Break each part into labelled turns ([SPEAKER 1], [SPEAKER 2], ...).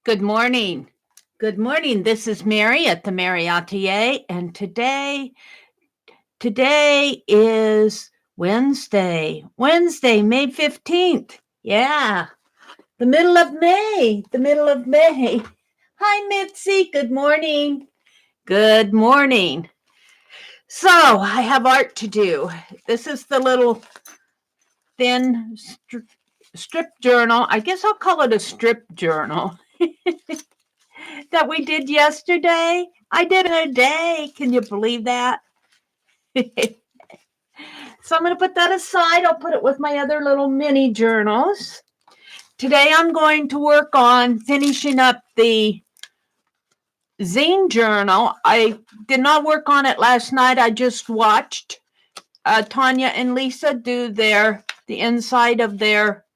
[SPEAKER 1] Good morning. Good morning. This is Meri at the.meri.atelier, and today is Wednesday, May 15th. Yeah, the middle of May, the middle of May. Hi, Mitzi. Good morning. Good morning. So, I have art to do. This is the little thin strip journal. I guess I'll call it a strip journal. That we did yesterday. I did it in a day. Can you believe that? So I'm going to put that aside. I'll put it with my other little mini journals. Today I'm going to work on finishing up the zine journal. I did not work on it last night. I just watched Tanya and Lisa do the inside of their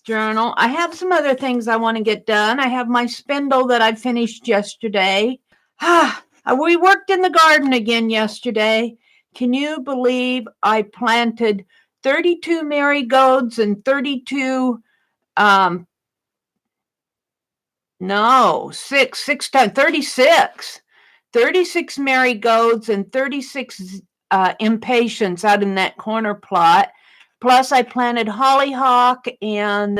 [SPEAKER 1] journal. I have some other things I want to get done. I have my spindle that I finished yesterday. We worked in the garden again yesterday. Can you believe I planted 32 marigolds and 36 marigolds and 36 impatiens out in that corner plot. Plus, I planted hollyhock and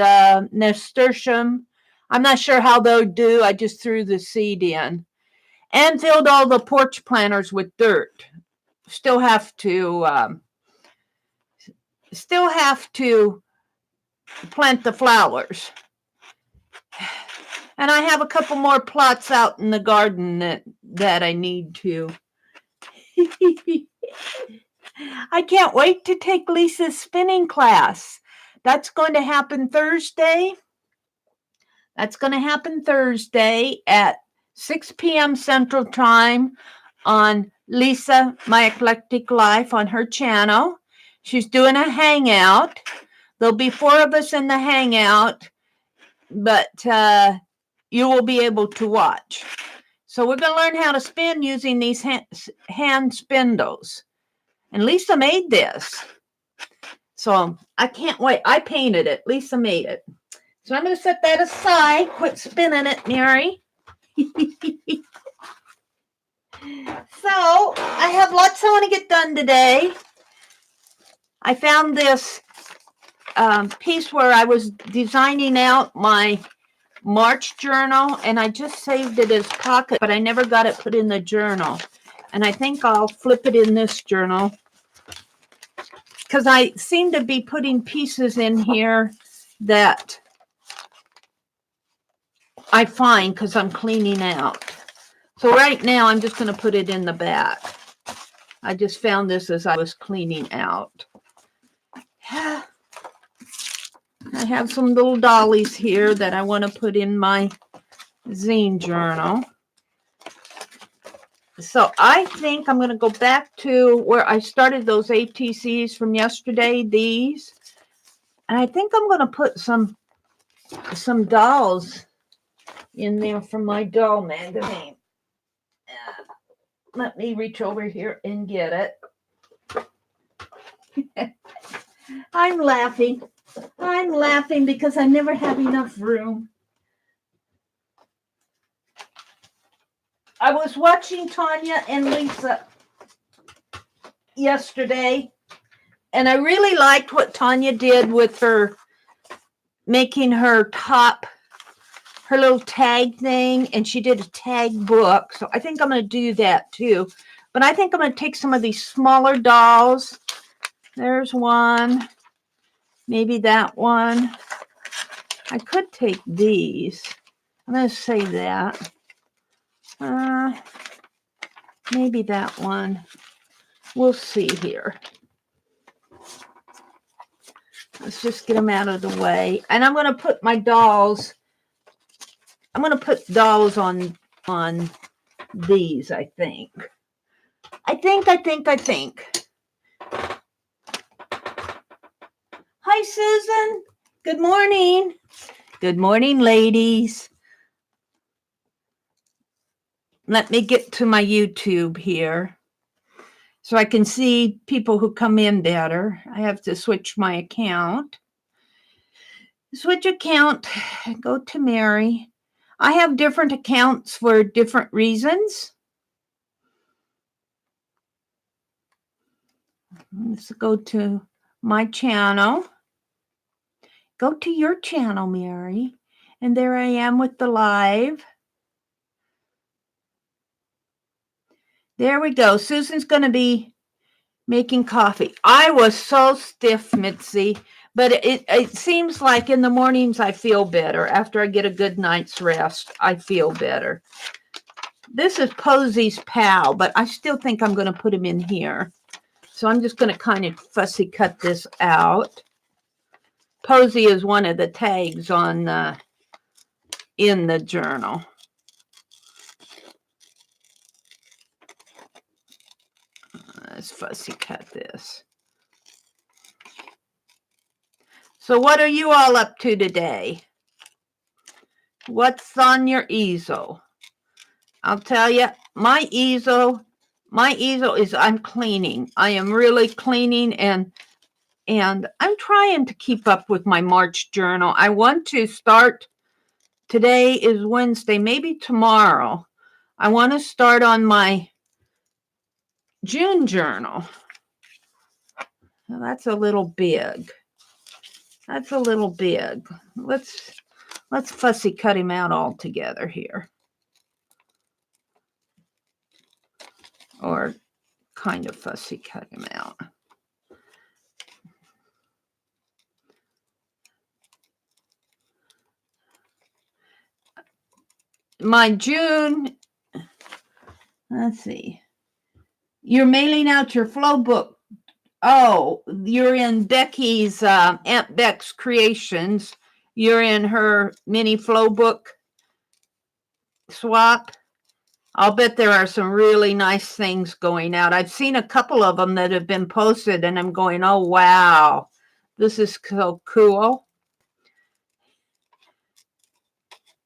[SPEAKER 1] nasturtium. I'm not sure how they'll do. I just threw the seed in. And filled all the porch planters with dirt. Still have to plant the flowers. And I have a couple more plots out in the garden that I need to. I can't wait to take Lisa's spinning class. That's going to happen Thursday. At 6 p.m. Central Time on Lisa, My Eclectic Life on her channel. She's doing a hangout. There'll be 4 of us in the hangout, but you will be able to watch. So we're going to learn how to spin using these hand spindles. And Lisa made this. So I can't wait. I painted it. Lisa made it. So I'm going to set that aside. Quit spinning it, Meri. So I have lots I want to get done today. I found this piece where I was designing out my March journal, and I just saved it as pocket, but I never got it put in the journal. And I think I'll flip it in this journal because I seem to be putting pieces in here that I find because I'm cleaning out. So right now I'm just going to put it in the back. I just found this as I was cleaning out. I have some little dollies here that I want to put in my zine journal. So I think I'm going to go back to where I started those ATCs from yesterday, these. And I think I'm going to put some dolls in there from my doll magazine. Let me reach over here and get it. I'm laughing because I never have enough room. I was watching Tanya and Lisa yesterday, and I really liked what Tanya did with her making her top, her little tag thing, and she did a tag book. So I think I'm going to do that too. But I think I'm going to take some of these smaller dolls. There's one. Maybe that one. I could take these. I'm going to save that. Maybe that one. We'll see here. Let's just get them out of the way. And I'm going to put my dolls. I'm going to put dolls on these, I think. I think. Hi, Susan. Good morning. Good morning, ladies. Let me get to my YouTube here so I can see people who come in better. I have to switch my account. Switch account. Go to Meri. I have different accounts for different reasons. Let's go to my channel. Go to your channel, Meri. And there I am with the live. There we go. Susan's going to be making coffee. I was so stiff, Mitzi, but it seems like in the mornings I feel better. After I get a good night's rest, I feel better. This is Posey's pal, but I still think I'm going to put him in here. So I'm just going to kind of fussy cut this out. Posey is one of the tags on in the journal. Let's fussy cut this. So what are you all up to today? What's on your easel? I'll tell you, my easel is I'm cleaning. I am really cleaning, and I'm trying to keep up with my March journal. I want to start, today is Wednesday, maybe tomorrow. I want to start on my June journal. Now that's a little big. That's a little big. Let's fussy cut him out altogether here. Or kind of fussy cut him out. My June, let's see. You're mailing out your flow book. Oh, you're in Becky's, Aunt Beck's Creations. You're in her mini flow book swap. I'll bet there are some really nice things going out. I've seen a couple of them that have been posted, and I'm going, oh, wow, this is so cool.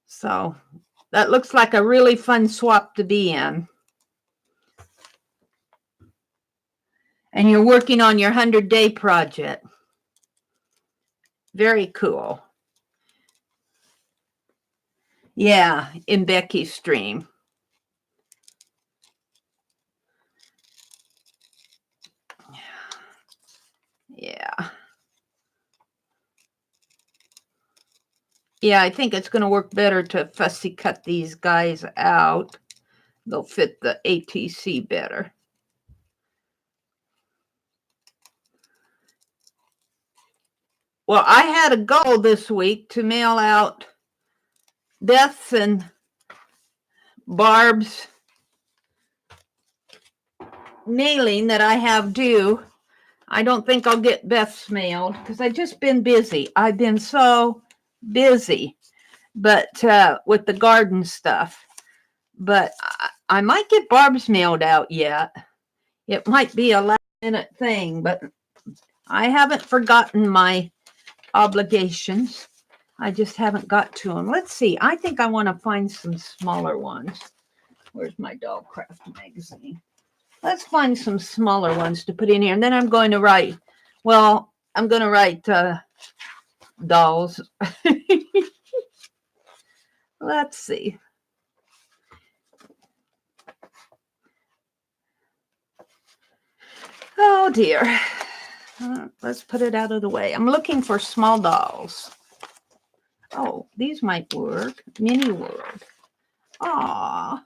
[SPEAKER 1] So that looks like a really fun swap to be in. And you're working on your 100-day project. Very cool. Yeah, in Becky's stream. Yeah. Yeah, I think it's going to work better to fussy cut these guys out. They'll fit the ATC better. Well, I had a goal this week to mail out Beth's and Barb's mailing that I have due. I don't think I'll get Beth's mailed because I've just been busy. I've been so busy, but with the garden stuff. But I might get Barb's mailed out yet. It might be a last minute thing, but I haven't forgotten my obligations. I just haven't got to them. Let's see. I think I want to find some smaller ones. Where's my Dollcraft magazine? Let's find some smaller ones to put in here. And then I'm going to write, well, I'm going to write dolls. Let's see. Oh, dear. Let's put it out of the way. I'm looking for small dolls. Oh, these might work. Mini World. Aw.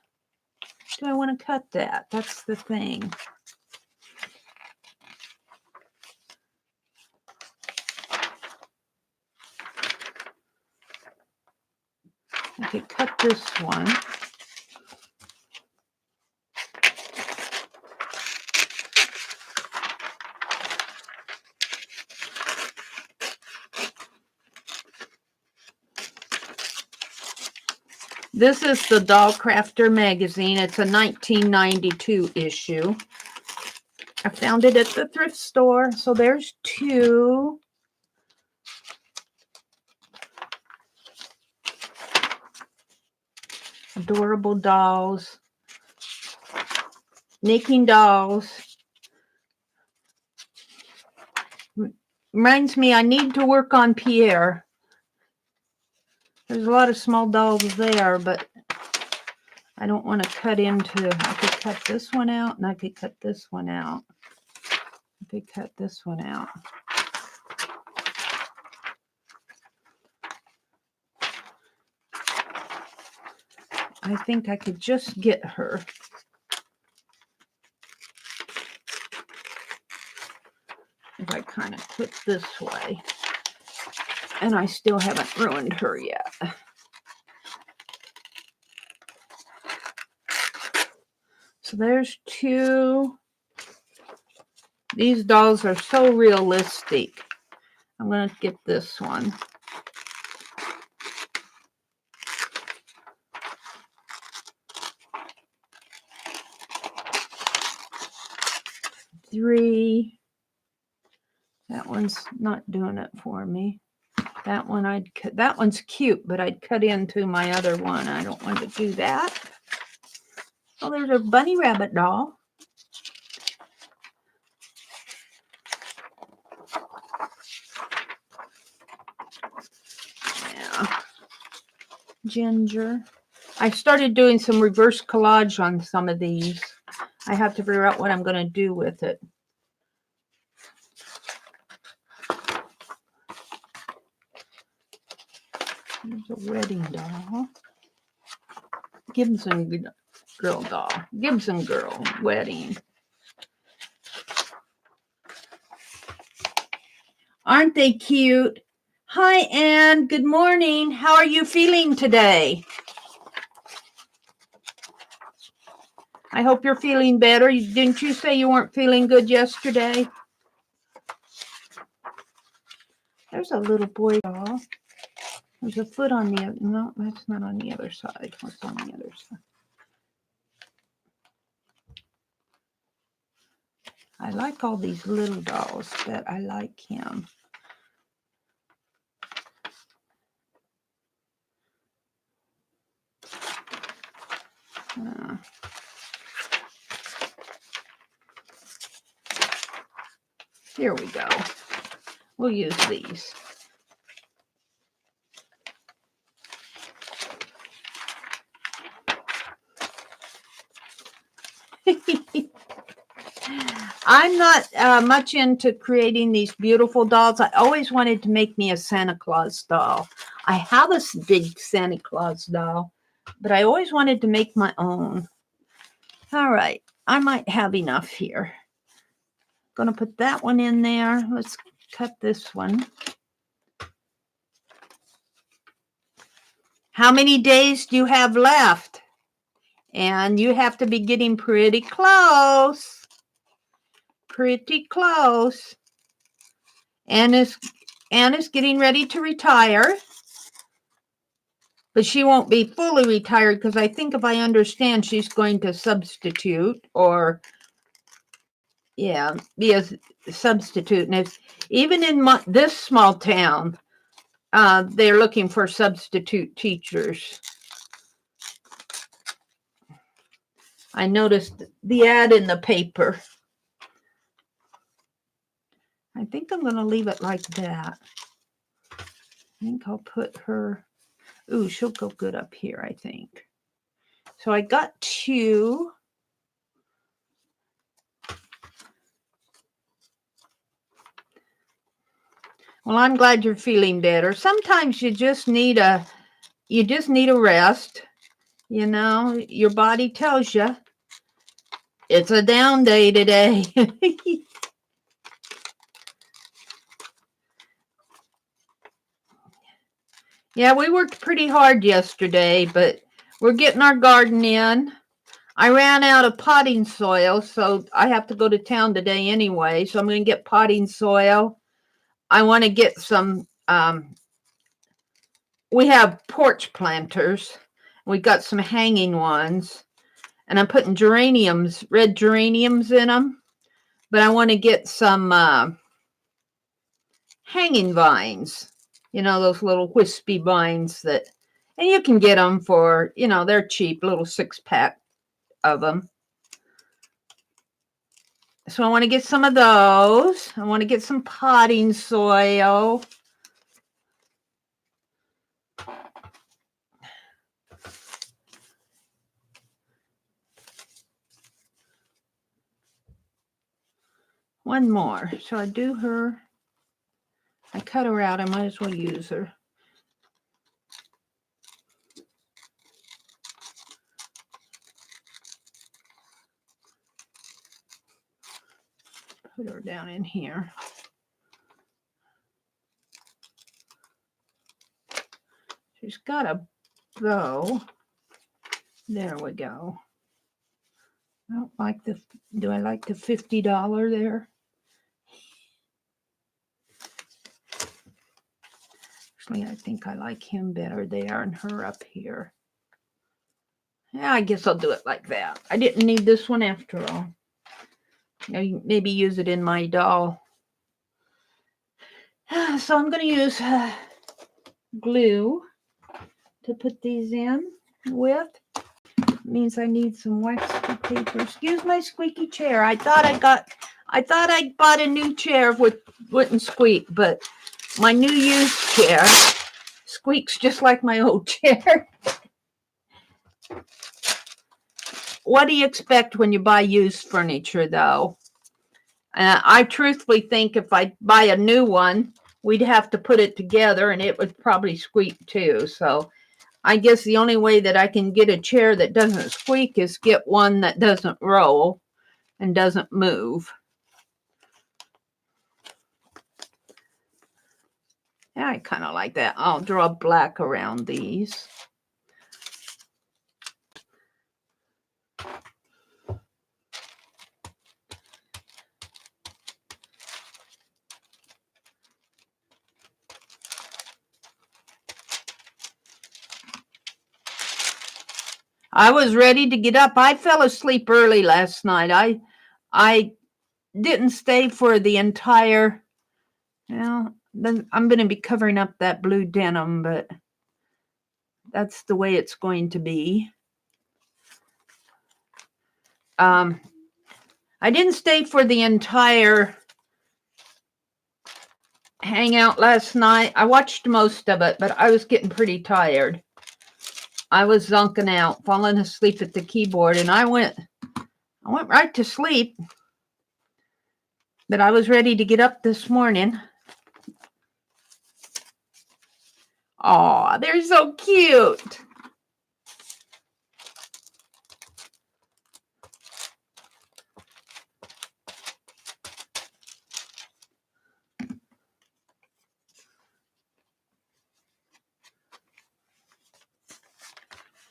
[SPEAKER 1] Do I want to cut that? That's the thing. I could cut this one. This is the Doll Crafter magazine. It's a 1992 issue. I found it at the thrift store. So there's two. Adorable dolls. Making dolls. Reminds me, I need to work on Pierre. There's a lot of small dolls there, but I don't want to cut into, I could cut this one out and I could cut this one out. I could cut this one out. I think I could just get her. If I kind of put this way. And I still haven't ruined her yet. So there's two. These dolls are so realistic. I'm going to get this one. Three. That one's not doing it for me. That one I'd cut. That one's cute, but I'd cut into my other one. I don't want to do that. Oh, there's a bunny rabbit doll. Yeah. Ginger. I started doing some reverse collage on some of these. I have to figure out what I'm going to do with it. There's a wedding doll. Gibson girl doll. Gibson girl wedding. Aren't they cute? Hi, Anne. Good morning. How are you feeling today? I hope you're feeling better. Didn't you say you weren't feeling good yesterday? There's a little boy doll. There's a foot on the other. No, that's not on the other side. What's on the other side? I like all these little dolls, but I like him. Here we go. We'll use these. I'm not much into creating these beautiful dolls. I always wanted to make me a Santa Claus doll. I have this big Santa Claus doll, but I always wanted to make my own. All right, I might have enough here. Going to put that one in there. Let's cut this one. How many days do you have left? And you have to be getting pretty close. Pretty close. Anna's getting ready to retire. But she won't be fully retired because I think if I understand, she's going to substitute or, yeah, be a substitute. And it's, even in this small town, they're looking for substitute teachers. I noticed the ad in the paper. I think I'm going to leave it like that. I think I'll put her, ooh, she'll go good up here, I think. So I got two. Well, I'm glad you're feeling better. Sometimes you just need a rest. You know, your body tells you it's a down day today. Yeah, we worked pretty hard yesterday, but we're getting our garden in. I ran out of potting soil, so I have to go to town today anyway. So I'm going to get potting soil. I want to get some, we have porch planters. We got some hanging ones. And I'm putting geraniums, red geraniums in them. But I want to get some hanging vines. You know, those little wispy vines that, and you can get them for, you know, they're cheap, little 6-pack of them. So I want to get some of those. I want to get some potting soil. One more. So I do her. I cut her out. I might as well use her. Put her down in here. She's got a bow. There we go. I don't like the, do I like the $50 there? Actually, I think I like him better there and her up here. Yeah, I guess I'll do it like that. I didn't need this one after all. Maybe use it in my doll. So I'm going to use glue to put these in with. It means I need some waxy paper. Excuse my squeaky chair. I thought I bought a new chair with wouldn't squeak, but my new used chair squeaks just like my old chair. What do you expect when you buy used furniture, though? I truthfully think if I buy a new one, we'd have to put it together and it would probably squeak too. So I guess the only way that I can get a chair that doesn't squeak is get one that doesn't roll and doesn't move. Yeah, I kind of like that. I'll draw black around these. I was ready to get up. I fell asleep early last night. I didn't stay for the entire, well, then I'm going to be covering up that blue denim, but that's the way it's going to be. I didn't stay for the entire hangout last night. I watched most of it, but I was getting pretty tired. I was zonking out, falling asleep at the keyboard, and I went right to sleep. But I was ready to get up this morning. Aw, they're so cute.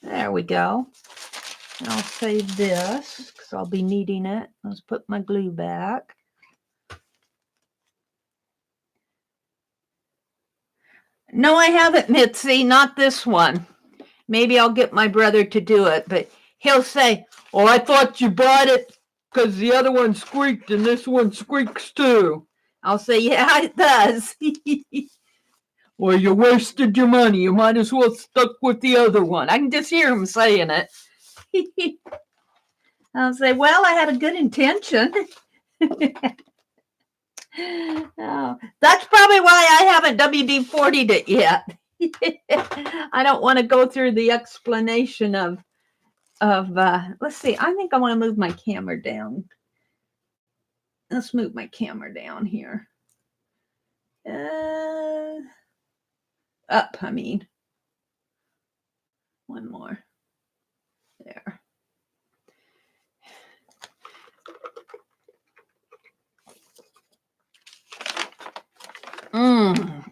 [SPEAKER 1] There we go. I'll save this because I'll be needing it. Let's put my glue back. No, I haven't, Mitzi. Not this one. Maybe I'll get my brother to do it, but he'll say, "Oh, I thought you bought it because the other one squeaked and this one squeaks too." I'll say, "Yeah, it does." Well, you wasted your money. You might as well stuck with the other one. I can just hear him saying it. I'll say, "Well, I had a good intention." Oh, that's probably why I haven't WD-40'd it yet. I don't want to go through the explanation of let's see, I think I want to move my camera down. Let's move my camera down here. Up, I mean. One more. There. I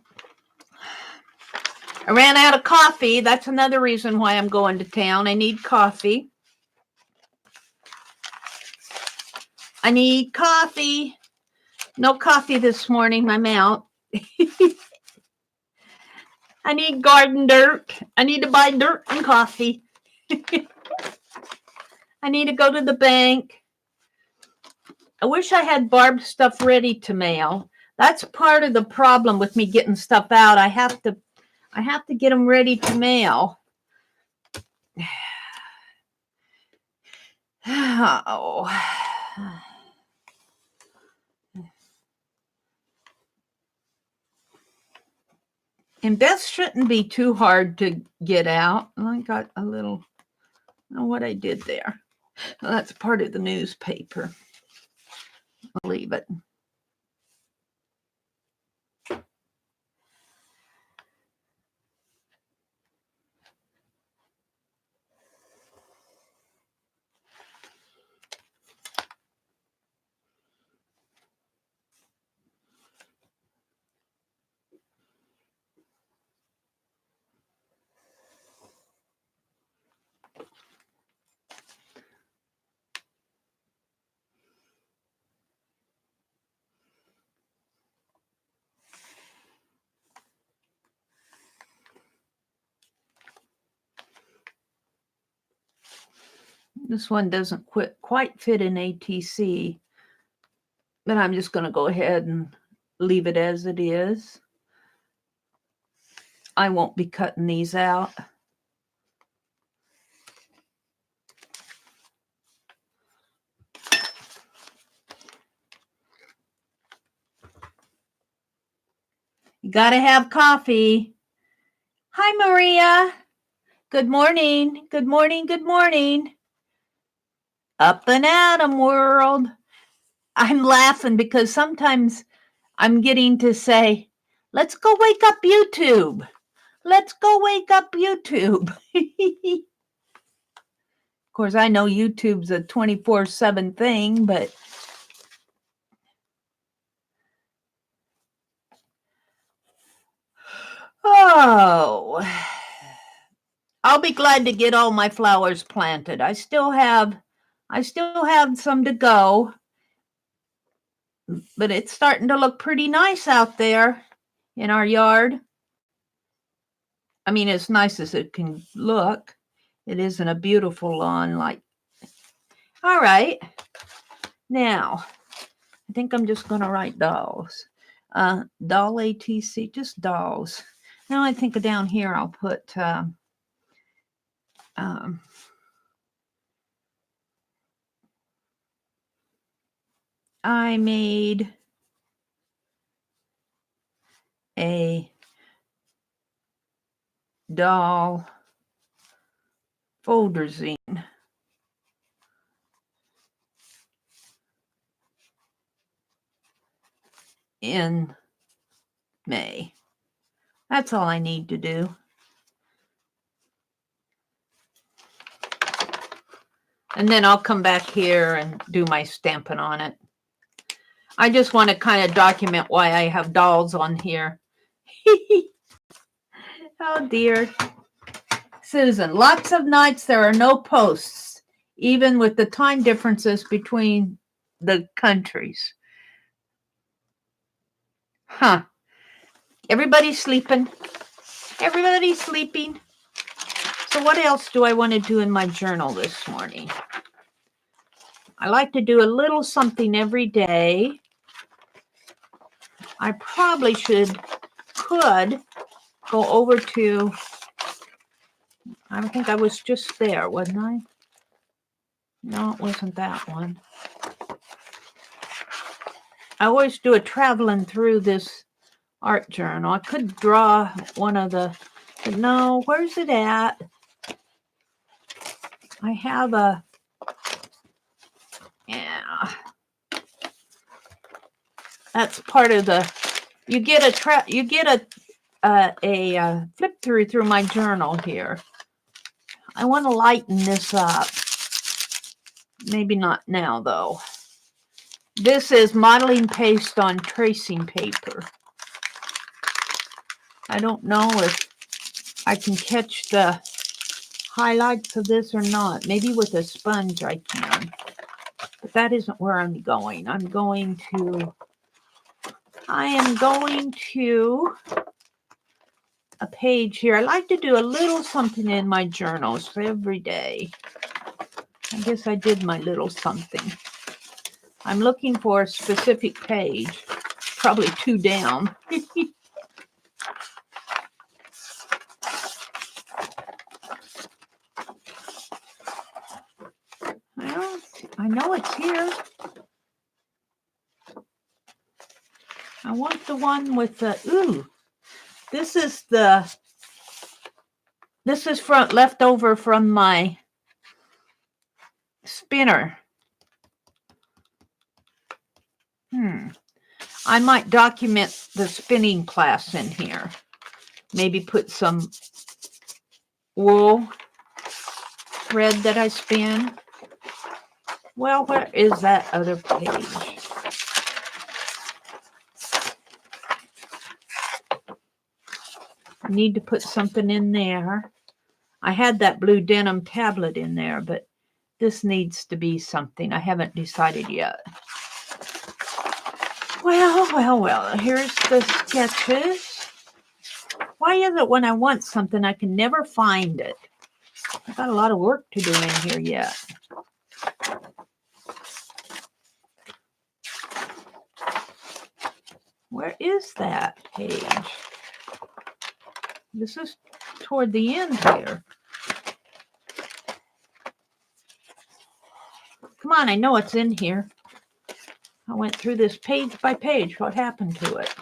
[SPEAKER 1] ran out of coffee. That's another reason why I'm going to town. I need coffee. I need coffee. No coffee this morning. I'm out. I need garden dirt. I need to buy dirt and coffee. I need to go to the bank. I wish I had Barb's stuff ready to mail. That's part of the problem with me getting stuff out. I have to get them ready to mail. Oh. And Beth shouldn't be too hard to get out. I got a little, I don't know what I did there. Well, that's part of the newspaper. I'll leave it. This one doesn't quite fit in ATC, but I'm just going to go ahead and leave it as it is. I won't be cutting these out. You got to have coffee. Hi, Maria. Good morning. Good morning. Good morning. Up and Atom world. I'm laughing because sometimes I'm getting to say, let's go wake up YouTube. Let's go wake up YouTube. Of course, I know YouTube's a 24/7 thing, but oh, I'll be glad to get all my flowers planted. I still have some to go, but it's starting to look pretty nice out there in our yard. I mean, as nice as it can look. It isn't a beautiful lawn like. All right. Now, I think I'm just going to write dolls. Doll ATC, just dolls. Now I think down here I'll put I made a doll folder zine in May. That's all I need to do. And then I'll come back here and do my stamping on it. I just want to kind of document why I have dolls on here. Oh dear. Susan, lots of nights there are no posts, even with the time differences between the countries. Huh. Everybody's sleeping. Everybody's sleeping. So what else do I want to do in my journal this morning? I like to do a little something every day. I probably could go over to, I think I was just there, wasn't I? No, it wasn't that one. I always do a traveling through this art journal. I could draw one of the, but no, where's it at? I have a, yeah. That's part of the, you get a flip through my journal here. I want to lighten this up. Maybe not now though. This is modeling paste on tracing paper. I don't know if I can catch the highlights of this or not. Maybe with a sponge I can. But that isn't where I'm going. I am going to a page here. I like to do a little something in my journals every day. I guess I did my little something. I'm looking for a specific page, probably 2 down. Well, I know it's here. I want the one with the, ooh, this is from leftover from my spinner. I might document the spinning class in here. Maybe put some wool thread that I spin. Well, where is that other page? I need to put something in there. I had that blue denim tablet in there, but this needs to be something. I haven't decided yet. Well, here's the sketches. Why is it when I want something, I can never find it? I've got a lot of work to do in here yet. Where is that page? This is toward the end here. Come on, I know it's in here. I went through this page by page. What happened to it?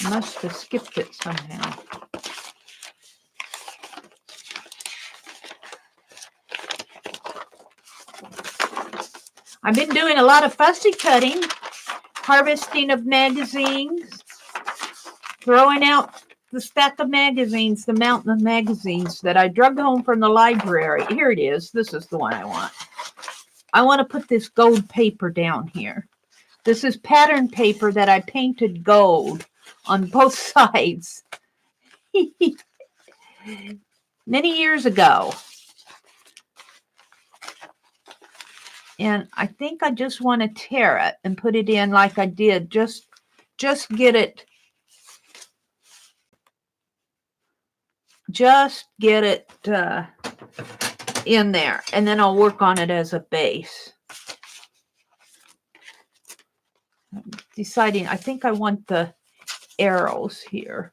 [SPEAKER 1] I must have skipped it somehow. I've been doing a lot of fussy cutting, harvesting of magazines, throwing out the stack of magazines, the mountain of magazines that I drug home from the library. Here it is. This is the one I want. I want to put this gold paper down here. This is pattern paper that I painted gold on both sides many years ago. And I think I just want to tear it and put it in like I did. Just get it. Just get it in there. And then I'll work on it as a base. I'm deciding, I think I want the arrows here.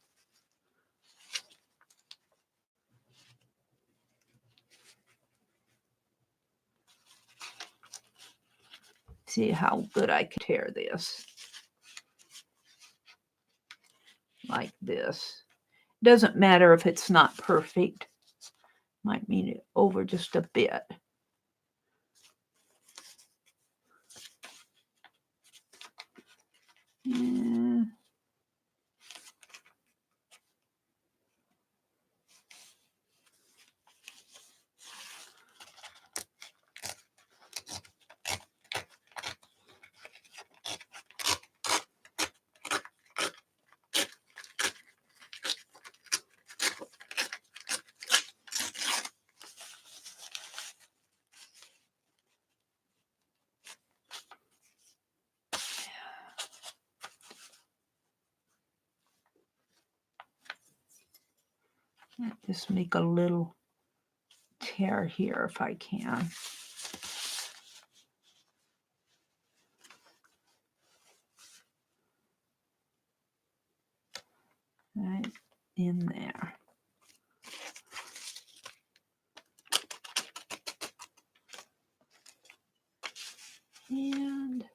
[SPEAKER 1] See how good I can tear this. Like this. Doesn't matter if it's not perfect. Might mean it over just a bit. Yeah. Just make a little tear here if I can. Right in there. And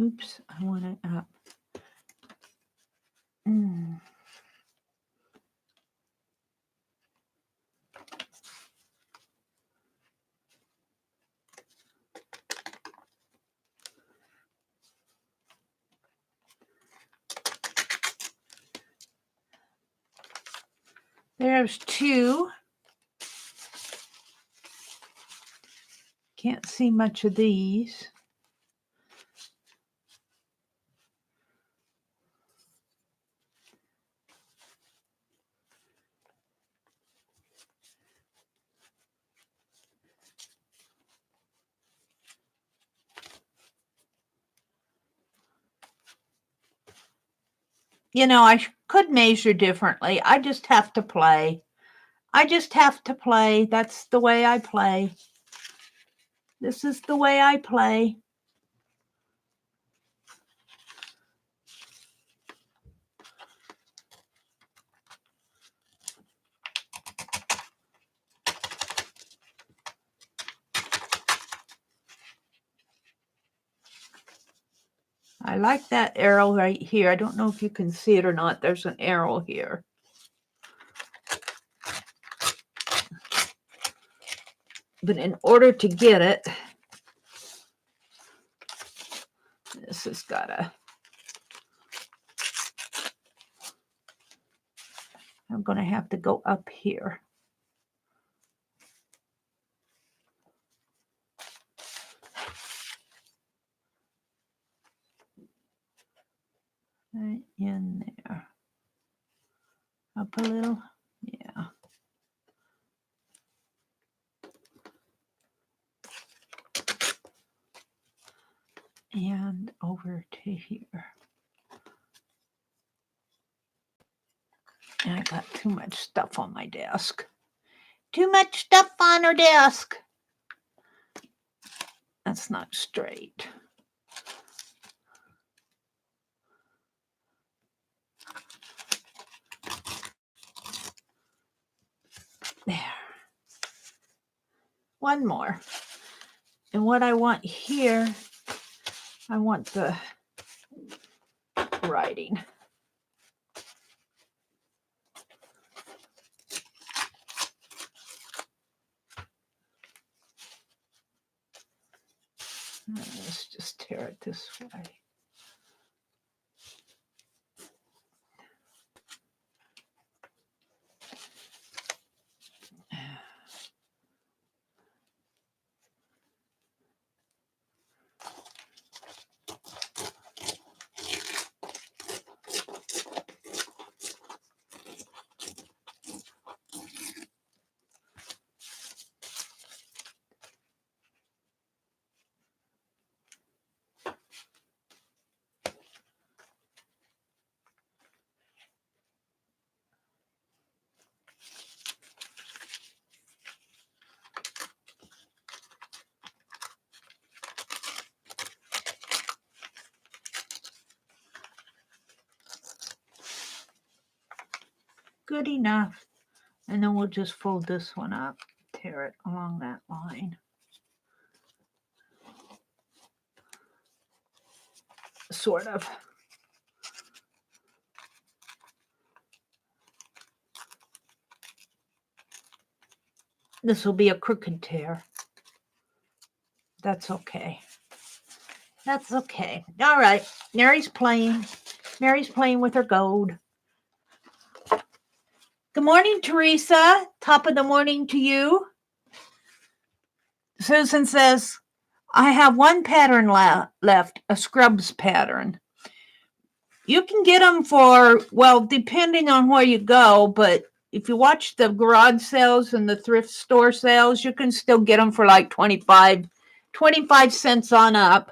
[SPEAKER 1] oops, I want it up. There's two. Can't see much of these. You know, I could measure differently. I just have to play. I just have to play. That's the way I play. This is the way I play. I like that arrow right here. I don't know if you can see it or not. There's an arrow here. But in order to get it, this has got to going to have to go up here. Right in there. Up a little. Yeah. And over to here. And I got too much stuff on my desk. Too much stuff on her desk. That's not straight. There. One more. And what I want here, I want the writing. Let's just tear it this way. Good enough. And then we'll just fold this one up, tear it along that line. Sort of. This will be a crooked tear. That's okay. That's okay. All right. Meri's playing. Meri's playing with her gold. Good morning, Teresa. Top of the morning to you. Susan says, I have one pattern left, a scrubs pattern. You can get them for, well, depending on where you go, but if you watch the garage sales and the thrift store sales, you can still get them for like 25 cents on up.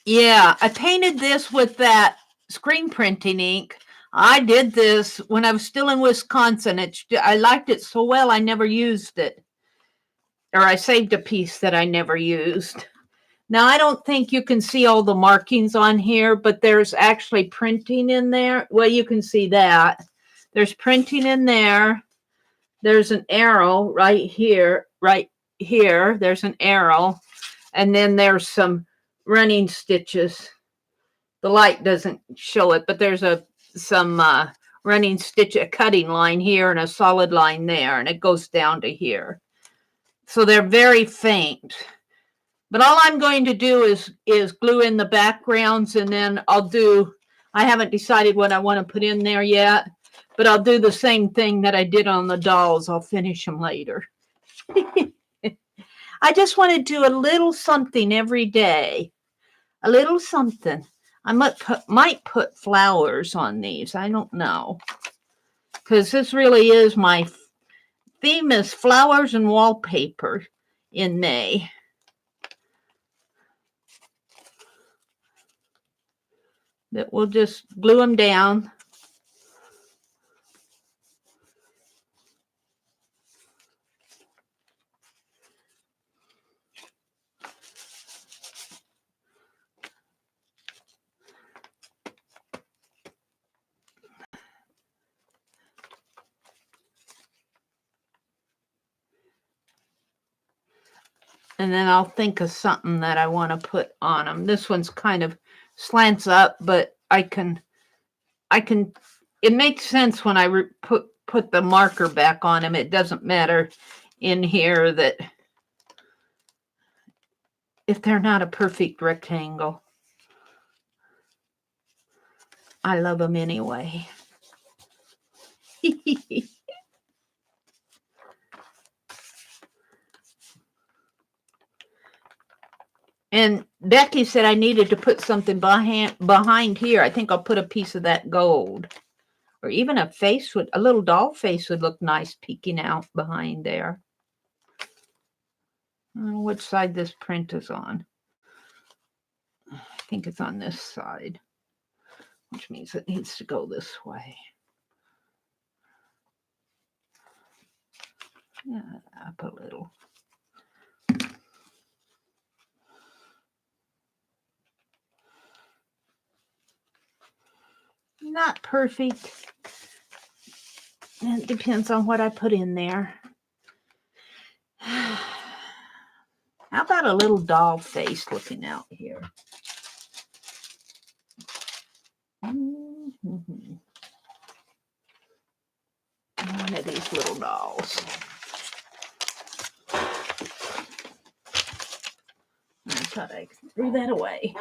[SPEAKER 1] Yeah, I painted this with that screen printing ink. I did this when I was still in Wisconsin. I liked it so well, I never used it. Or I saved a piece that I never used. Now, I don't think you can see all the markings on here, but there's actually printing in there. Well, you can see that. There's printing in there. There's an arrow right here, right here. There's an arrow. And then there's some running stitches. The light doesn't show it, but there's some running stitch, a cutting line here and a solid line there, and it goes down to here. So they're very faint. But all I'm going to do is glue in the backgrounds, and then I haven't decided what I want to put in there yet, but I'll do the same thing that I did on the dolls. I'll finish them later. I just want to do a little something every day. A little something. I might put flowers on these. I don't know. Because this really is my theme is flowers and wallpaper in May. That we'll just glue them down. And then I'll think of something that I want to put on them. This one's kind of slants up, but I can, it makes sense when I put the marker back on them. It doesn't matter in here that if they're not a perfect rectangle. I love them anyway. And Becky said I needed to put something behind here. I think I'll put a piece of that gold. Or even a face a little doll face would look nice peeking out behind there. I don't know which side this print is on. I think it's on this side, which means it needs to go this way. Yeah, up a little. Not perfect. It depends on what I put in there. How about a little doll face looking out here? Mm-hmm. One of these little dolls. I thought I threw that away.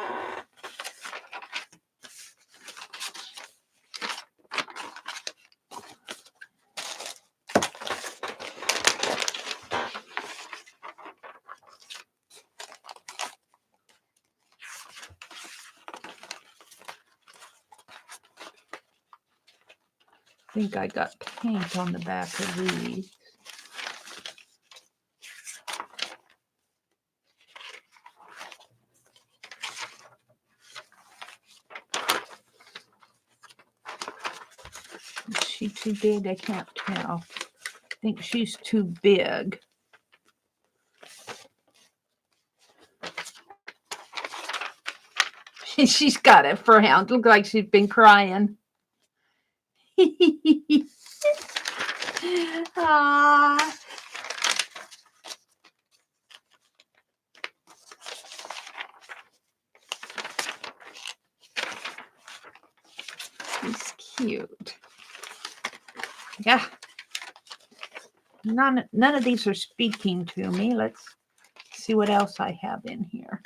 [SPEAKER 1] I think I got paint on the back of these. Is she too big? I can't tell. I think she's too big. She's got a frown. Looks like she's been crying. Ah. He's cute. Yeah. None of these are speaking to me. Let's see what else I have in here.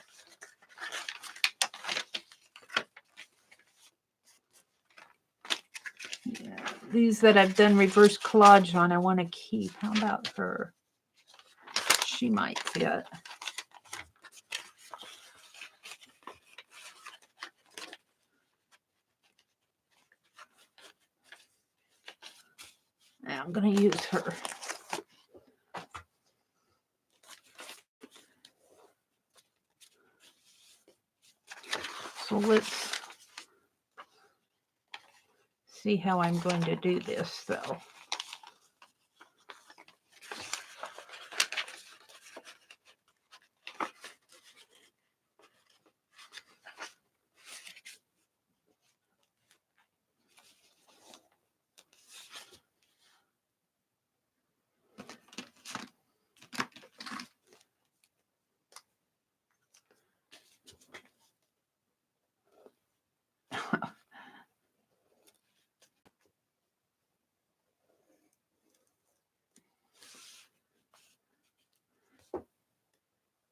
[SPEAKER 1] Yeah, these that I've done reverse collage on, I want to keep. How about her? She might fit. Now I'm going to use her. So let's see how I'm going to do this, though.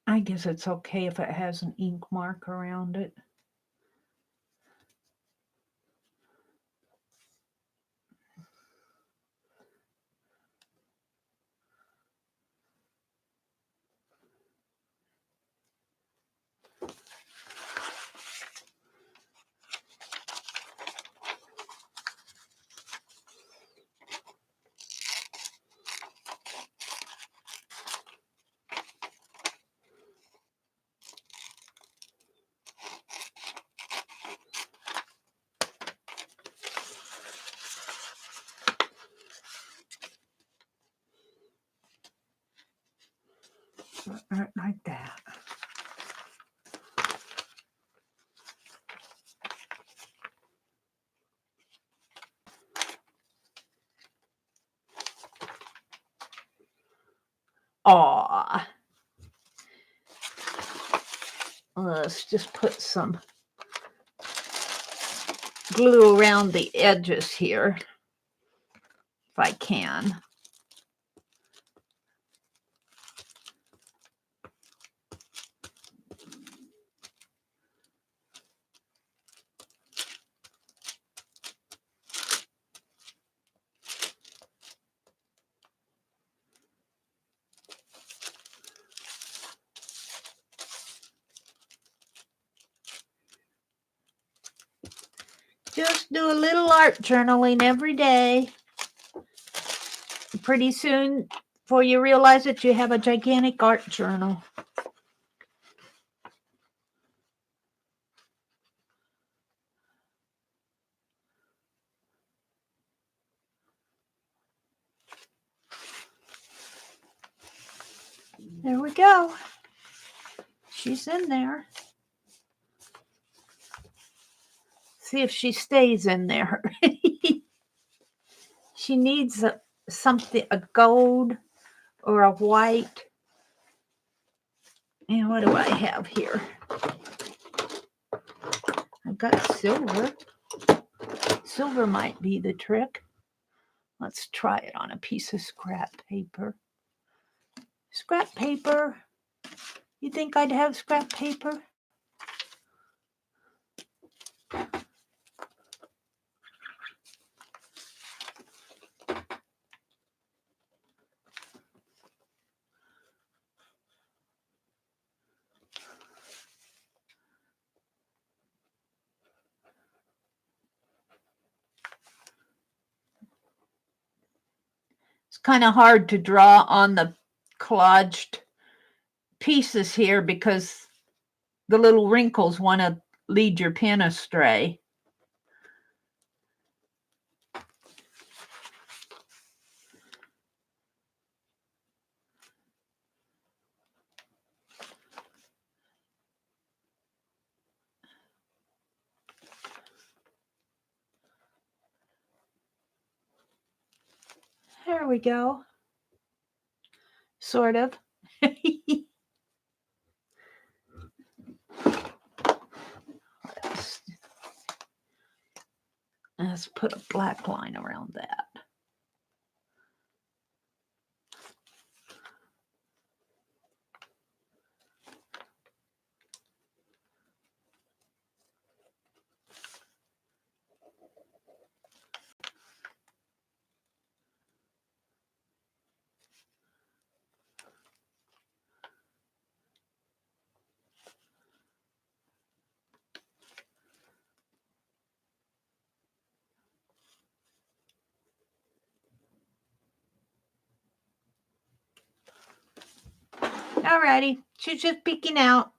[SPEAKER 1] I guess it's okay if it has an ink mark around it. Like that. Aw. Let's just put some glue around the edges here, if I can. just do a little art journaling every day. Pretty soon, before you realize it, you have a gigantic art journal. There we go. She's in there. See if she stays in there. She needs a gold or a white. And what do I have here? I've got silver. Silver might be the trick. Let's try it on a piece of scrap paper. Scrap paper. You think I'd have scrap paper? It's kind of hard to draw on the collaged pieces here because the little wrinkles want to lead your pen astray. There we go. Sort of. Let's put a black line around that. Alrighty, she's just peeking out.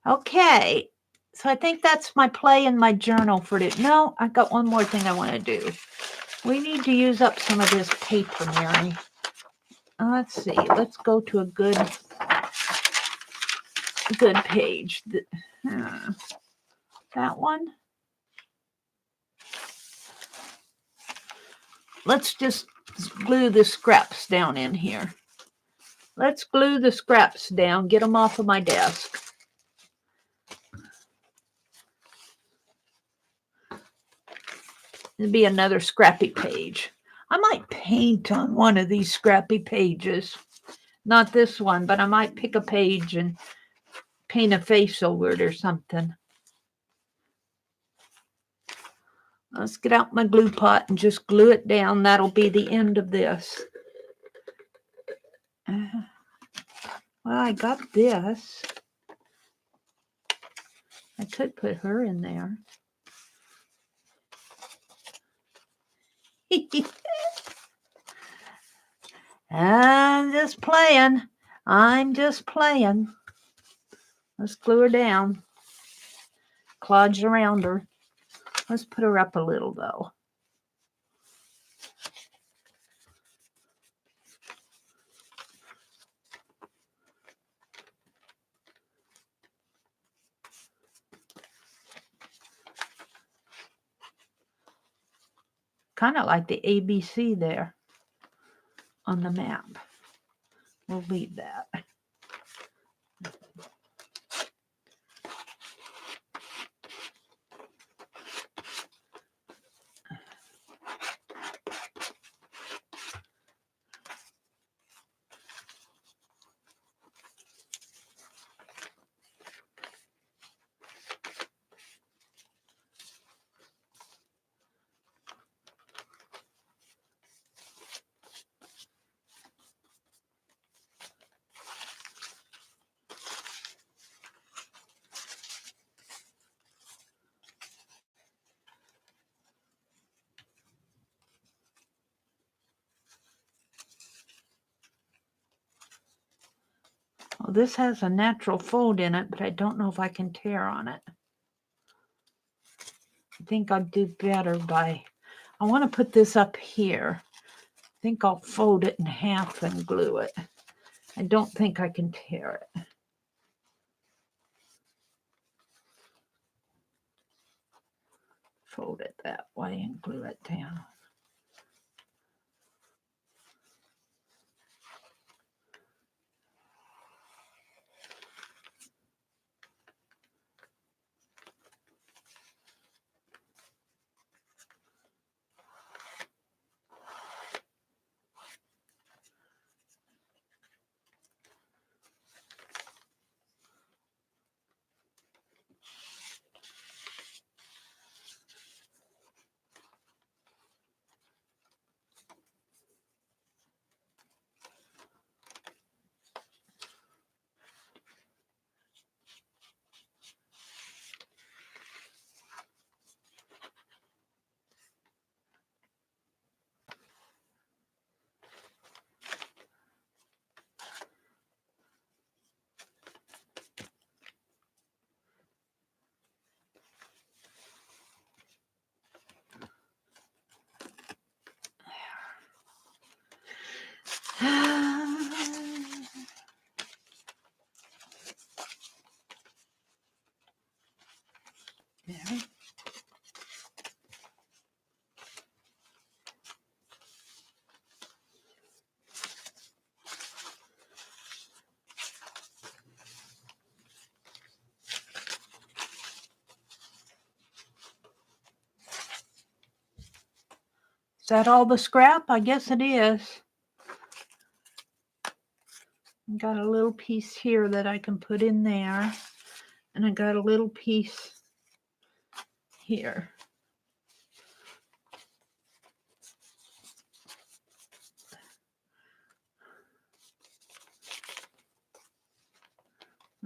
[SPEAKER 1] Okay, so I think that's my play in my journal for today. No, I got one more thing I want to do. We need to use up some of this paper, Meri. Let's see. Let's go to a good page. That one. Let's just glue the scraps down in here. Let's glue the scraps down. Get them off of my desk. It'll be another scrappy page. I might paint on one of these scrappy pages. Not this one, but I might pick a page and paint a face over it or something. Let's get out my glue pot and just glue it down. That'll be the end of this. Well, I got this. I could put her in there. I'm just playing. I'm just playing. Let's glue her down. Clods around her. Let's put her up a little, though. Kind of like the ABC there on the map. We'll leave that. Well, this has a natural fold in it, but I don't know if I can tear on it. I think I'll do better by, I want to put this up here. I think I'll fold it in half and glue it. I don't think I can tear it. Fold it that way and glue it down. There. Is that all the scrap? I guess it is. I got a little piece here that I can put in there. And I got a little piece here.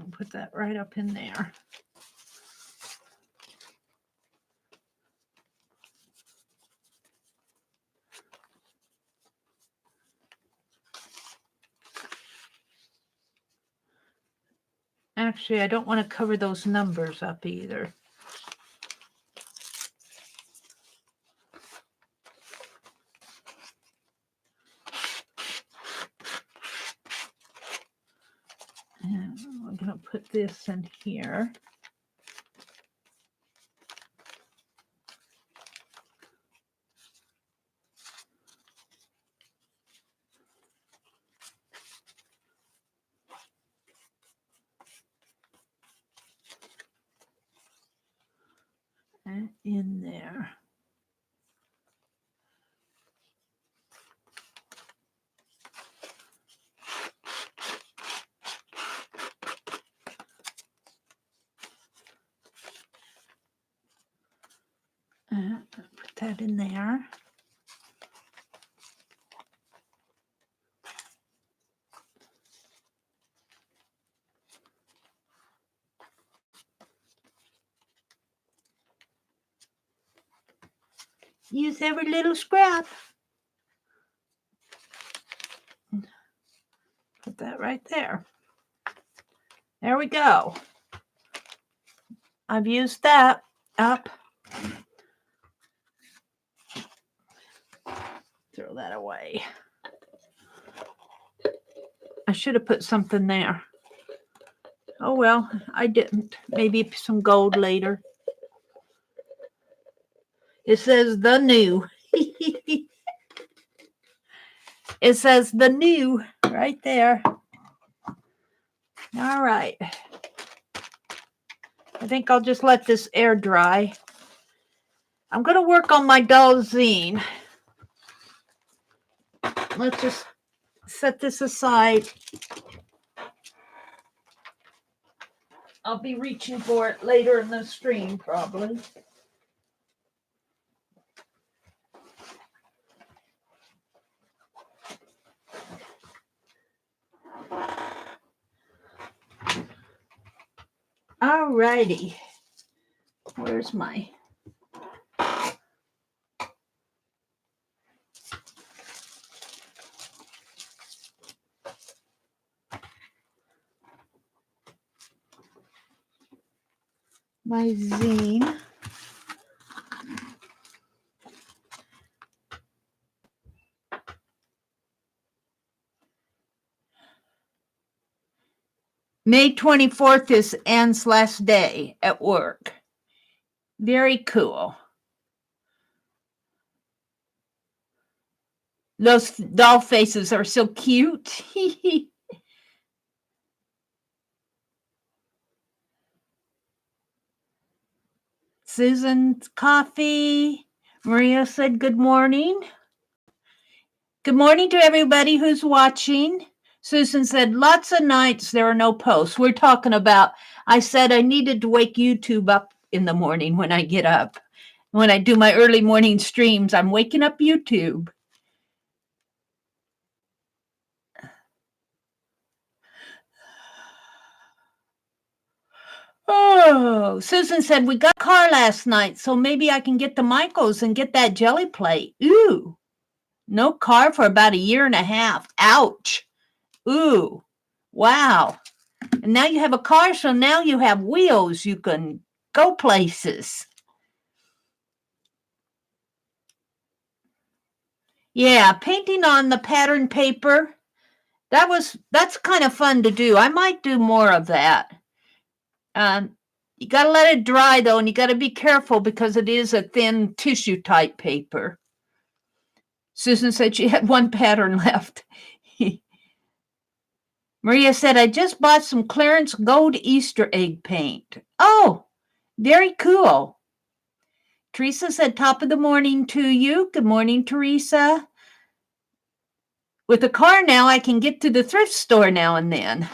[SPEAKER 1] I'll put that right up in there. Actually, I don't want to cover those numbers up either. And I'm going to put this in here. And in there. Put that in there. Use every little scrap. Put that right there. There we go. I've used that up. Throw that away. I should have put something there. Oh well, I didn't. Maybe some gold later. It says the new. It says the new right there. All right. I think I'll just let this air dry. I'm going to work on my doll zine. Let's just set this aside. I'll be reaching for it later in the stream, probably. All righty. Where's my... my zine. May 24th is Anne's last day at work. Very cool. Those doll faces are so cute. Susan's coffee. Maria said good morning. Good morning to everybody who's watching. Susan said, lots of nights there are no posts. We're talking about, I said I needed to wake YouTube up in the morning when I get up. When I do my early morning streams, I'm waking up YouTube. Oh, Susan said, we got a car last night, so maybe I can get to Michael's and get that jelly plate. Ooh, no car for about 1.5 years. Ouch. Ooh, wow. And now you have a car, so now you have wheels. You can go places. Yeah, painting on the pattern paper. That's kind of fun to do. I might do more of that. You got to let it dry, though, and you got to be careful because it is a thin tissue type paper. Susan said she had one pattern left. Maria said, I just bought some clearance gold Easter egg paint. Oh, very cool. Teresa said, top of the morning to you. Good morning, Teresa. With a car now, I can get to the thrift store now and then.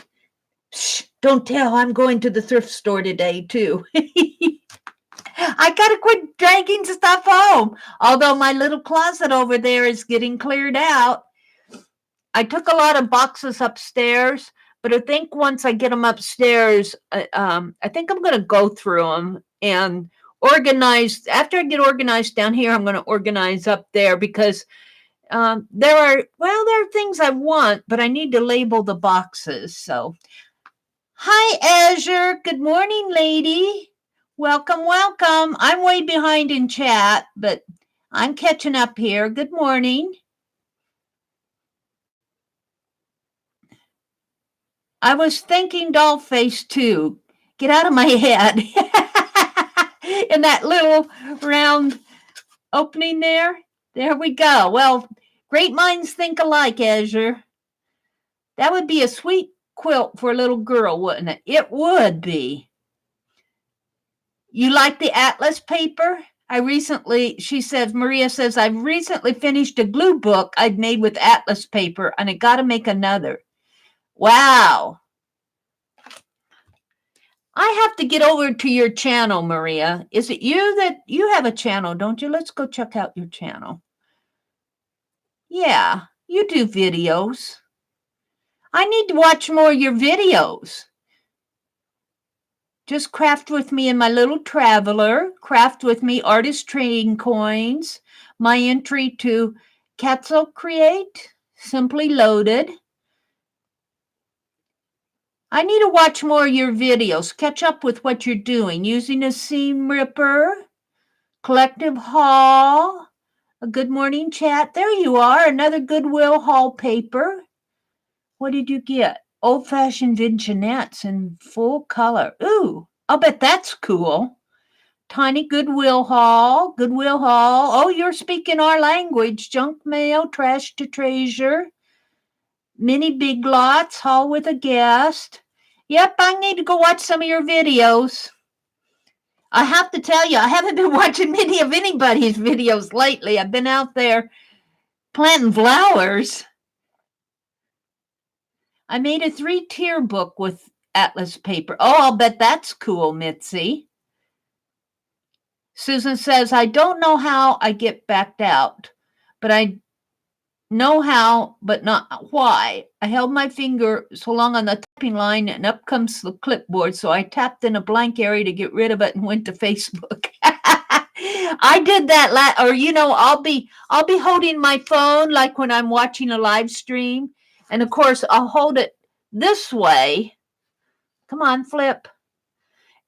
[SPEAKER 1] Shh, don't tell I'm going to the thrift store today, too. I got to quit dragging stuff home. Although my little closet over there is getting cleared out. I took a lot of boxes upstairs, but I think once I get them upstairs, I think I'm going to go through them and organize. After I get organized down here, I'm going to organize up there because there are things I want, but I need to label the boxes. So, hi, Azure. Good morning, lady. Welcome, welcome. I'm way behind in chat, but I'm catching up here. Good morning. I was thinking doll face too. Get out of my head. In that little round opening there. There we go. Well, great minds think alike, Azure. That would be a sweet quilt for a little girl, wouldn't it? It would be. You like the atlas paper? She says, Maria says, I've recently finished a glue book I'd made with atlas paper, and I got to make another. Wow. I have to get over to your channel, Maria. Is it you that you have a channel, don't you? Let's go check out your channel. Yeah, you do videos. I need to watch more of your videos. Just craft with me in my little traveler. Craft with me artist trading coins. My entry to Quetzal Create. Simply Loaded. I need to watch more of your videos. Catch up with what you're doing. Using a seam ripper. Collective haul. A good morning chat. There you are. Another Goodwill haul paper. What did you get? Old-fashioned vignettes in full color. Ooh, I'll bet that's cool. Tiny Goodwill haul. Goodwill haul. Oh, you're speaking our language. Junk mail, trash to treasure. Mini big lots, haul with a guest. Yep, I need to go watch some of your videos. I have to tell you, I haven't been watching many of anybody's videos lately. I've been out there planting flowers. I made a 3-tier book with atlas paper. Oh, I'll bet that's cool, Mitzi. Susan says, I don't know how I get backed out, but I know how, but not why. I held my finger so long on the typing line and up comes the clipboard. So I tapped in a blank area to get rid of it and went to Facebook. I did that I'll be holding my phone like when I'm watching a live stream. And of course, I'll hold it this way. Come on, flip.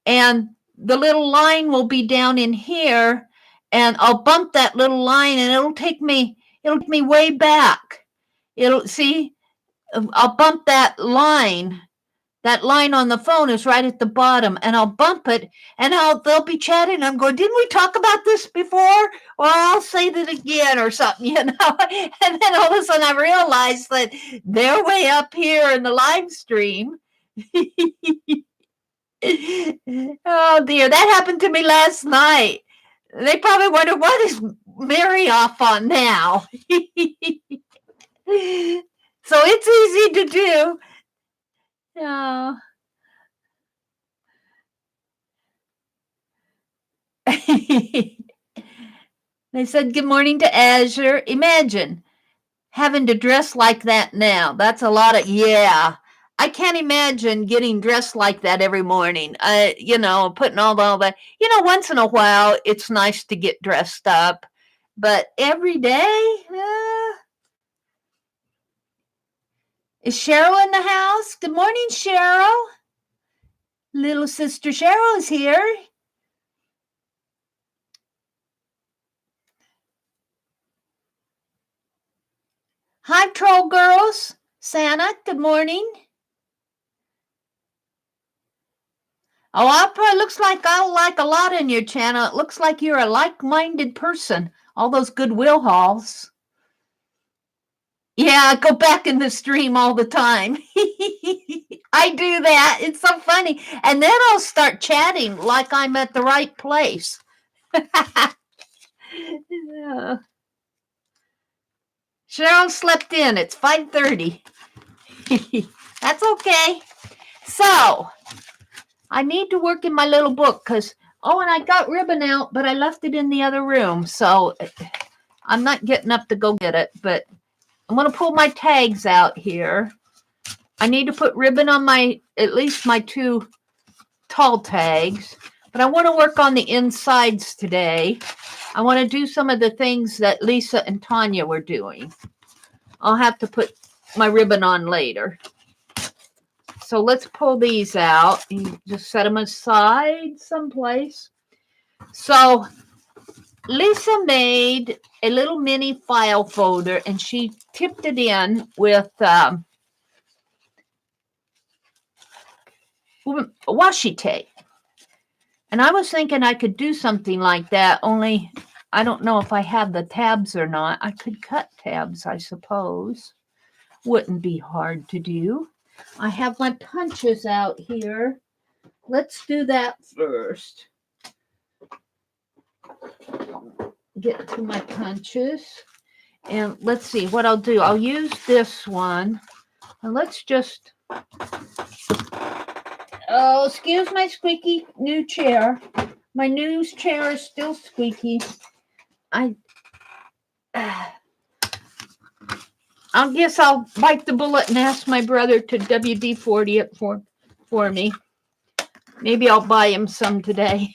[SPEAKER 1] And the little line will be down in here, and I'll bump that little line, and it'll take me way back. I'll bump that line. That line on the phone is right at the bottom, and I'll bump it, and they'll be chatting. I'm going, didn't we talk about this before? Or I'll say that again or something, you know. And then all of a sudden I realize that they're way up here in the live stream. Oh dear, that happened to me last night. They probably wonder, what is Meri off on now? So it's easy to do. Oh. They said good morning to Azure. Imagine having to dress like that now. That's a lot of, yeah. I can't imagine getting dressed like that every morning. Putting all that. Once in a while, it's nice to get dressed up. But every day? Is Cheryl in the house? Good morning, Cheryl. Little sister Cheryl is here. Hi, Troll Girls. Santa, good morning. Oh, it looks like I'll like a lot in your channel. It looks like you're a like-minded person. All those goodwill hauls. Yeah, I go back in the stream all the time. I do that. It's so funny. And then I'll start chatting like I'm at the right place. Cheryl slept in. It's 5:30. That's okay. So, I need to work in my little book because, and I got ribbon out, but I left it in the other room. So, I'm not getting up to go get it, but I'm going to pull my tags out here. I need to put ribbon on at least my 2 tall tags, but I want to work on the insides today. I want to do some of the things that Lisa and Tanya were doing. I'll have to put my ribbon on later. So let's pull these out and just set them aside someplace. So Lisa made a little mini file folder, and she tipped it in with washi tape. And I was thinking I could do something like that, only I don't know if I have the tabs or not. I could cut tabs, I suppose. Wouldn't be hard to do. I have my punches out here. Let's do that first. Get to my punches. And let's see what I'll do. I'll use this one. And let's just... Oh, excuse my squeaky new chair. My new chair is still squeaky. I guess I'll bite the bullet and ask my brother to WD-40 it for me. Maybe I'll buy him some today.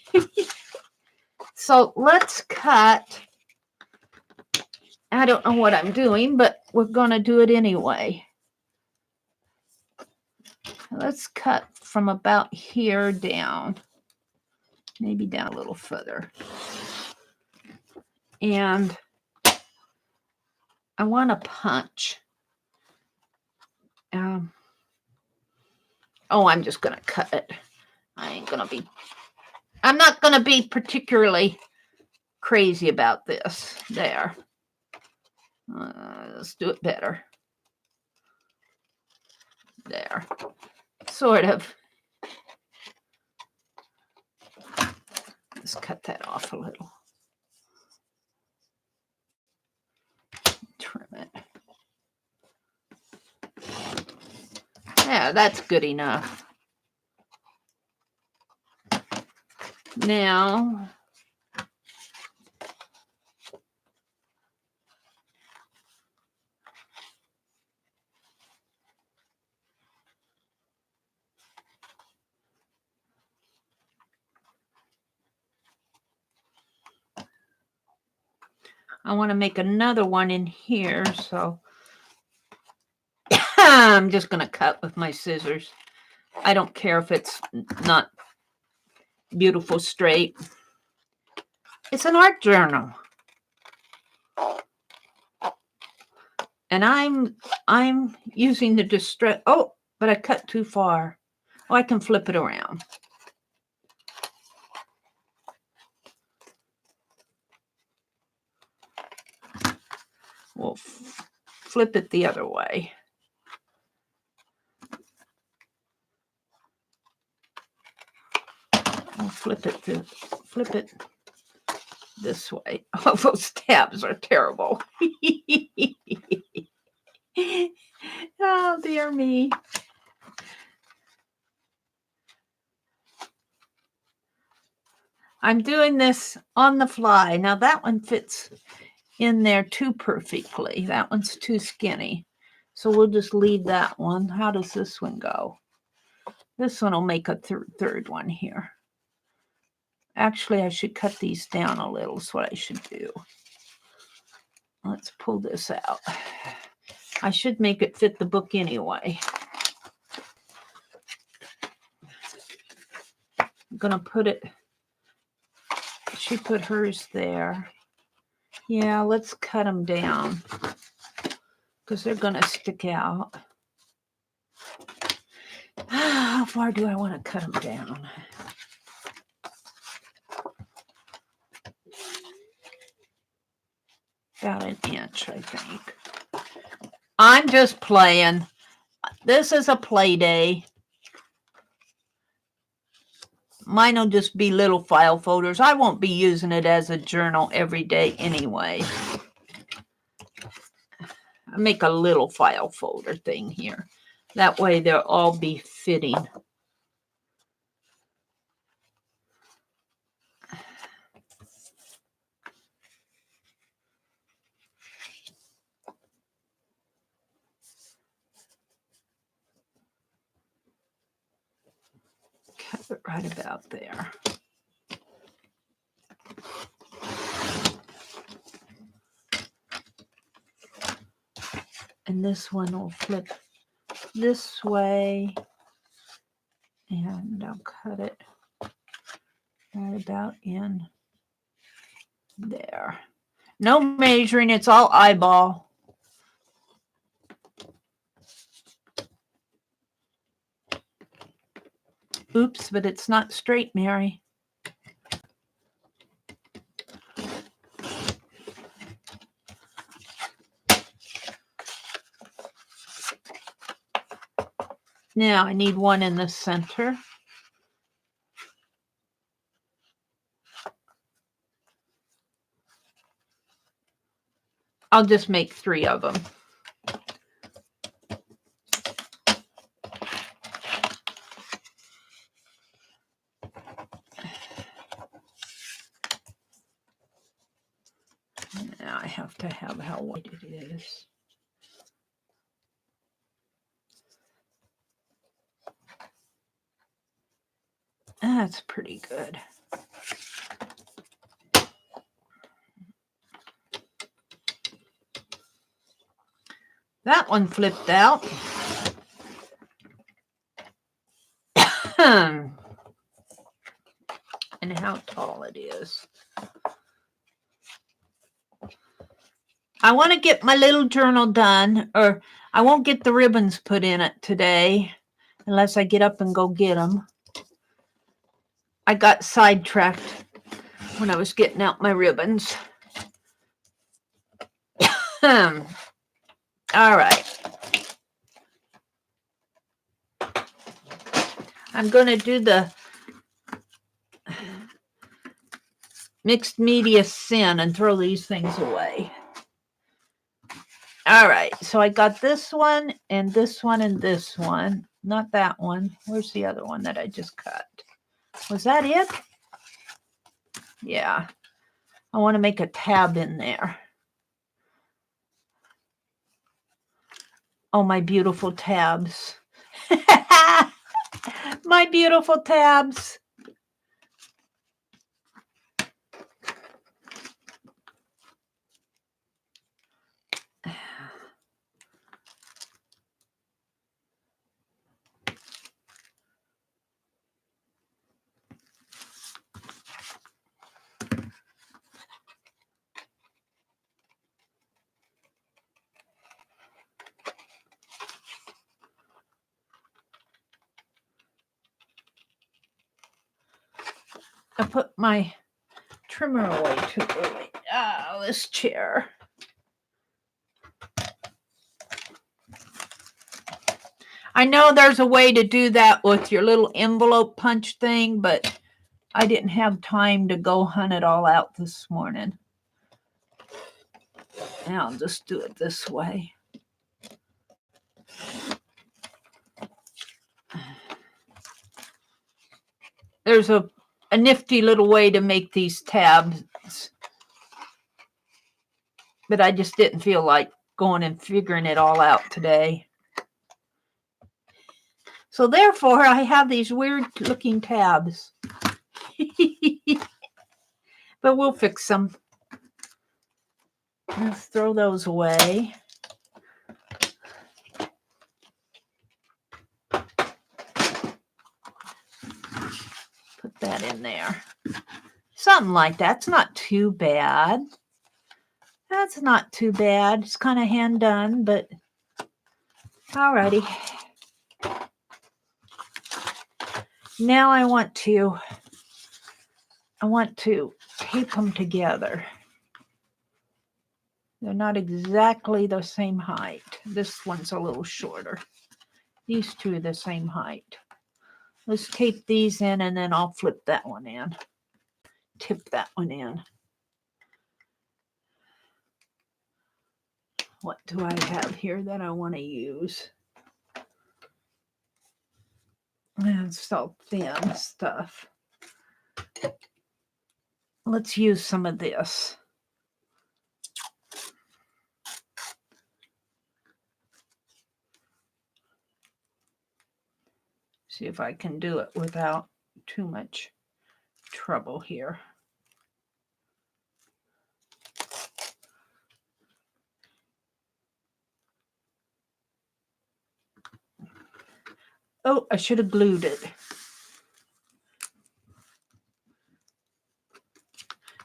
[SPEAKER 1] So let's cut. I don't know what I'm doing, but we're going to do it anyway. Let's cut from about here down. Maybe down a little further. And I want to punch. I'm just going to cut it. I'm not going to be particularly crazy about this. There. Let's do it better. There. Sort of. Let's cut that off a little. Trim it. Yeah, that's good enough. Now, I want to make another one in here, so I'm just going to cut with my scissors. I don't care if it's not beautiful straight. It's an art journal. And I'm using the distress. Oh, but I cut too far. Oh, I can flip it around. We'll flip it the other way. We'll flip it this way. Oh, those tabs are terrible. Oh, dear me. I'm doing this on the fly. Now that one fits in there too perfectly. That one's too skinny. So we'll just leave that one. How does this one go? This one will make a third one here. Actually, I should cut these down a little is what I should do. Let's pull this out. I should make it fit the book anyway. I'm going to put it, she put hers there. Yeah, let's cut them down because they're going to stick out. How far do I want to cut them down? About an inch, I think. I'm just playing. This is a play day. Mine will just be little file folders. I won't be using it as a journal every day anyway. I make a little file folder thing here. That way they'll all be fitting. Cut it right about there. And this one will flip this way. And I'll cut it right about in there. No measuring, it's all eyeball. Oops, but it's not straight, Meri. Now I need one in the center. I'll just make 3 of them. Now I have to have how wide it is. That's pretty good. That one flipped out. And how tall it is. I want to get my little journal done, or I won't get the ribbons put in it today unless I get up and go get them. I got sidetracked when I was getting out my ribbons. All right. I'm going to do the mixed media sin and throw these things away. All right, so I got this one and this one and this one. Not that one. Where's the other one that I just cut? Was that it? Yeah. I want to make a tab in there. Oh, my beautiful tabs. My beautiful tabs. put my trimmer away too early. Oh, this chair. I know there's a way to do that with your little envelope punch thing, but I didn't have time to go hunt it all out this morning. Now I'll just do it this way. There's a nifty little way to make these tabs, but I just didn't feel like going and figuring it all out today. So therefore, I have these weird looking tabs. But we'll fix them. Let's throw those away. Put that in there. Something like that. It's not too bad. That's not too bad. It's kind of hand done, but alrighty. Now I want to tape them together. They're not exactly the same height. This one's a little shorter. These two are the same height. Let's tape these in and then I'll flip that one in. Tip that one in. What do I have here that I want to use? It's so thin stuff. Let's use some of this. See if I can do it without too much trouble here. Oh, I should have glued it.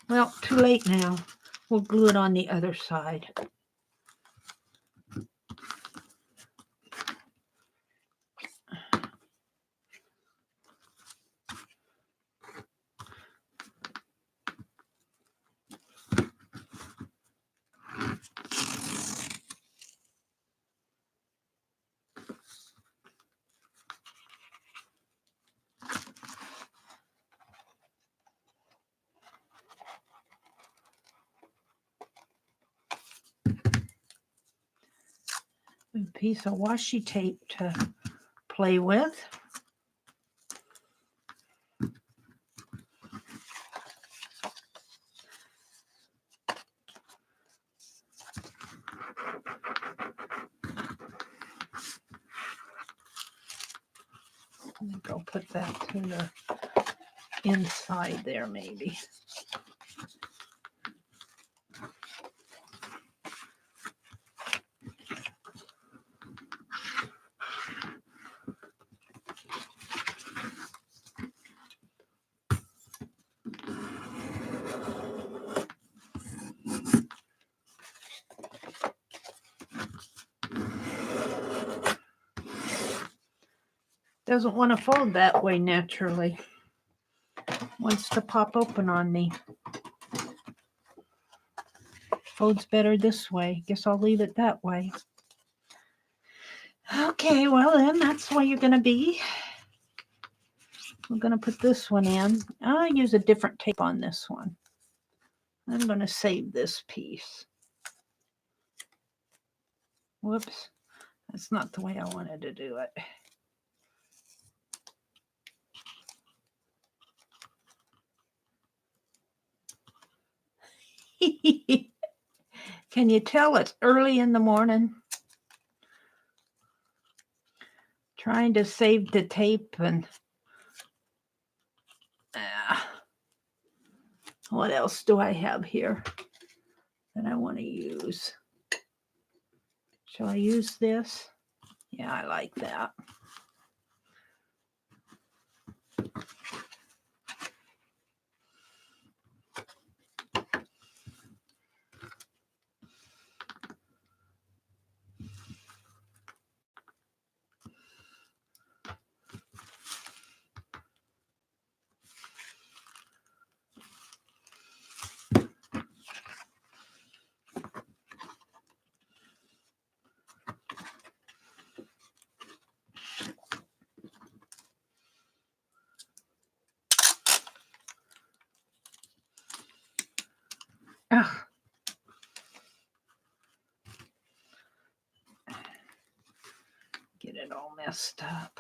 [SPEAKER 1] Well, too late now. We'll glue it on the other side. A piece of washi tape to play with. I think I'll put that to the inside there maybe. Doesn't want to fold that way naturally. Wants to pop open on me. Folds better this way. Guess I'll leave it that way. Okay, well then that's the way you're going to be. I'm going to put this one in. I'll use a different tape on this one. I'm going to save this piece. Whoops. That's not the way I wanted to do it. Can you tell it's early in the morning? Trying to save the tape and what else do I have here that I want to use? Shall I use this? Yeah, I like that. Ugh. Get it all messed up.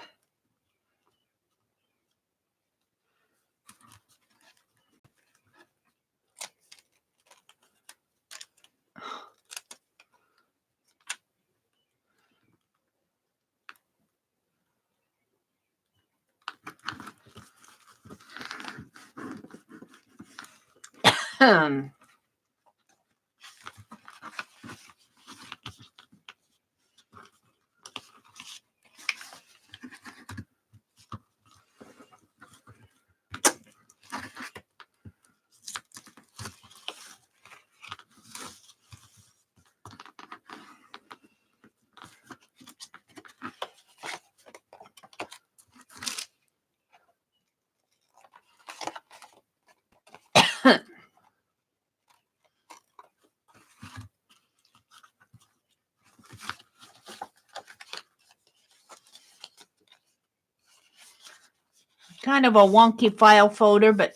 [SPEAKER 1] Kind of a wonky file folder, but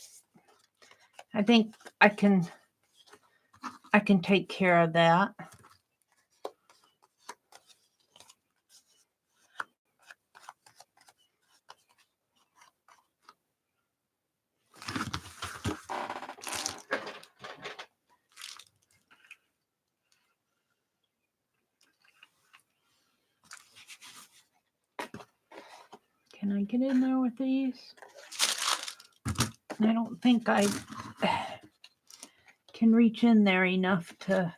[SPEAKER 1] I think I can take care of that. Can I get in there with these? I don't think I can reach in there enough to...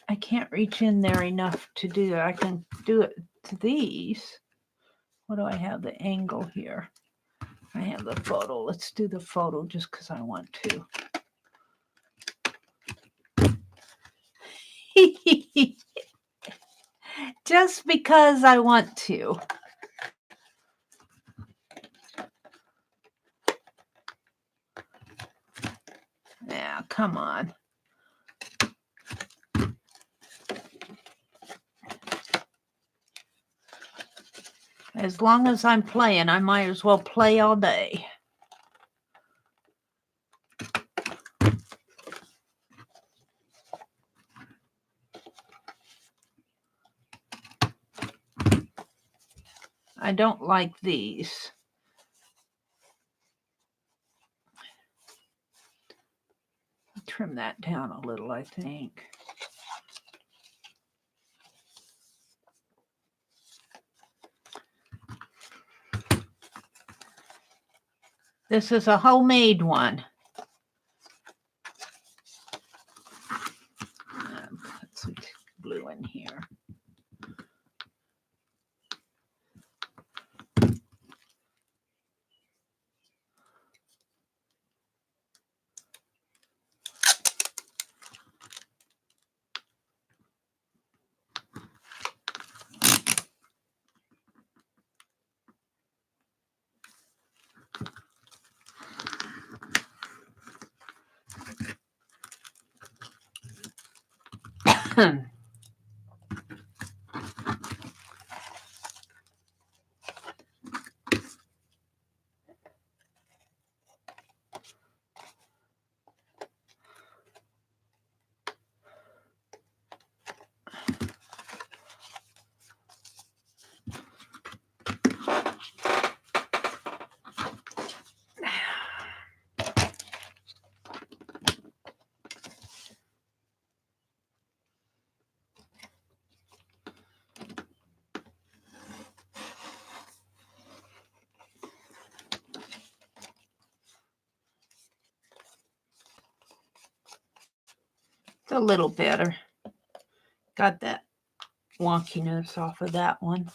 [SPEAKER 1] I can't reach in there enough to do it. I can do it to these. What do I have the angle here? I have the photo. Let's do the photo just because I want to. Just because I want to. Yeah, come on. As long as I'm playing, I might as well play all day. I don't like these. Trim that down a little, I think. This is a homemade one. Put some glue in here. It's a little better. Got that wonkiness off of that one.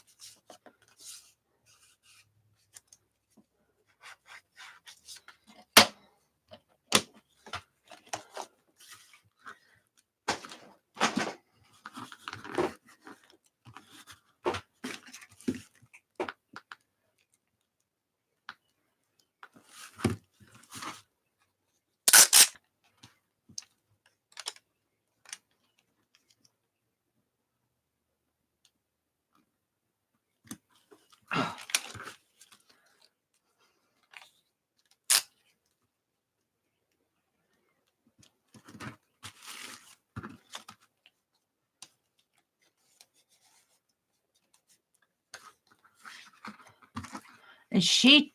[SPEAKER 1] And she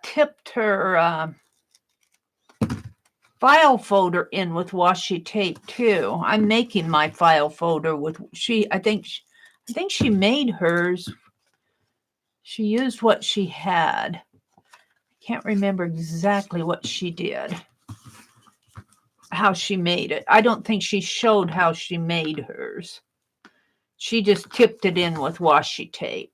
[SPEAKER 1] tipped her file folder in with washi tape too. I'm making my file folder with I think she made hers. She used what she had. I can't remember exactly what she did. How she made it. I don't think she showed how she made hers. She just tipped it in with washi tape.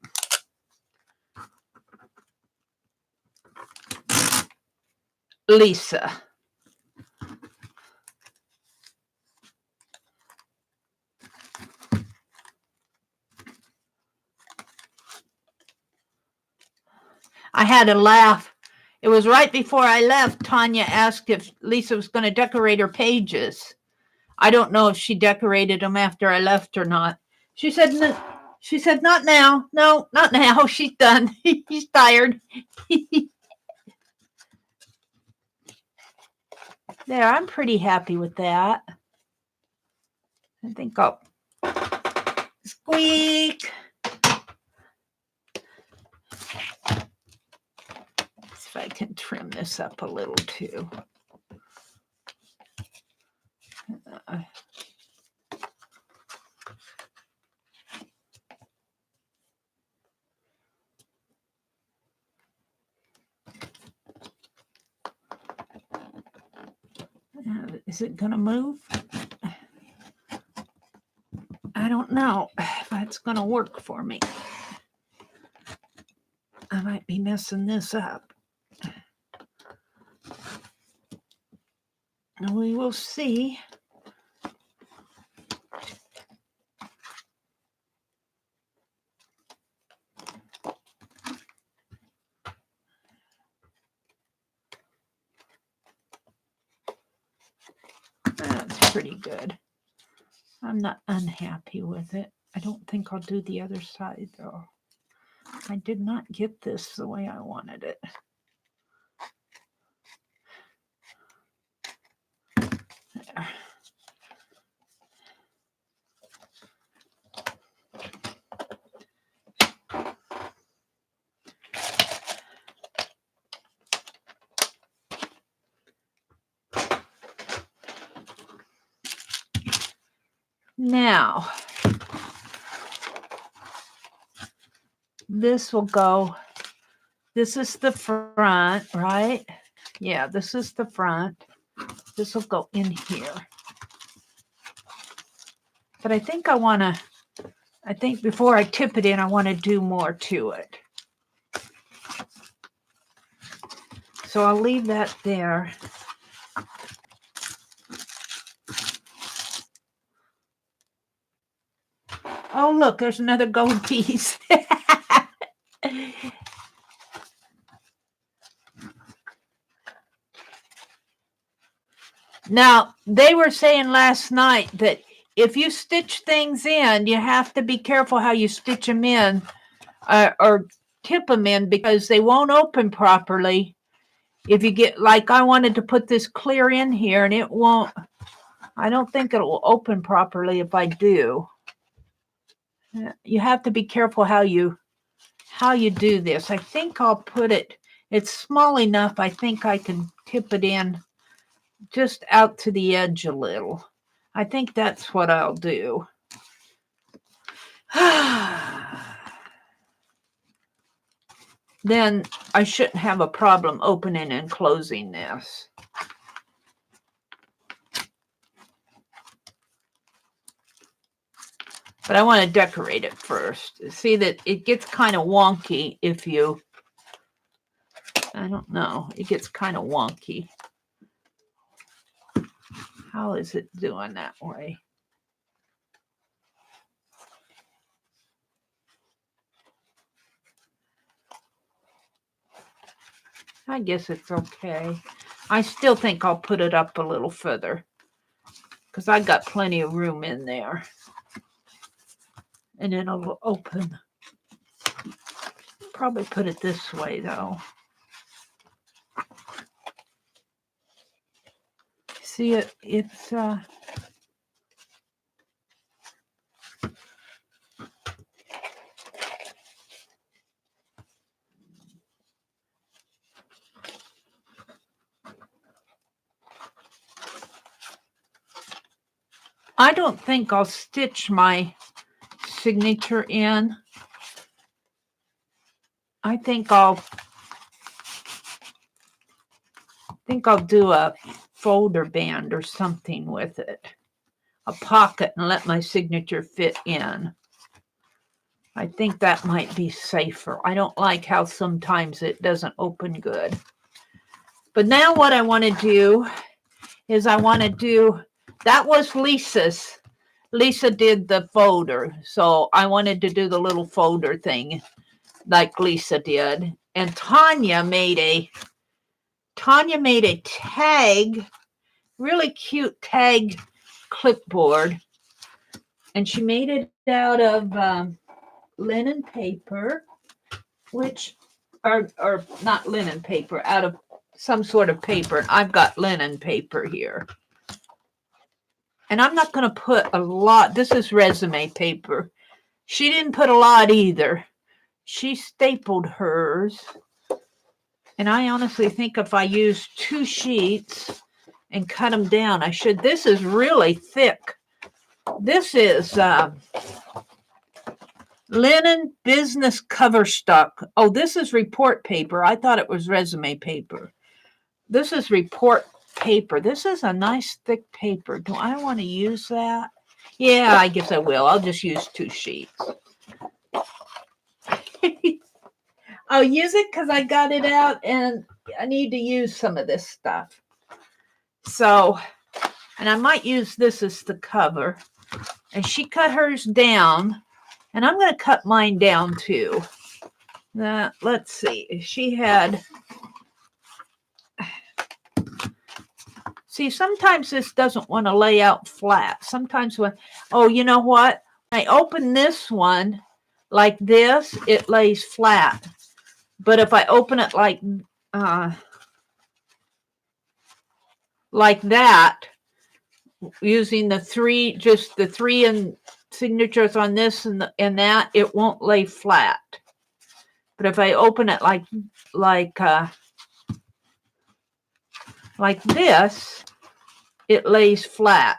[SPEAKER 1] Lisa. I had to laugh. It was right before I left. Tanya asked if Lisa was going to decorate her pages. I don't know if she decorated them after I left or not. She said, not now. No, not now. She's done. She's tired. There, I'm pretty happy with that. I think I'll squeak. See if I can trim this up a little too. Is it going to move? I don't know if that's going to work for me. I might be messing this up. We will see. That's pretty good. I'm not unhappy with it. I don't think I'll do the other side though. I did not get this the way I wanted it. There. Now, this will go, this is the front, right? Yeah, this is the front. This will go in here. But I think before I tip it in, I want to do more to it. So I'll leave that there. Oh, look, there's another gold piece. Now, they were saying last night that if you stitch things in, you have to be careful how you stitch them in or tip them in because they won't open properly. If you get, like I wanted to put this clear in here and it won't, I don't think it will open properly if I do. You have to be careful how you do this. I think I'll put it, it's small enough, I think I can tip it in just out to the edge a little. I think that's what I'll do. Then I shouldn't have a problem opening and closing this. But I want to decorate it first. See that it gets kind of wonky if you, I don't know, it gets kind of wonky. How is it doing that way? I guess it's okay. I still think I'll put it up a little further because I got plenty of room in there. And then it'll open. Probably put it this way though. See it? It's I don't think I'll stitch my signature in. I think I'll do a folder band or something with it. A pocket and let my signature fit in. I think that might be safer. I don't like how sometimes it doesn't open good. But now what I want to do is that was Lisa's. Lisa did the folder, so I wanted to do the little folder thing like Lisa did. And Tanya made a tag, really cute tag clipboard, and she made it out of linen paper, which or not linen paper, out of some sort of paper. I've got linen paper here. And I'm not going to put a lot. This is resume paper. She didn't put a lot either. She stapled hers. And I honestly think if I use 2 sheets and cut them down, I should. This is really thick. This is linen business cover stock. Oh, this is report paper. I thought it was resume paper. This is report paper. This is a nice thick paper. Do I want to use that? Yeah, I guess I will. I'll just use 2 sheets. I'll use it because I got it out and I need to use some of this stuff. So, and I might use this as the cover. And she cut hers down, and I'm going to cut mine down too. Let's see. She had... See, sometimes this doesn't want to lay out flat. Sometimes oh, you know what? When I open this one like this, it lays flat. But if I open it like that, using the 3, just the 3 and signatures on this and that, it won't lay flat. But if I open it like this, it lays flat.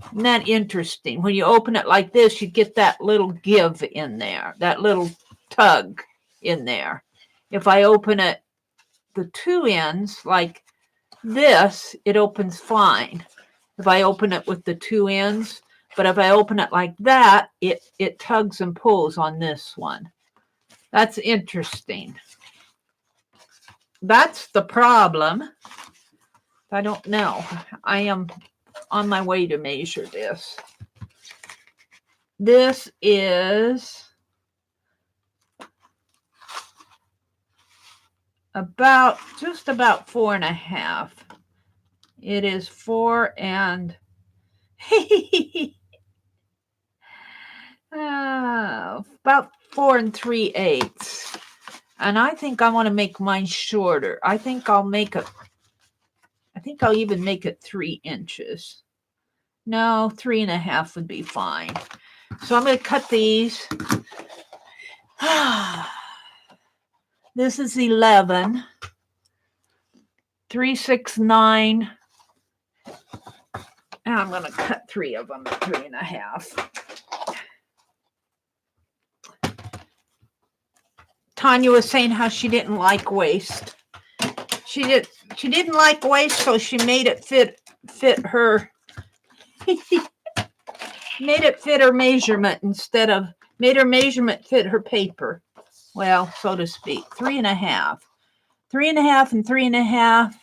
[SPEAKER 1] Isn't that interesting? When you open it like this, you get that little give in there, that little tug in there. If I open it the 2 ends like this, it opens fine. If I open it with the 2 ends, but if I open it like that, it tugs and pulls on this one. That's interesting. That's the problem. I don't know. I am on my way to measure this. This is just about 4.5. It is 4 and about 4 3/8. And I think I want to make mine shorter. I think I'll even make it 3 inches. No, 3.5 would be fine. So I'm going to cut these. This is 11, 3, 6, 9. And I'm going to cut 3 of them at 3.5. Tanya was saying how she didn't like waist. She didn't like waist, so she made it fit her. Made it fit her measurement made her measurement fit her paper. Well, so to speak. 3.5. 3.5 and 3.5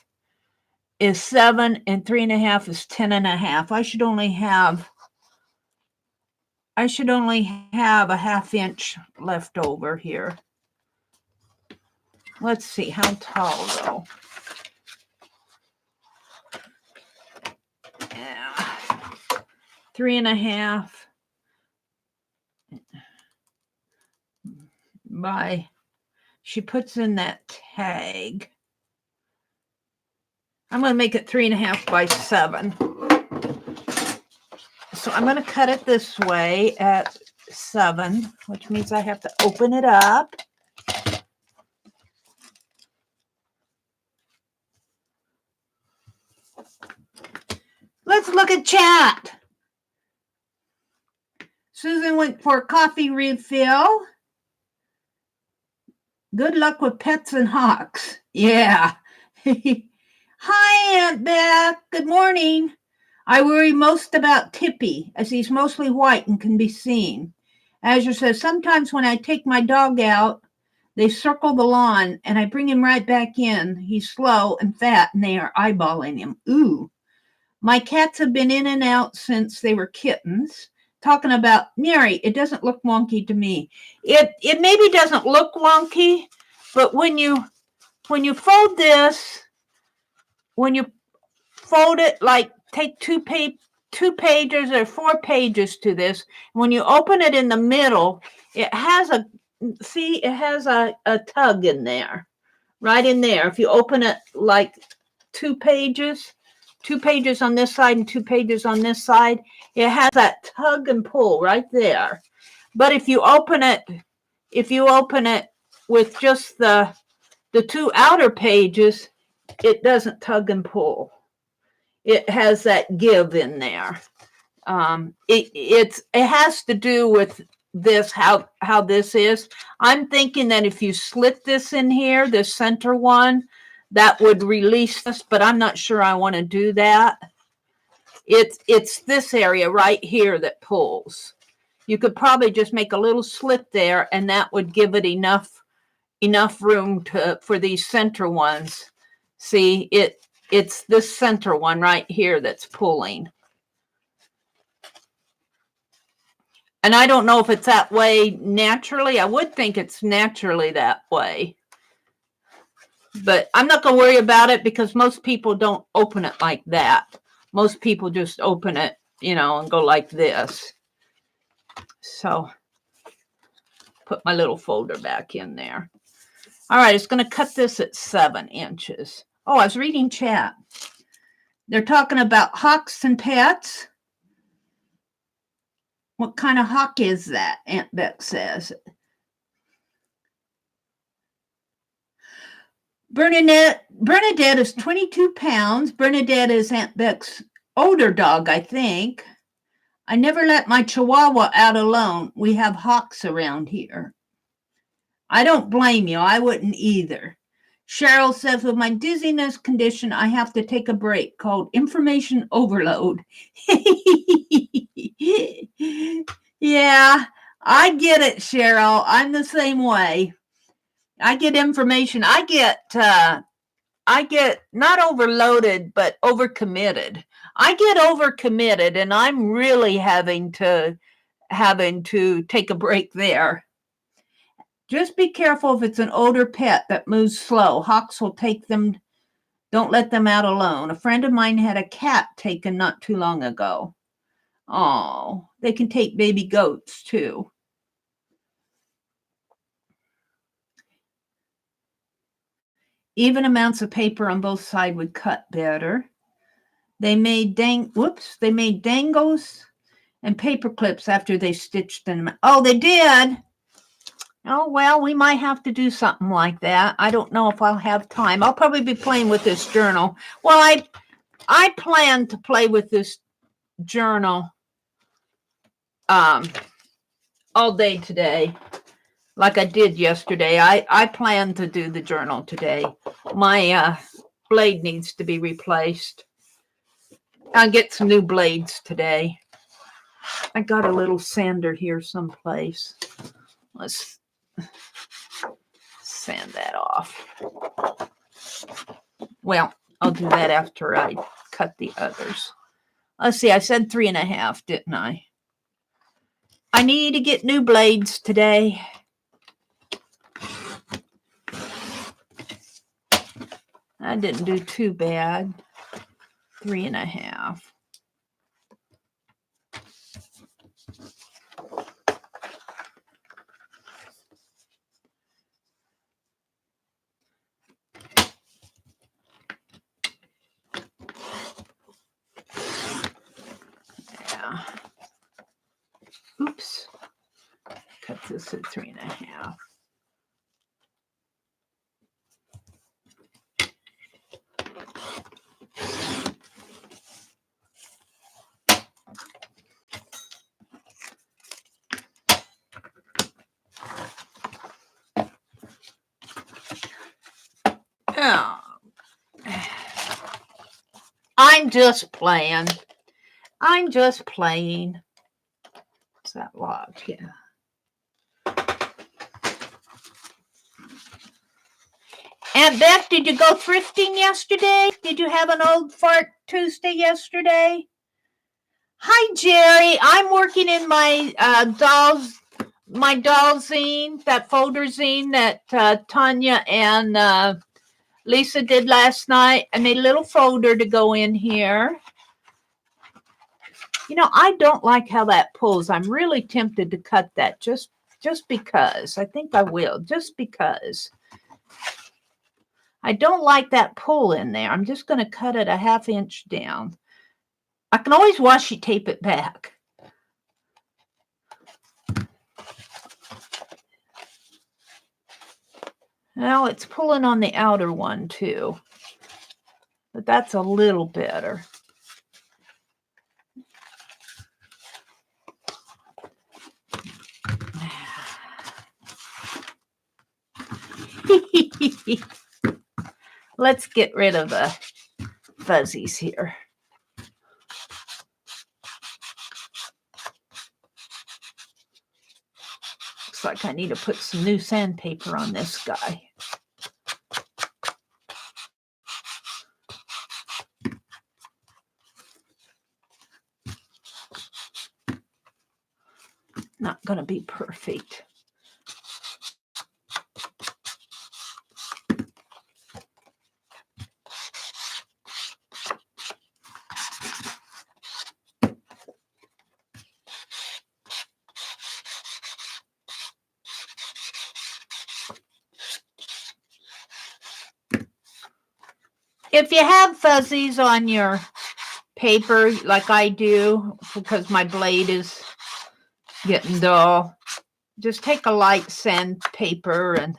[SPEAKER 1] is 7, and 3.5 is 10.5. I should only have a 1/2 inch left over here. Let's see, how tall though? Yeah. 3.5 by, she puts in that tag. I'm going to make it 3.5 by 7. So I'm going to cut it this way at 7, which means I have to open it up. let's look at chat. Susan went for a coffee refill. Good luck with pets and hawks. Yeah. Hi, Aunt Beth. Good morning. I worry most about Tippy, as he's mostly white and can be seen. Azure says, sometimes when I take my dog out, they circle the lawn, and I bring him right back in. He's slow and fat, and they are eyeballing him. Ooh. My cats have been in and out since they were kittens. Talking about Meri, it doesn't look wonky to me. It maybe doesn't look wonky, but when you fold this, when you fold it, like take two pages or 4 pages to this, when you open it in the middle, it has a tug in there, right in there. If you open it like 2 pages on this side and 2 pages on this side, it has that tug and pull right there. But if you open it with just the 2 outer pages, it doesn't tug and pull. It has that give in there. It has to do with this, how this is. I'm thinking that if you slit this in here, this center one, that would release this, but I'm not sure I want to do that. It's this area right here that pulls. You could probably just make a little slit there, and that would give it enough room for these center ones. See, it's this center one right here that's pulling. And I don't know if it's that way naturally. I would think it's naturally that way. But I'm not going to worry about it because most people don't open it like that. Most people just open it, and go like this. So put my little folder back in there. All right, it's going to cut this at 7 inches. Oh, I was reading chat. They're talking about hawks and pets. What kind of hawk is that? Aunt Beck says. Bernadette is 22 pounds. Bernadette is Aunt Beck's older dog, I think. I never let my Chihuahua out alone. We have hawks around here. I don't blame you. I wouldn't either. Cheryl says, with my dizziness condition, I have to take a break called information overload. Yeah, I get it, Cheryl. I'm the same way. I get information. I get not overloaded, but overcommitted. I get overcommitted, and I'm really having to take a break there. Just be careful if it's an older pet that moves slow. Hawks will take them. Don't let them out alone. A friend of mine had a cat taken not too long ago. Oh, they can take baby goats too. Even amounts of paper on both sides would cut better. They made dangles and paper clips after they stitched them. Oh, they did. Oh, well, we might have to do something like that. I don't know if I'll have time. I'll probably be playing with this journal. Well, I plan to play with this journal all day today, like I did yesterday. I plan to do the journal today. My blade needs to be replaced. I'll get some new blades today. I got a little sander here someplace. Let's sand that off. Well, I'll do that after I cut the others. Let's see, I said 3.5, didn't I? I need to get new blades today. I didn't do too bad. 3.5. Yeah. Oops. Cut this at 3.5. Oh. I'm just playing. I'm just playing. Is that locked? Yeah. Aunt Beth, did you go thrifting yesterday? Did you have an old fart Tuesday yesterday? Hi, Jeri. I'm working in my doll zine, that folder zine that Tanya and Lisa did last night. I made a little folder to go in here. You know, I don't like how that pulls. I'm really tempted to cut that just because. I think I will, just because. I don't like that pull in there. I'm just going to cut it a 1/2 inch down. I can always washi tape it back. Now it's pulling on the outer one too, but that's a little better. Let's get rid of the fuzzies here. Looks like I need to put some new sandpaper on this guy. Not going to be perfect. If you have fuzzies on your paper like I do, because my blade is getting dull, just take a light sandpaper and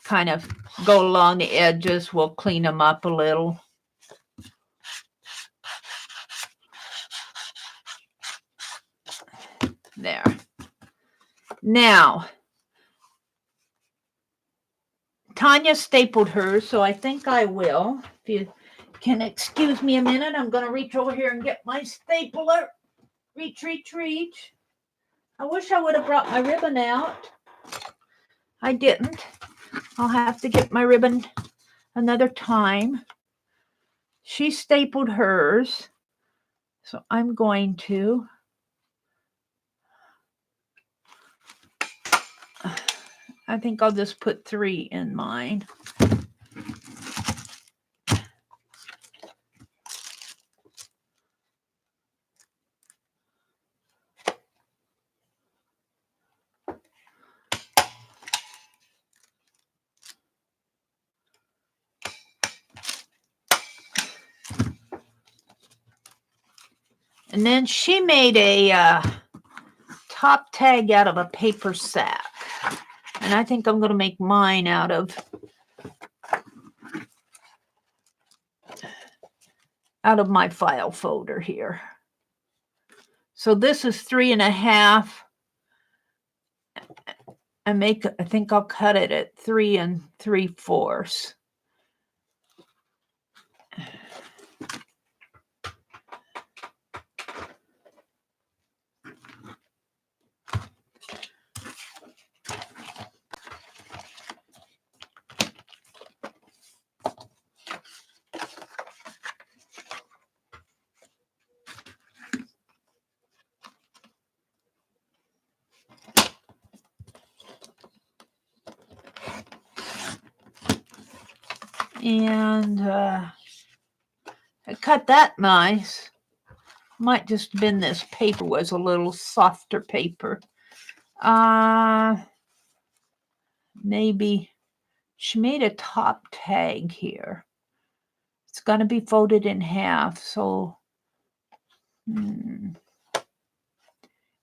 [SPEAKER 1] kind of go along the edges. We'll clean them up a little. There. Now, Tanya stapled hers, so I think I will. If you can excuse me a minute, I'm going to reach over here and get my stapler. Reach. I wish I would have brought my ribbon out. I didn't. I'll have to get my ribbon another time. She stapled hers, so I'm going to I think I'll just put 3 in mine. And then she made a top tag out of a paper sack. And I think I'm going to make mine out of my file folder here. So this is 3.5. I think I'll cut it at 3 3/4. And I cut that nice. Might just have been this paper was a little softer paper. Maybe she made a top tag here. It's going to be folded in half, so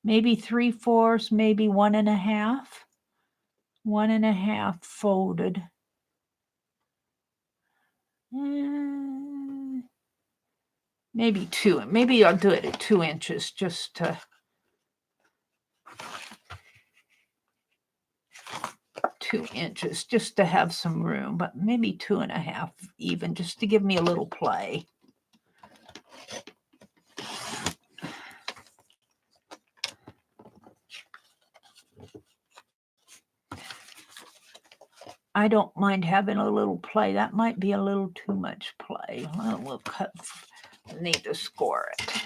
[SPEAKER 1] maybe 3/4, maybe 1.5. 1.5 folded. Maybe 2. Maybe I'll do it at 2 inches just to 2 inches just to have some room, but maybe 2.5 even, just to give me a little play. I don't mind having a little play. That might be a little too much play. Well, we'll cut. Need to score it.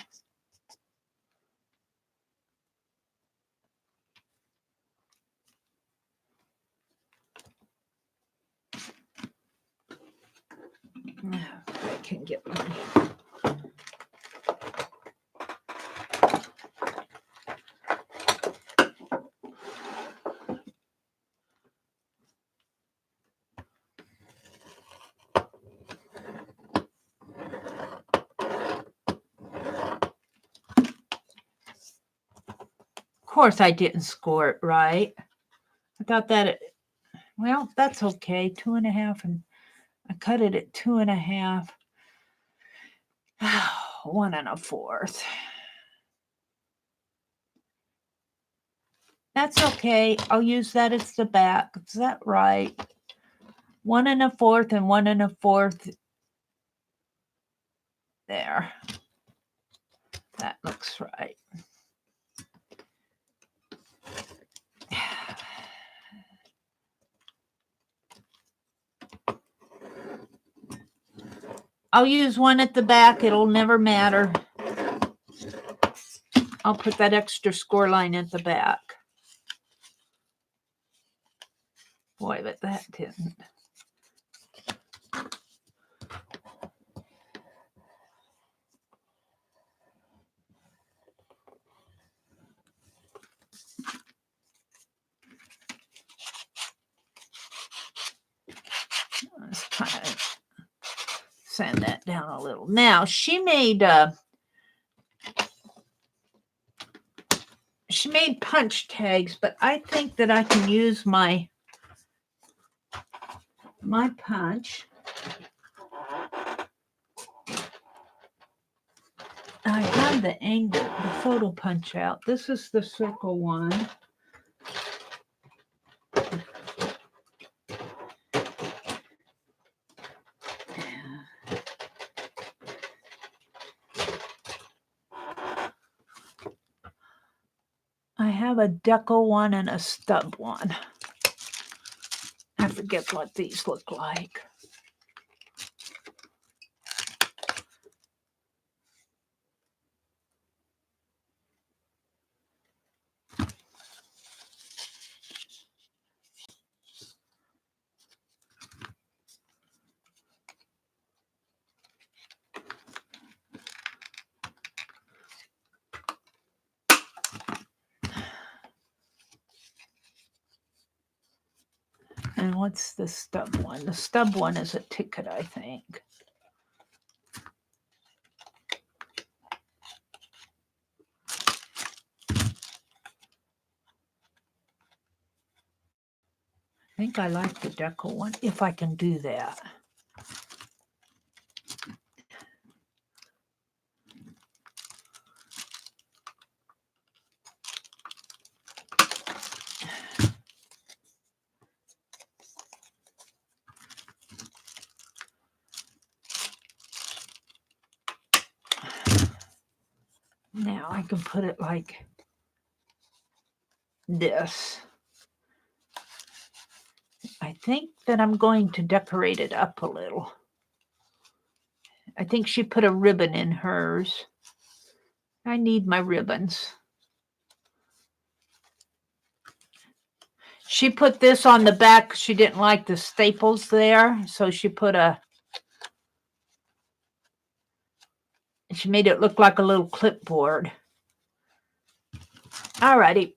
[SPEAKER 1] I can get one. Of course, I didn't score it right. I thought that well, that's okay. 2.5, and I cut it at 2.5. 1 1/4. That's okay. I'll use that as the back. Is that right? 1 1/4 and 1 1/4. There. That looks right. I'll use one at the back. It'll never matter. I'll put that extra score line at the back. Boy, but that didn't. Let's kind of sand that down a little. Now, she made punch tags, but I think that I can use my punch. I have the angle, the photo punch out. This is the circle one. I have a deco one and a stub one. I forget what these look like. And what's the stub one? The stub one is a ticket, I think. I think I like the deco one, if I can do that. Now I can put it like this. I think that I'm going to decorate it up a little. I think she put a ribbon in hers. I need my ribbons. She put this on the back. She didn't like the staples there, so she put she made it look like a little clipboard. Alrighty,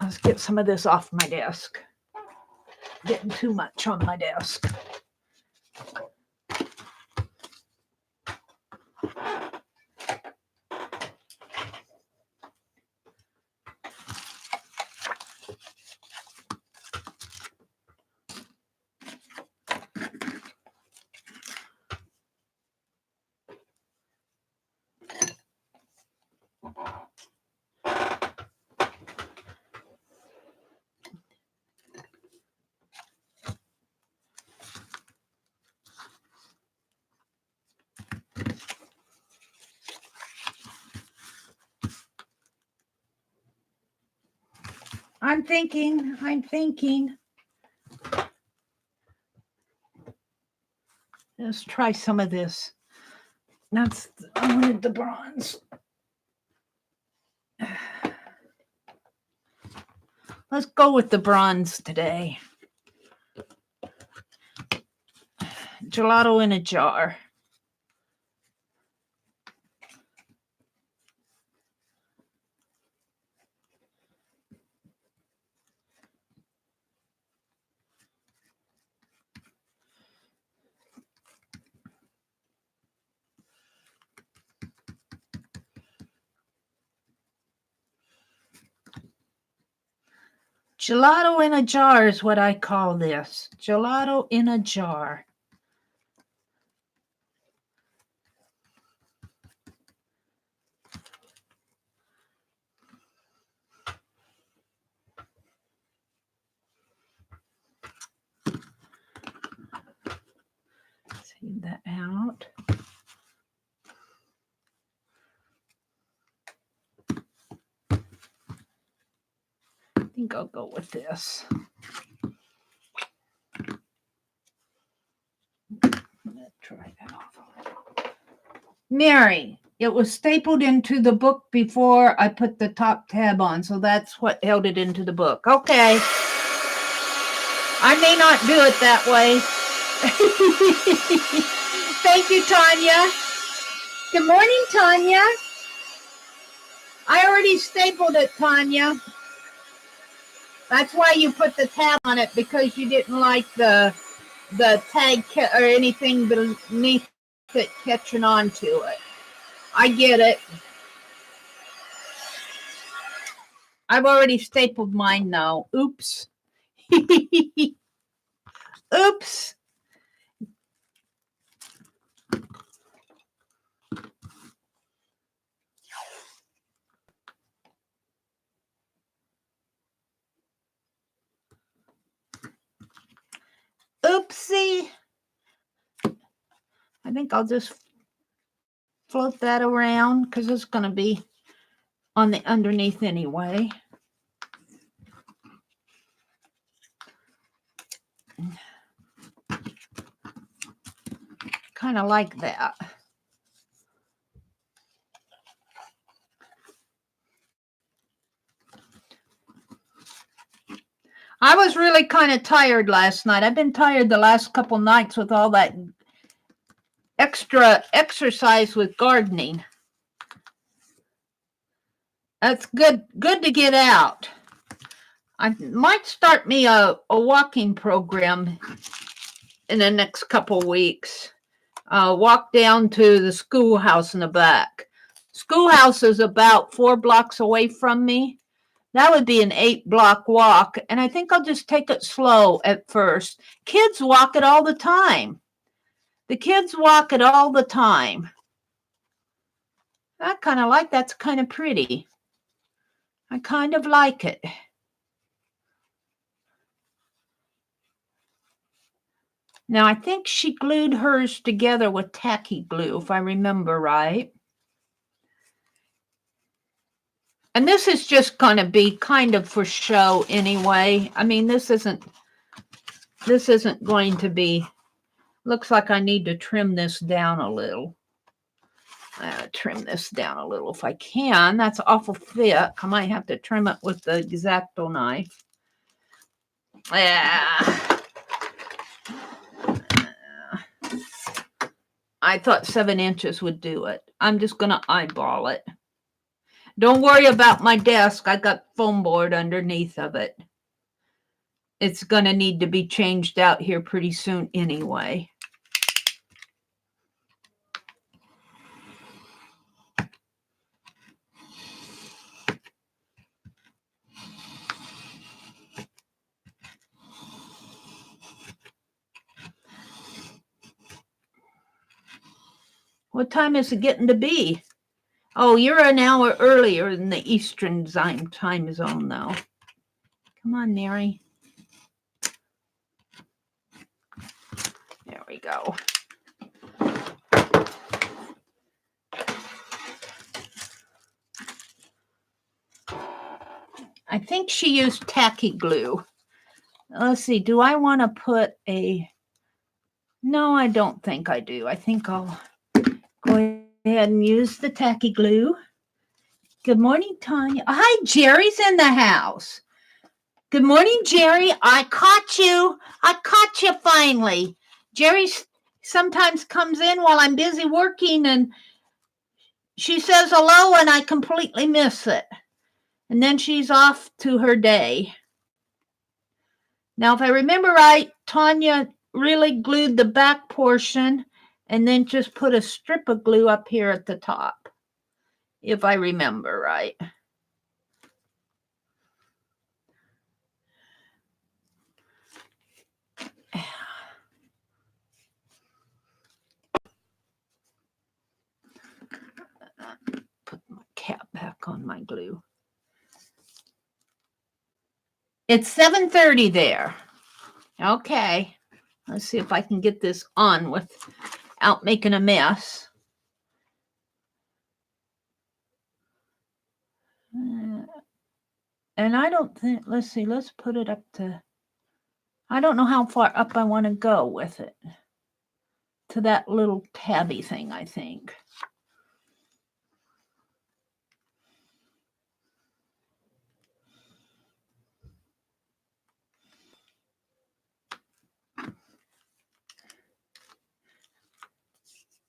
[SPEAKER 1] let's get some of this off my desk. Getting too much on my desk. I'm thinking. Let's try some of this. I wanted the bronze. Let's go with the bronze today. Gelato in a jar. Gelato in a jar is what I call this. Gelato in a jar. Take that out. I think I'll go with this. Let's try that off. Meri, it was stapled into the book before I put the top tab on, so that's what held it into the book. Okay. I may not do it that way. Thank you, Tanya. Good morning, Tanya. I already stapled it, Tanya. That's why you put the tab on it, because you didn't like the tag or anything beneath it catching on to it. I get it. I've already stapled mine now. Oops. Oops. Oopsie. I think I'll just float that around because it's going to be on the underneath anyway. Kind of like that. I was really kind of tired last night. I've been tired the last couple nights with all that extra exercise with gardening. That's good to get out. I might start me a walking program in the next couple weeks. Walk down to the schoolhouse in the back. Schoolhouse is about 4 blocks away from me. That would be an 8-block walk, and I think I'll just take it slow at first. Kids walk it all the time. The kids walk it all the time. I kind of like that's kind of pretty. I kind of like it. Now, I think she glued hers together with tacky glue, if I remember right. And this is just going to be kind of for show anyway. I mean, this isn't going to be, looks like I need to trim this down a little. Trim this down a little if I can. That's awful thick. I might have to trim it with the X-Acto knife. Yeah. I thought 7 inches would do it. I'm just going to eyeball it. Don't worry about my desk. I got foam board underneath of it. It's going to need to be changed out here pretty soon anyway. What time is it getting to be? Oh, you're an hour earlier than the Eastern time zone, though. Come on, Meri. There we go. I think she used tacky glue. Let's see, do I want to put a... No, I don't think I do. I think I'll go ahead and use the tacky glue. Good morning, Tanya. Hi, Jeri's in the house. Good morning, Jeri. I caught you. I caught you finally. Jeri sometimes comes in while I'm busy working and she says hello and I completely miss it. And then she's off to her day. Now, if I remember right, Tanya really glued the back portion and then just put a strip of glue up here at the top, if I remember right. Put my cap back on my glue. It's 7:30 there. Okay. Let's see if I can get this on without making a mess. And I don't think, let's see, let's put it up to, I don't know how far up I want to go with it. To that little tabby thing, I think.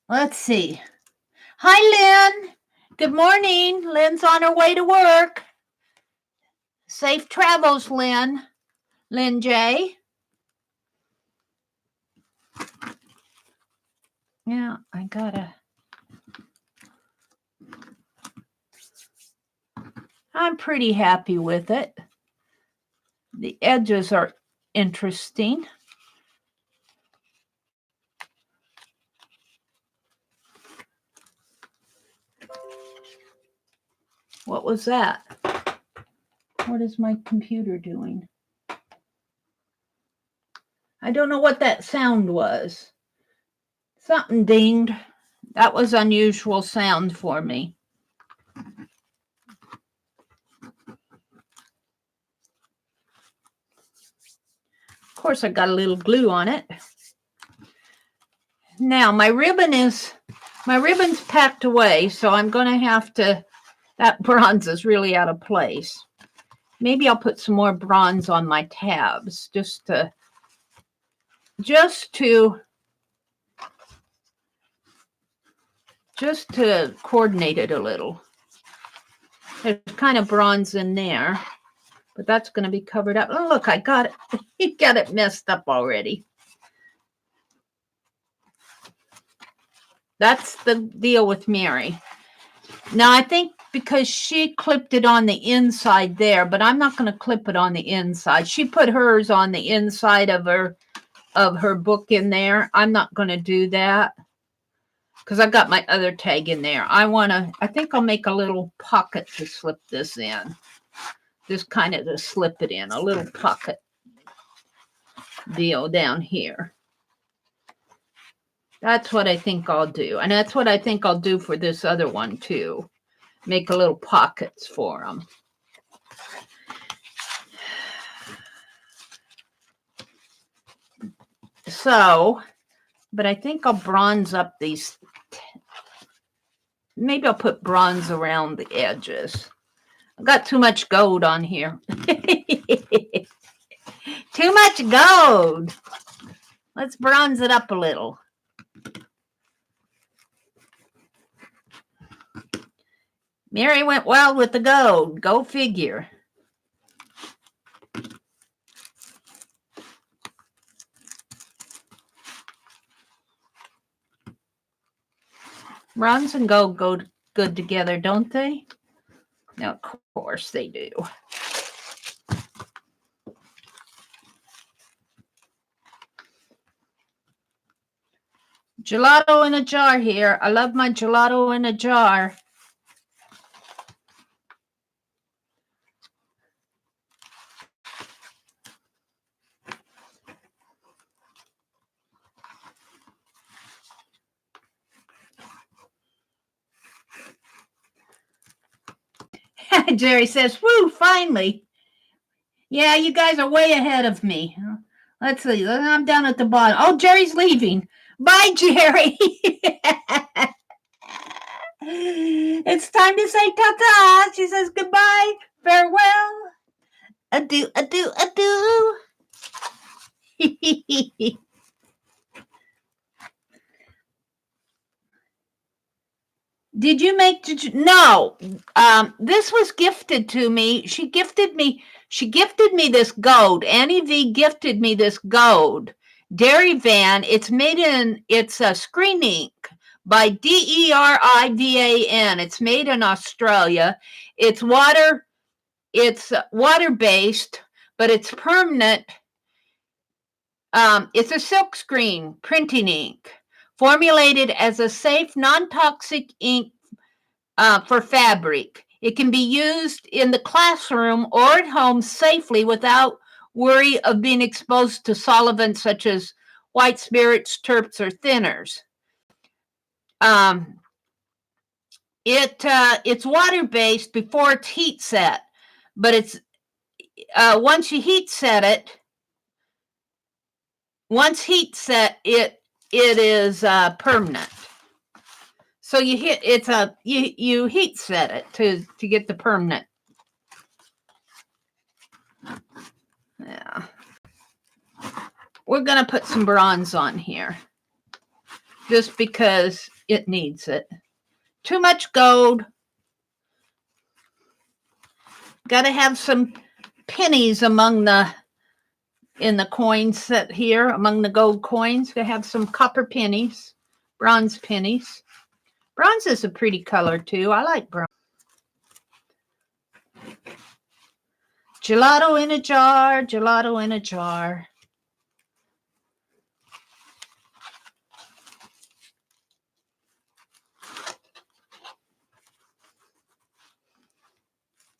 [SPEAKER 1] Let's see. Hi, Lynn. Good morning. Lynn's on her way to work. Safe travels, Lynn. Lynn J. Yeah, I gotta. I'm pretty happy with it. The edges are interesting. What was that? What is my computer doing? I don't know what that sound was. Something dinged. That was unusual sound for me. Of course, I got a little glue on it. Now, my ribbon's packed away, so I'm going to have to, that bronze is really out of place. Maybe I'll put some more bronze on my tabs just to coordinate it a little. There's kind of bronze in there, but that's going to be covered up. Oh, look, I got it. You got it messed up already. That's the deal with Meri. Now, I think because she clipped it on the inside there, but I'm not going to clip it on the inside. She put hers on the inside of her book in there. I'm not going to do that because I've got my other tag in there. I think I'll make a little pocket to slip this in. Just kind of to slip it in, a little pocket deal down here. That's what I think I'll do. And that's what I think I'll do for this other one too. Make a little pockets for them. So, but I think I'll bronze up these. Maybe I'll put bronze around the edges. I've got too much gold on here. Too much gold. Let's bronze it up a little. Meri went wild with the gold. Go figure. Bronze and gold go good together, don't they? Now, of course they do. Gelato in a jar here. I love my gelato in a jar. Jeri says, woo, finally. Yeah, you guys are way ahead of me. Let's see. I'm down at the bottom. Oh, Jeri's leaving. Bye, Jeri. It's time to say ta-ta. She says goodbye, farewell, adieu, adieu, adieu. Did you make? No. This was gifted to me. She gifted me this gold. Annie V gifted me this gold Dairy Van. It's a screen ink by DERIVAN. It's made in Australia. It's water based, but it's permanent. It's a silkscreen printing ink formulated as a safe, non-toxic ink for fabric. It can be used in the classroom or at home safely without worry of being exposed to solvents such as white spirits, terps, or thinners. It's water-based before it's heat set, but it's once heat set, it is permanent. So you heat set it to get the permanent. Yeah. We're gonna put some bronze on here just because it needs it. Too much gold. Gotta have some pennies in the coin set here, among the gold coins. Gotta have some copper pennies, bronze pennies. Bronze is a pretty color too. I like bronze. Gelato in a jar, gelato in a jar.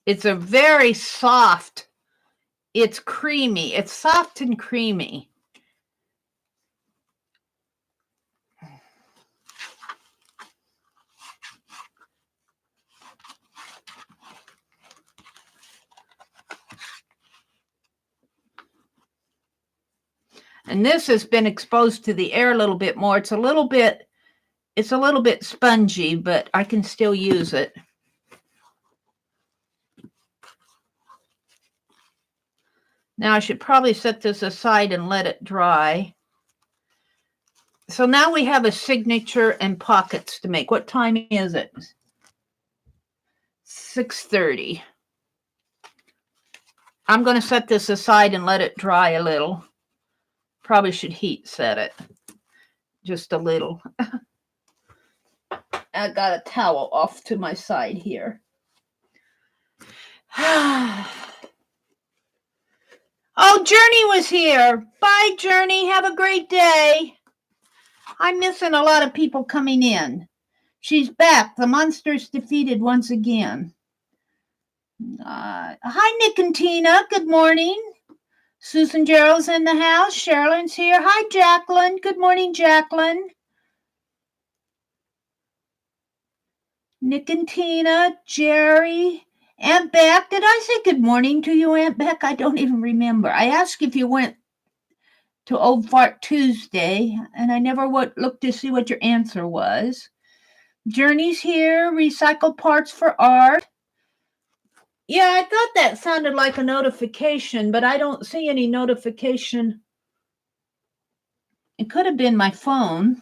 [SPEAKER 1] It's a very soft, it's creamy. It's soft and creamy. And this has been exposed to the air a little bit more. It's a little bit spongy, but I can still use it. Now I should probably set this aside and let it dry. So now we have a signature and pockets to make. What time is it? 6:30. I'm going to set this aside and let it dry a little. Probably should heat set it just a little. I got a towel off to my side here. Oh, Journey was here. Bye, Journey. Have a great day. I'm missing a lot of people coming in. She's back. The monster's defeated once again. Hi, Nick and Tina. Good morning. Susan Gerald's in the house. Sherilyn's here. Hi, Jacqueline. Good morning, Jacqueline. Nick and Tina, Jeri, Aunt Beck. Did I say good morning to you, Aunt Beck? I don't even remember. I asked if you went to Old Fart Tuesday, and I never looked to see what your answer was. Journey's here. Recycle parts for art. Yeah, I thought that sounded like a notification, but I don't see any notification. It could have been my phone.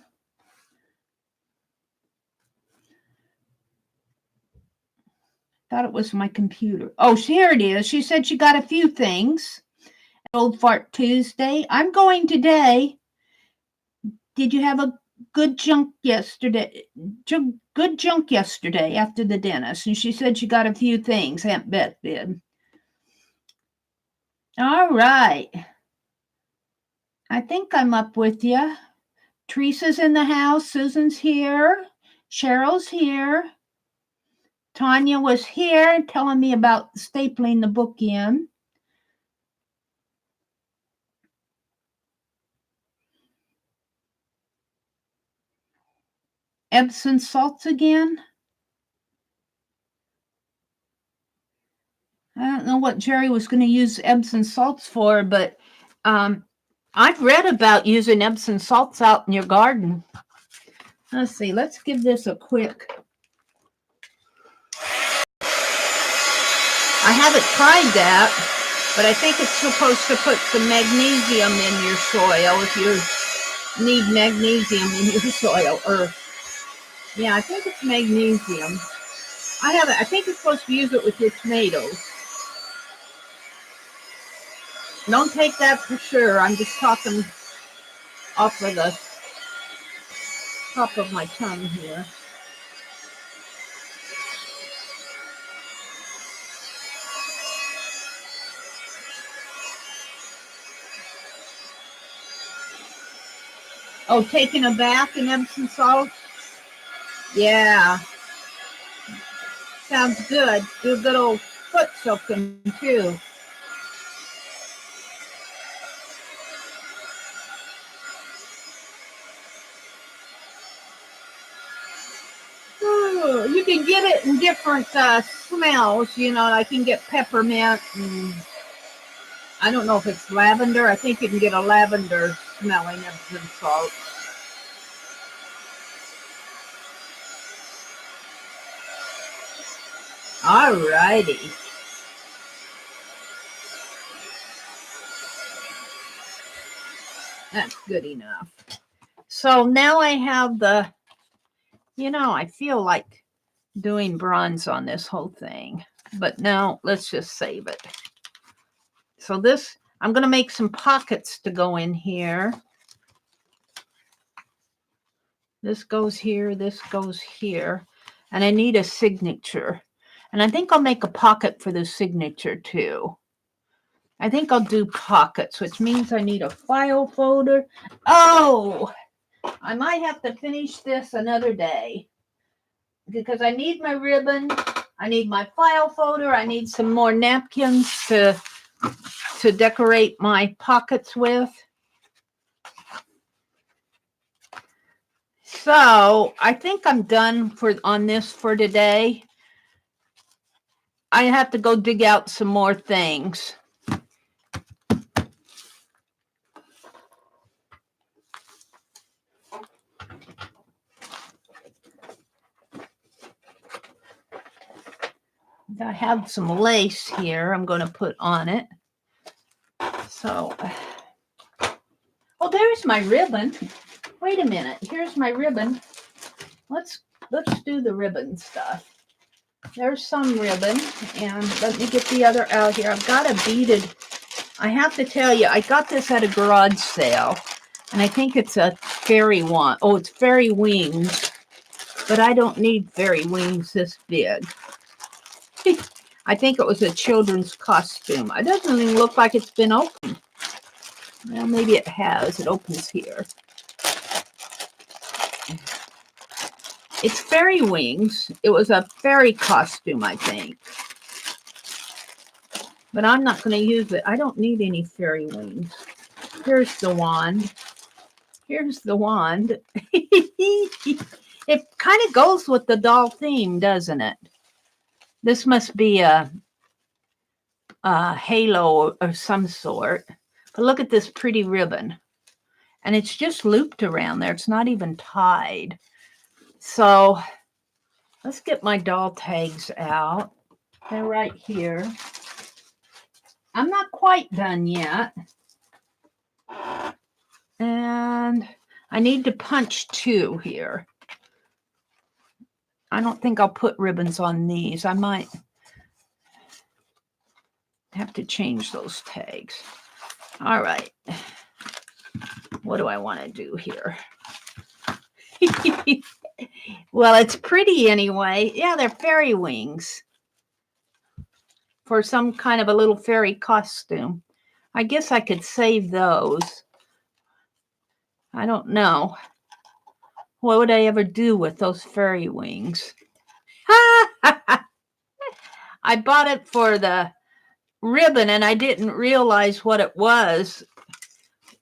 [SPEAKER 1] Thought it was my computer. Oh, here it is. She said she got a few things. Old Fart Tuesday. I'm going today. Did you have a good junk yesterday? Good junk yesterday after the dentist. And she said she got a few things. Aunt Beth did. All right. I think I'm up with you. Teresa's in the house. Susan's here. Cheryl's here. Tanya was here telling me about stapling the book in. Epsom salts again. don't know what Jeri was going to use Epsom salts for, but I've read about using Epsom salts out in your garden. Let's see. Let's give this a quick. I haven't tried that, but I think it's supposed to put some magnesium in your soil if you need magnesium in your soil. Or, yeah, I think it's magnesium. I think you're supposed to use it with your tomatoes. Don't take that for sure. I'm just talking off of the top of my tongue here. Oh, taking a bath in Epsom salt? Yeah. Sounds good. Do a good old foot soaking too. Ooh, you can get it in different smells. You know, I can get peppermint and I don't know if it's lavender. I think you can get a lavender smelling Epsom salt. Alrighty. That's good enough. So now I have the, you know, I feel like doing bronze on this whole thing, but no, let's just save it. So this, I'm going to make some pockets to go in here. This goes here, this goes here, and I need a signature. And I think I'll make a pocket for the signature too. I think I'll do pockets, which means I need a file folder. Oh, I might have to finish this another day because I need my ribbon. I need my file folder. I need some more napkins to decorate my pockets with. So I think I'm done on this for today. I have to go dig out some more things. I have some lace here I'm going to put on it. So, oh, there's my ribbon. Wait a minute. Here's my ribbon. Let's do the ribbon stuff. There's some ribbon, and let me get the other out here. I've got a beaded. I have to tell you, I got this at a garage sale, and I think it's a fairy wand. Oh, it's fairy wings, but I don't need fairy wings this big. I think it was a children's costume. It doesn't even look like it's been opened. Well, maybe it has. It opens here. It's fairy wings. It was a fairy costume, I think. But I'm not going to use it. I don't need any fairy wings. Here's the wand. Here's the wand. It kind of goes with the doll theme, doesn't it? This must be a halo of some sort. But look at this pretty ribbon. And it's just looped around there. It's not even tied. So let's get my doll tags out. They're right here. I'm not quite done yet. And I need to punch 2 here. I don't think I'll put ribbons on these. I might have to change those tags. All right. What do I want to do here? Well, it's pretty anyway. Yeah, they're fairy wings for some kind of a little fairy costume. I guess I could save those. I don't know. What would I ever do with those fairy wings? I bought it for the ribbon and I didn't realize what it was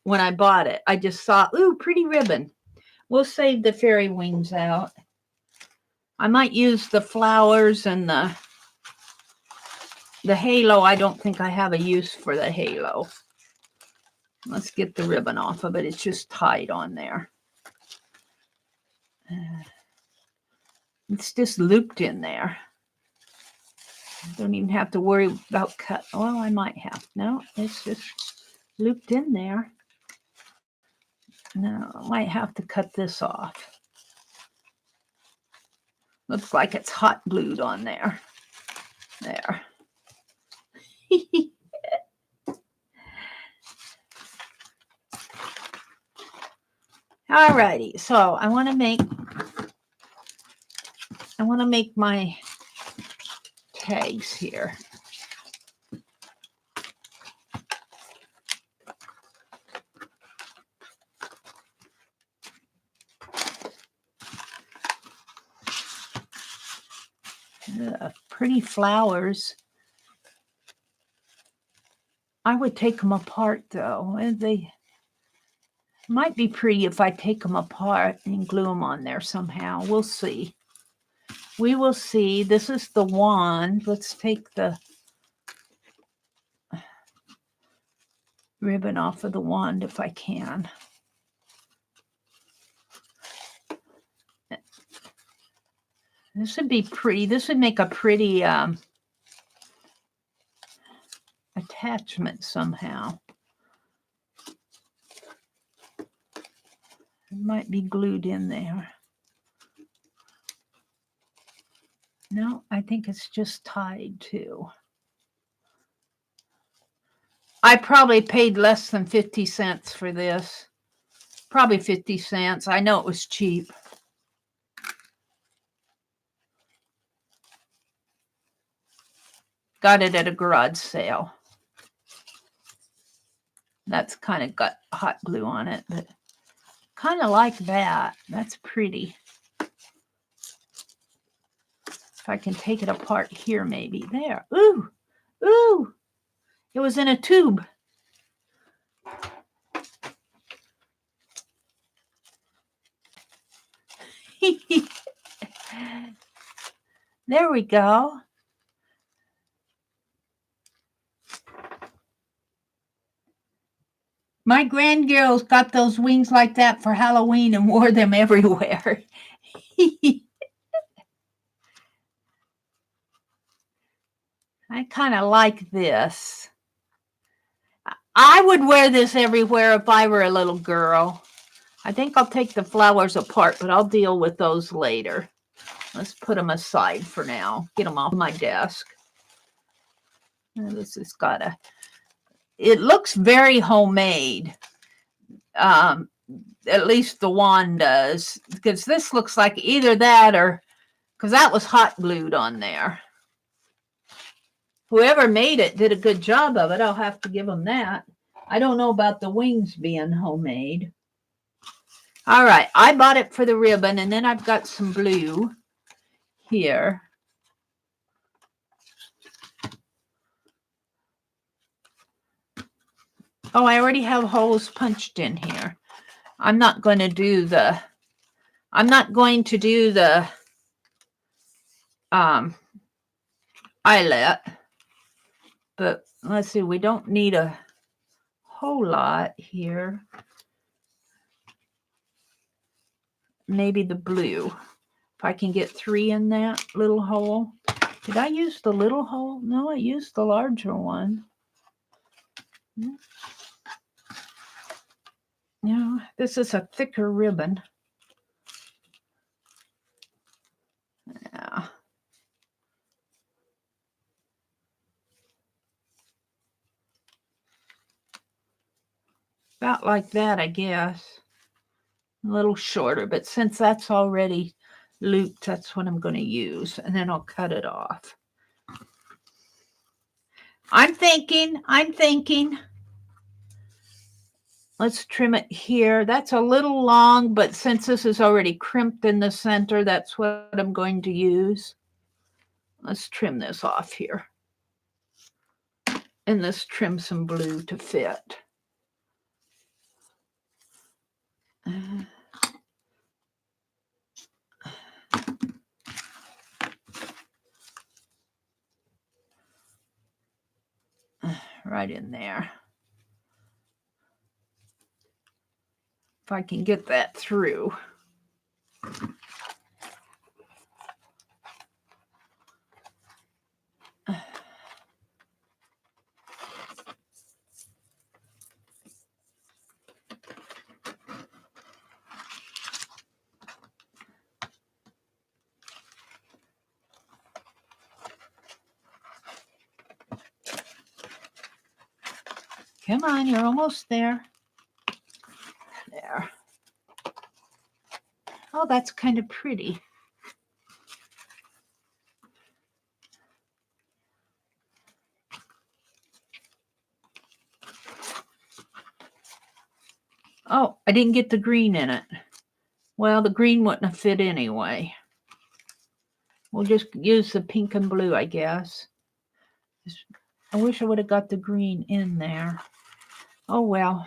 [SPEAKER 1] when I bought it. I just thought, ooh, pretty ribbon. We'll save the fairy wings out. I might use the flowers and the The halo, I don't think I have a use for the halo. Let's get the ribbon off of it. It's just tied on there. It's just looped in there. Don't even have to worry about cut. Well, I might have. No, it's just looped in there. No, I might have to cut this off. Looks like it's hot glued on there. There. Alrighty, so I want to make my tags here. Pretty flowers. I would take them apart though. They might be pretty if I take them apart and glue them on there somehow. We'll see. We will see. This is the wand. Let's take the ribbon off of the wand if I can. This would be pretty. This would make a pretty attachment somehow. It might be glued in there. No, I think it's just tied too. I probably paid less than 50 cents for this. Probably 50 cents. I know it was cheap. Got it at a garage sale. That's kind of got hot glue on it, but kind of like that. That's pretty. If I can take it apart here, maybe. There. Ooh, ooh. It was in a tube. There we go. My grandgirls got those wings like that for Halloween and wore them everywhere. I kind of like this. I would wear this everywhere if I were a little girl. I think I'll take the flowers apart, but I'll deal with those later. Let's put them aside for now. Get them off my desk. And this has got a... It looks very homemade. At least the wand does. Because this looks like either that or... Because that was hot glued on there. Whoever made it did a good job of it. I'll have to give them that. I don't know about the wings being homemade. All right. I bought it for the ribbon, and then I've got some blue here. Oh, I already have holes punched in here. I'm not going to do the eyelet, but let's see, we don't need a whole lot here. Maybe the blue. If I can get 3 in that little hole. Did I use the little hole? No, I used the larger one. No, this is a thicker ribbon. Yeah. About like that, I guess. A little shorter, but since that's already looped, that's what I'm going to use, and then I'll cut it off. I'm thinking. Let's trim it here. That's a little long, but since this is already crimped in the center, that's what I'm going to use. Let's trim this off here. And let's trim some blue to fit. right in there. If I can get that through. Come on, you're almost there. There. Oh, that's kind of pretty. Oh, I didn't get the green in it. Well, the green wouldn't have fit anyway. We'll just use the pink and blue, I guess. I wish I would have got the green in there. Oh, well.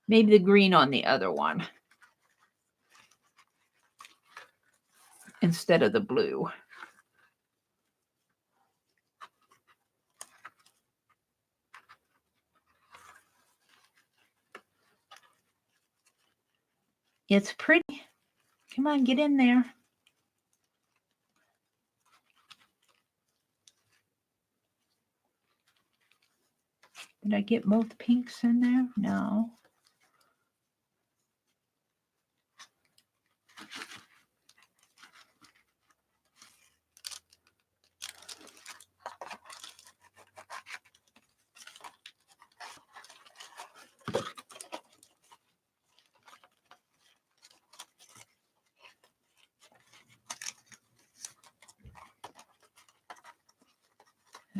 [SPEAKER 1] Maybe the green on the other one instead of the blue. It's pretty. Come on, get in there. Did I get both pinks in there? No.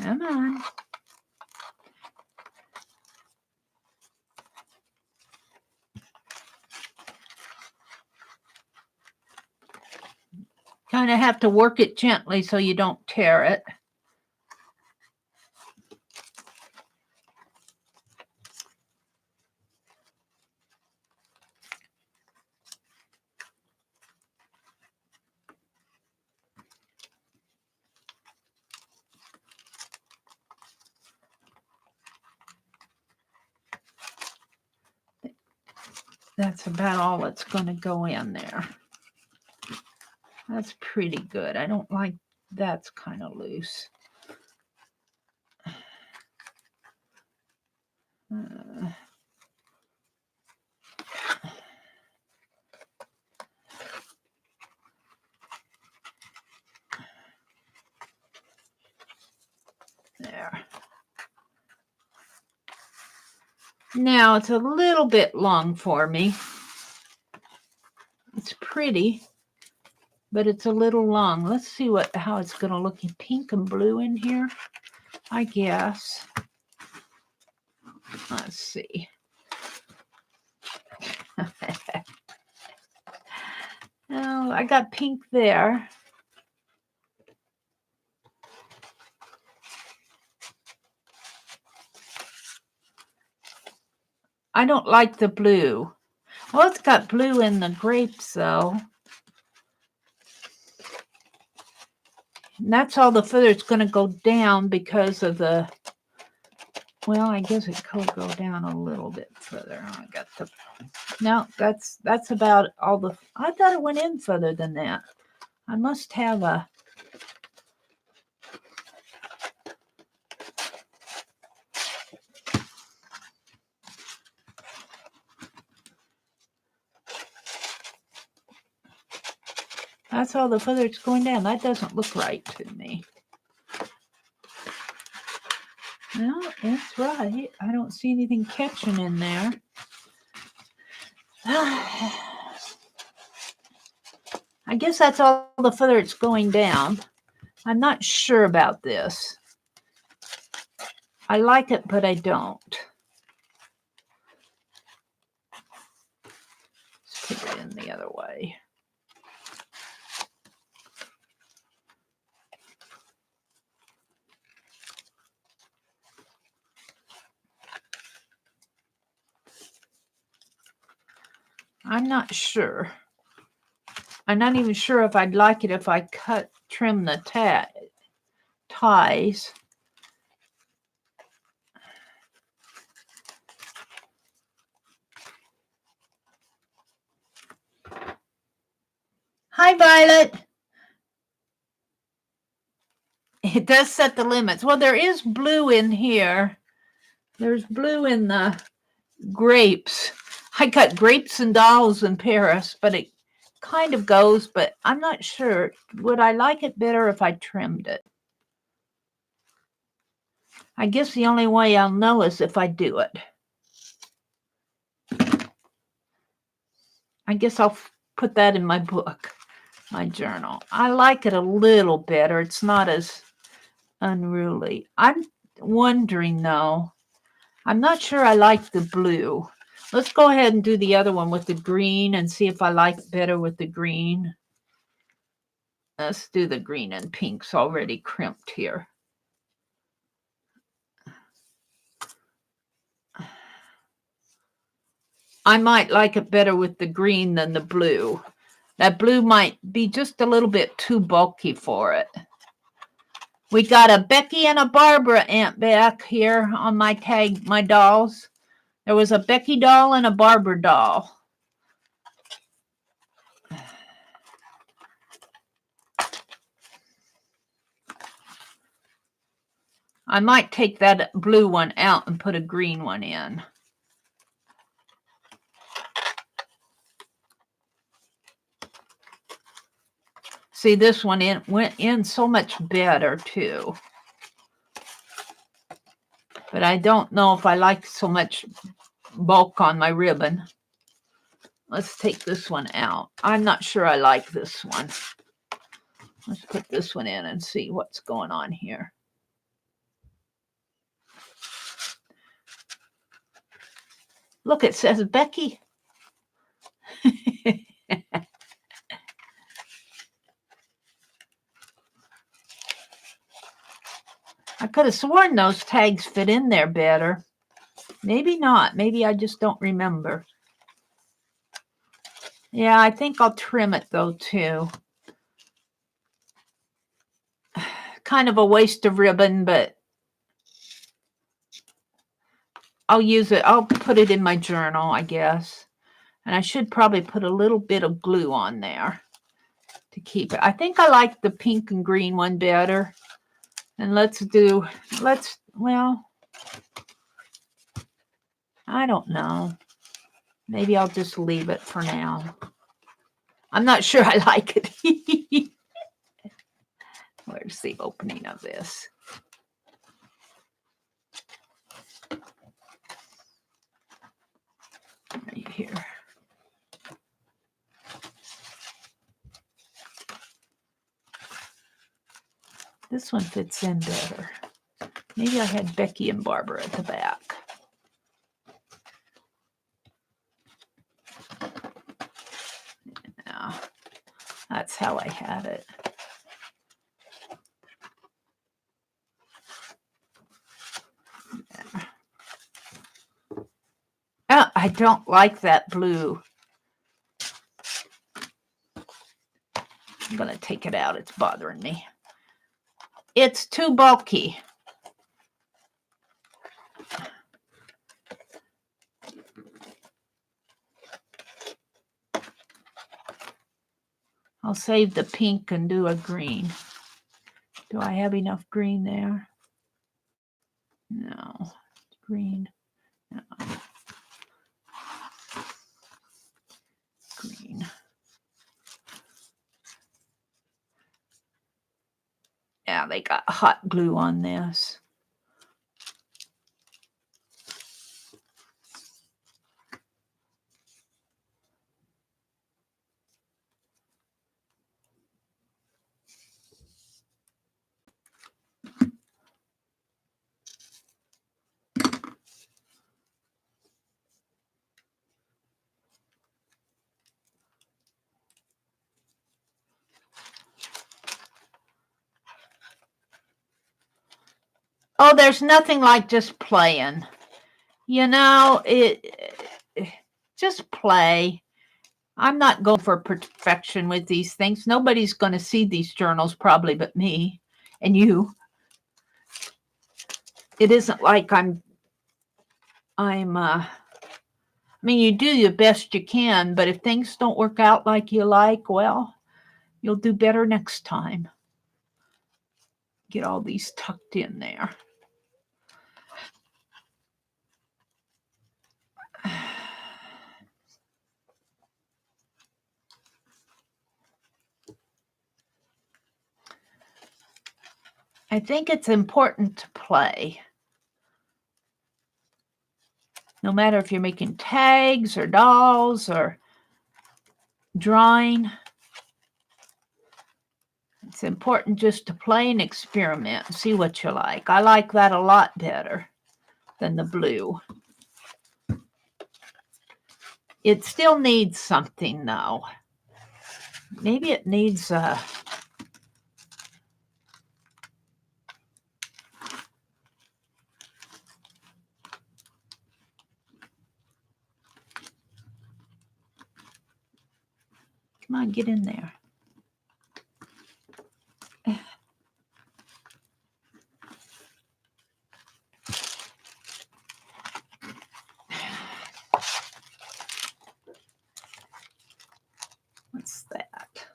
[SPEAKER 1] Come on. Kind of have to work it gently so you don't tear it. That's about all that's going to go in there. That's pretty good. I don't like that's kind of loose. There. Now it's a little bit long for me. It's pretty, but it's a little long. Let's see how it's going to look in pink and blue in here, I guess. Let's see. Oh, I got pink there. I don't like the blue. Well, it's got blue in the grapes, though. And that's all the further it's going to go down because of the... Well, I guess it could go down a little bit further. I got the... No, that's about all the... I thought it went in further than that. I must have a... That's all the further it's going down. That doesn't look right to me. No, it's right. I don't see anything catching in there. I guess that's all the further it's going down. I'm not sure about this. I like it, but I don't. Let's put it in the other way. I'm not sure. I'm not even sure if I'd like it if I trim the ties. Hi, Violet. It does set the limits. Well, there is blue in here. There's blue in the grapes. I got grapes and dolls in Paris, but it kind of goes, but I'm not sure. Would I like it better if I trimmed it? I guess the only way I'll know is if I do it. I guess I'll put that in my book, my journal. I like it a little better. It's not as unruly. I'm wondering though, I'm not sure I like the blue. Let's go ahead and do the other one with the green and see if I like it better with the green. Let's do the green and pink's already crimped here. I might like it better with the green than the blue. That blue might be just a little bit too bulky for it. We got a Becky and a Barbara Aunt back here on my tag, my dolls. There was a Becky doll and a Barbara doll. I might take that blue one out and put a green one in. See, this one went in so much better too. But I don't know if I like so much bulk on my ribbon. Let's take this one out. I'm not sure I like this one. Let's put this one in and see what's going on here. Look, it says Becky. I could have sworn those tags fit in there better. Maybe not. Maybe I just don't remember. Yeah, I think I'll trim it though too. Kind of a waste of ribbon, but I'll use it. I'll put it in my journal, I guess. And I should probably put a little bit of glue on there to keep it. I think I like the pink and green one better. And well, I don't know. Maybe I'll just leave it for now. I'm not sure I like it. Where's the opening of this? Right here. This one fits in better. Maybe I had Becky and Barbara at the back. Yeah, that's how I had it. Yeah. Oh, I don't like that blue. I'm going to take it out. It's bothering me. It's too bulky. I'll save the pink and do a green. Do I have enough green there? No. Green. No. Green. Yeah, they got hot glue on this. Oh, there's nothing like just playing. You know, just play. I'm not going for perfection with these things. Nobody's going to see these journals probably but me and you. It isn't like I mean, you do your best you can, but if things don't work out like you like, well, You'll do better next time. Get all these tucked in there. I think it's important to play. No matter if you're making tags or dolls or drawing, it's important just to play and experiment and see what you like. I like that a lot better than the blue. It still needs something, though. Maybe it needs a... Come on, get in there. What's that?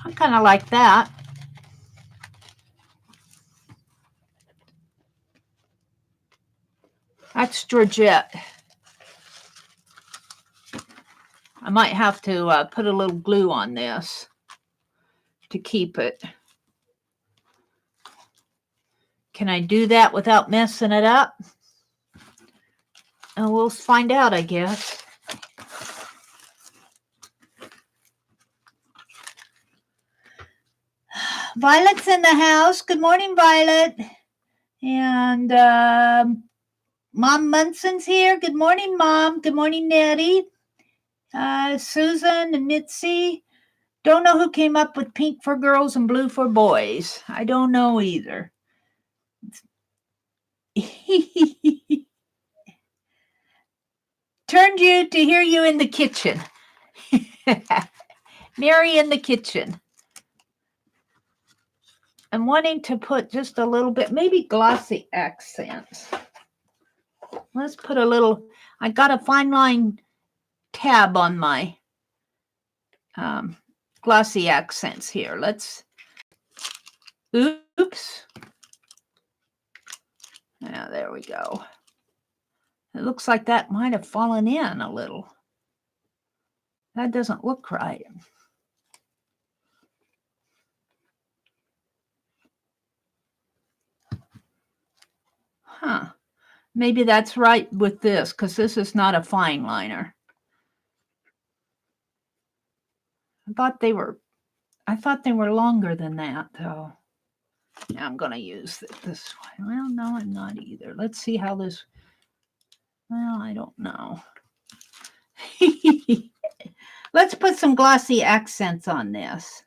[SPEAKER 1] I kind of like that. That's Georgette. I might have to put a little glue on this to keep it. Can I do that without messing it up? And we'll find out, I guess. Violet's in the house. Good morning, Violet. And Mom Munson's here. Good morning, Mom. Good morning, Nettie. Susan and Mitzi. Don't know who came up with pink for girls and blue for boys. I don't know either. Turned you to hear you in the kitchen. Meri in the kitchen. I'm wanting to put just a little bit, maybe glossy accents. Let's put a little, I got a fine line tab on my glossy accents here. Let's, oops. Yeah, there we go. It looks like that might have fallen in a little. That doesn't look right. Huh. Maybe that's right with this, because this is not a fine liner. I thought they were longer than that, though. Now I'm going to use it this way. Well, no, I'm not either. Let's see how this, well, I don't know. Let's put some glossy accents on this.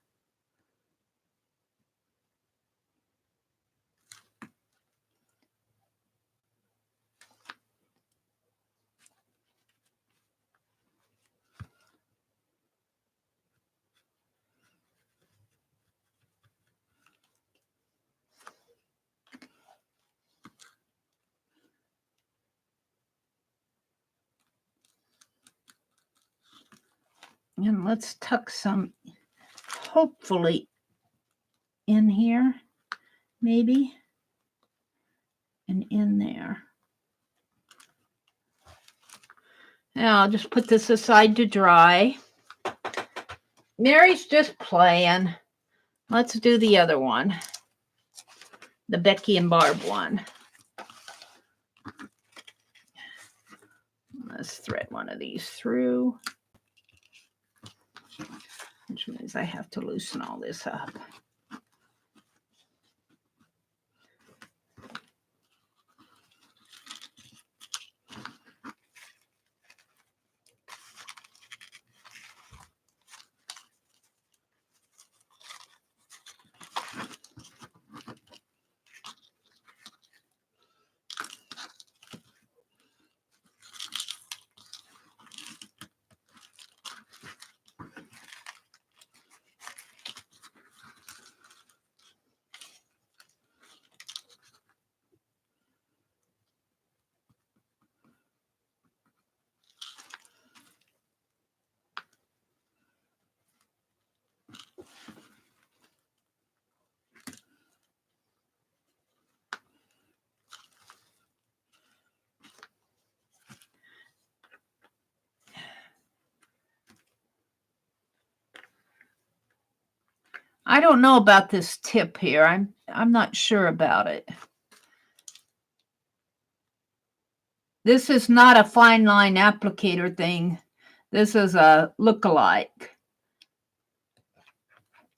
[SPEAKER 1] And let's tuck some, hopefully, in here, maybe, and in there. Now I'll just put this aside to dry. Meri's just playing. Let's do the other one, the Becky and Barb one. Let's thread one of these through, which means I have to loosen all this up. I don't know about this tip here. I'm not sure about it. This is not a fine line applicator thing. This is a look-alike.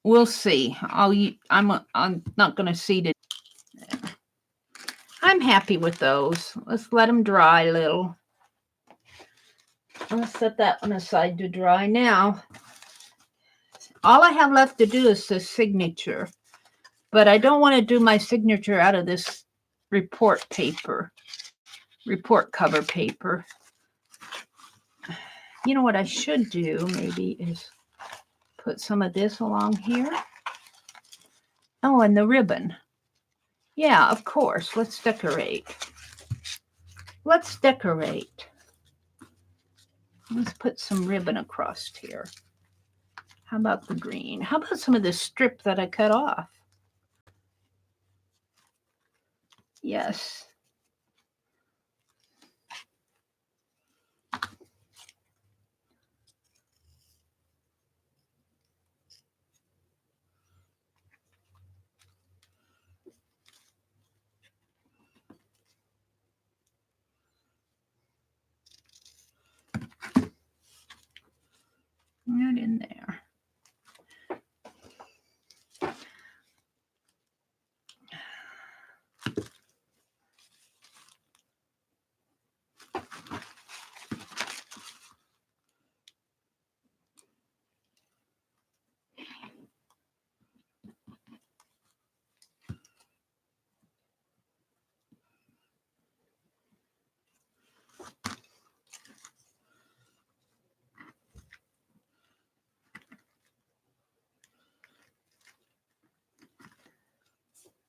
[SPEAKER 1] We'll see. I'm not going to seed it. I'm happy with those. Let's let them dry a little. I'll set that one aside to dry now. All I have left to do is the signature, but I don't want to do my signature out of this report paper, report cover paper. You know what I should do maybe is put some of this along here. Oh, and the ribbon. Yeah, of course. Let's decorate. Let's decorate. Let's put some ribbon across here. How about the green? How about some of this strip that I cut off? Yes. Right in there.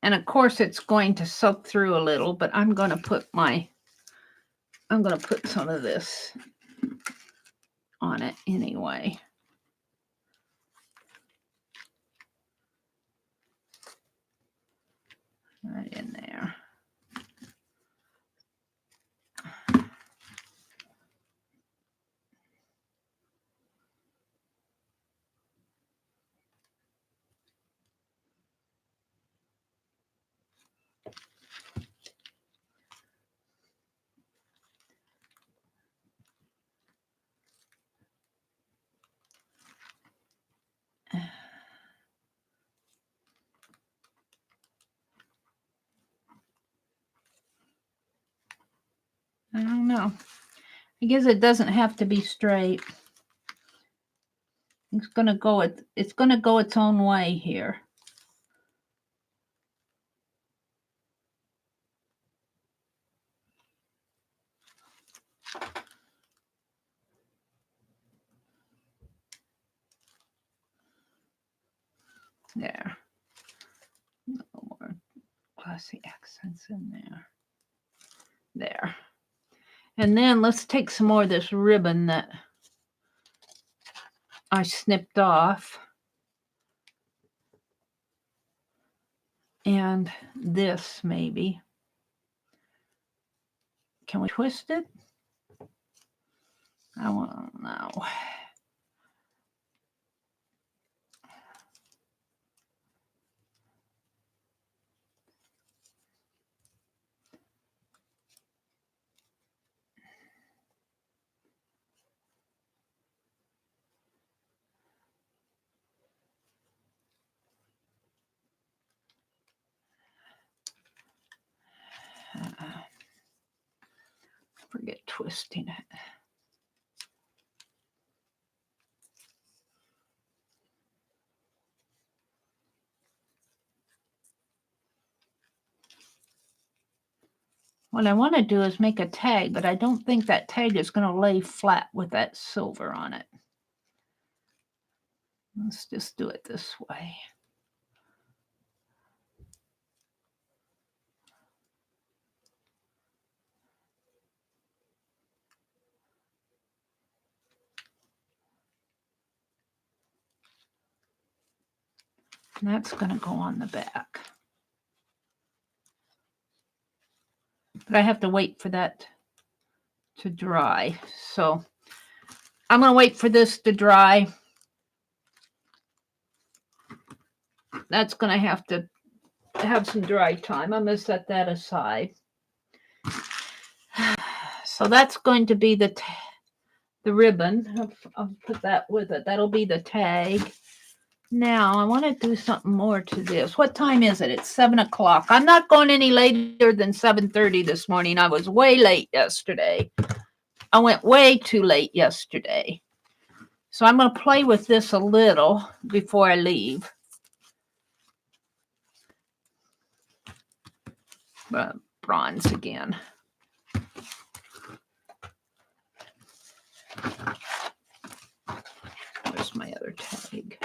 [SPEAKER 1] And of course it's going to soak through a little, but I'm going to put some of this on it anyway. Right in there. I don't know. I guess it doesn't have to be straight. It's gonna go its own way here. There. A little more glossy accents in there. There. And then let's take some more of this ribbon that I snipped off. And this maybe. Can we twist it? I don't know. twisting it. What I want to do is make a tag, but I don't think that tag is going to lay flat with that silver on it. Let's just do it this way. And that's going to go on the back. But I have to wait for that to dry. So I'm going to wait for this to dry. That's going to have some dry time. I'm going to set that aside. So that's going to be the ribbon. I'll put that with it. That'll be the tag. Now, I want to do something more to this. What time is it? It's 7 o'clock. I'm not going any later than 7:30 this morning. I was way late yesterday. I went way too late yesterday. So I'm going to play with this a little before I leave. Bronze again. Where's my other tag?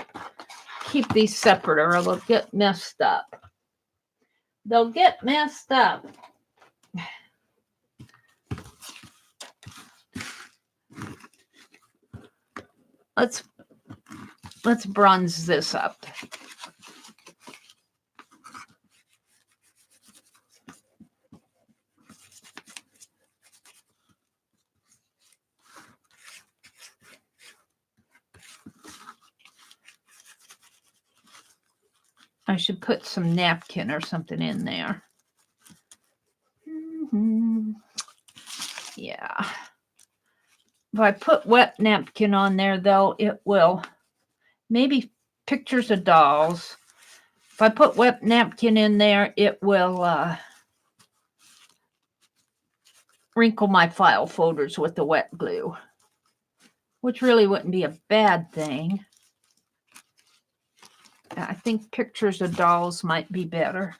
[SPEAKER 1] Keep these separate or they'll get messed up. They'll get messed up. Let's bronze this up. I should put some napkin or something in there. Yeah. If I put wet napkin on there, though, it will maybe pictures of dolls. If I put wet napkin in there, it will wrinkle my file folders with the wet glue, which really wouldn't be a bad thing. I think pictures of dolls might be better.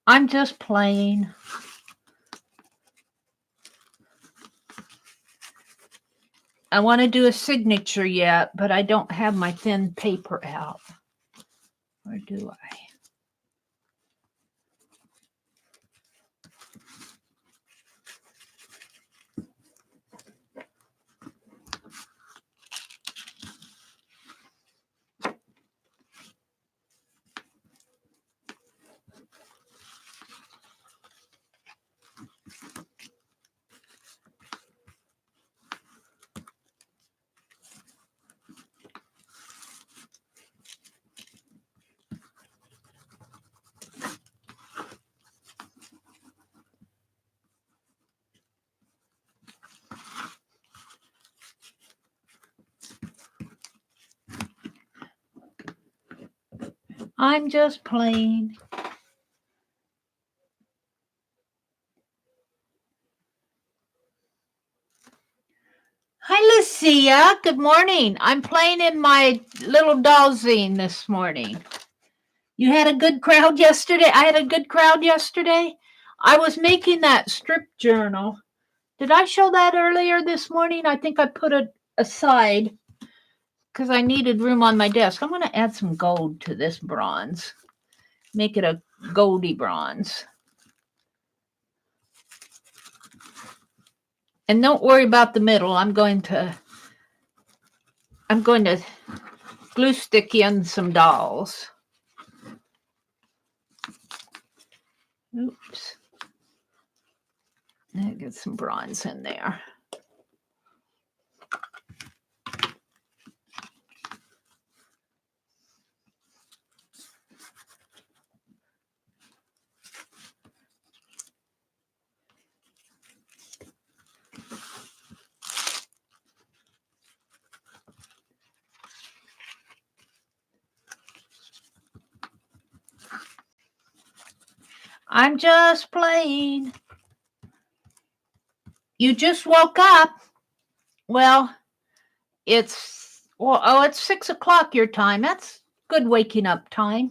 [SPEAKER 1] I'm just playing. I want to do a signature yet, but I don't have my thin paper out. Or do I? I'm just playing. Hi, Lucia. Good morning. I'm playing in my little doll zine this morning. You had a good crowd yesterday? I had a good crowd yesterday. I was making that strip journal. Did I show that earlier this morning? I think I put it aside because I needed room on my desk. I'm going to add some gold to this bronze. Make it a goldy bronze. And don't worry about the middle. I'm going to glue stick in some dolls. Oops. I get some bronze in there. I'm just playing. You just woke up. Well, it's 6 o'clock your time. That's good waking up time.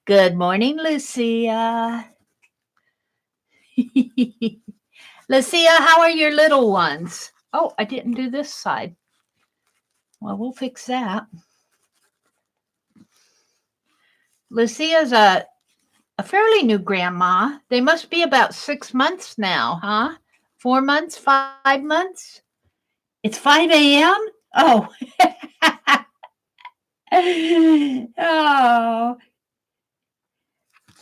[SPEAKER 1] Good morning, Lucia. Lucia, how are your little ones? Oh, I didn't do this side. Well, we'll fix that. Lucia's a fairly new grandma. They must be about 6 months now, huh? 4 months, 5 months? It's 5 a.m.? Oh. Oh.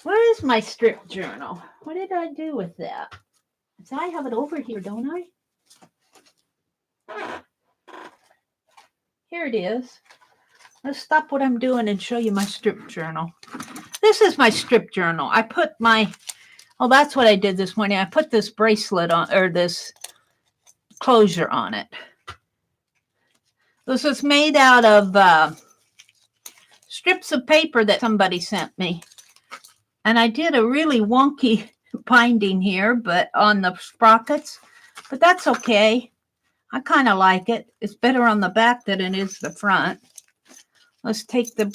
[SPEAKER 1] Where is my strip journal? What did I do with that? So I have it over here, don't I? Here it is. Let's stop what I'm doing and show you my strip journal. This is my strip journal. I put that's what I did this morning. I put this bracelet on, or this closure on it. This is made out of strips of paper that somebody sent me. And I did a really wonky binding here, but on the sprockets, but that's okay. I kind of like it. It's better on the back than it is the front. Let's take the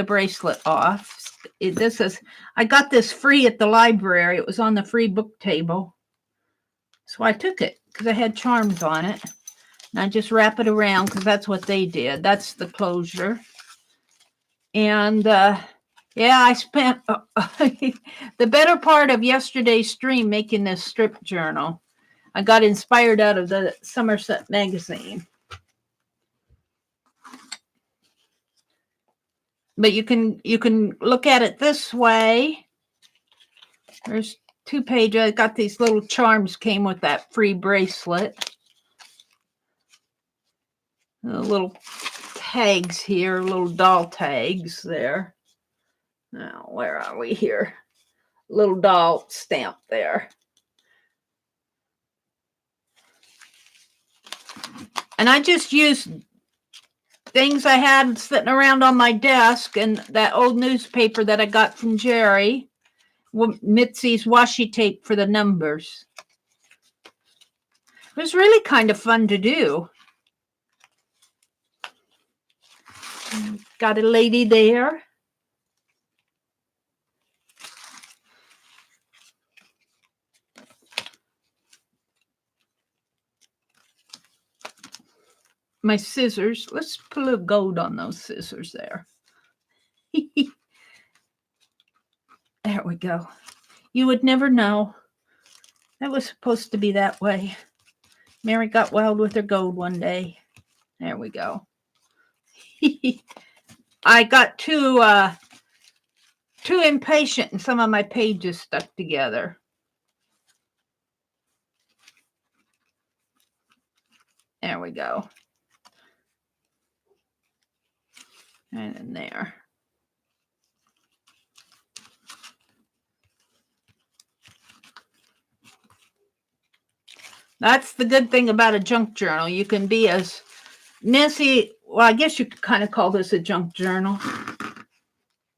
[SPEAKER 1] bracelet off. I got this free at the library. It was on the free book table. So I took it because I had charms on it. And I just wrap it around because that's what they did. That's the closure. And I spent the better part of yesterday's stream making this strip journal. I got inspired out of the Somerset magazine. But you can look at it this way. There's 2 pages. I got these little charms came with that free bracelet. Little tags here, little doll tags there. Now, where are we here? Little doll stamp there. And I just used things I had sitting around on my desk and that old newspaper that I got from Jeri, Mitzi's washi tape for the numbers. It was really kind of fun to do. Got a lady there. My scissors. Let's put a little gold on those scissors there. There we go. You would never know. That was supposed to be that way. Meri got wild with her gold one day. There we go. I got too impatient and some of my pages stuck together. There we go. And in there. That's the good thing about a junk journal. You can be as messy. Well, I guess you could kind of call this a junk journal.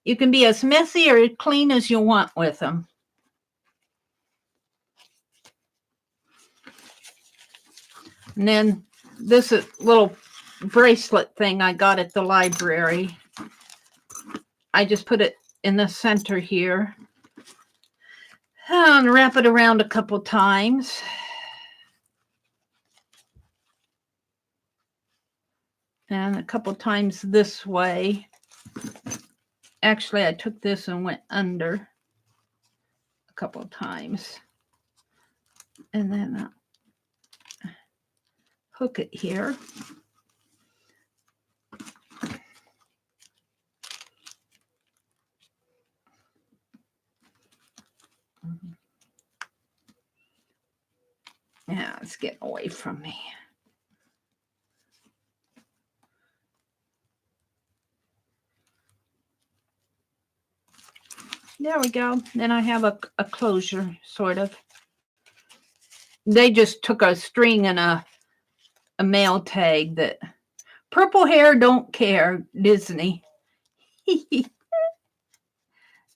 [SPEAKER 1] You can be as messy or clean as you want with them. And then this little bracelet thing I got at the library. I just put it in the center here. And wrap it around a couple times. And a couple times this way. Actually, I took this and went under a couple times. And then hook it here. Yeah, it's getting away from me. There we go. Then I have a closure, sort of. They just took a string and a mail tag that purple hair don't care, Disney.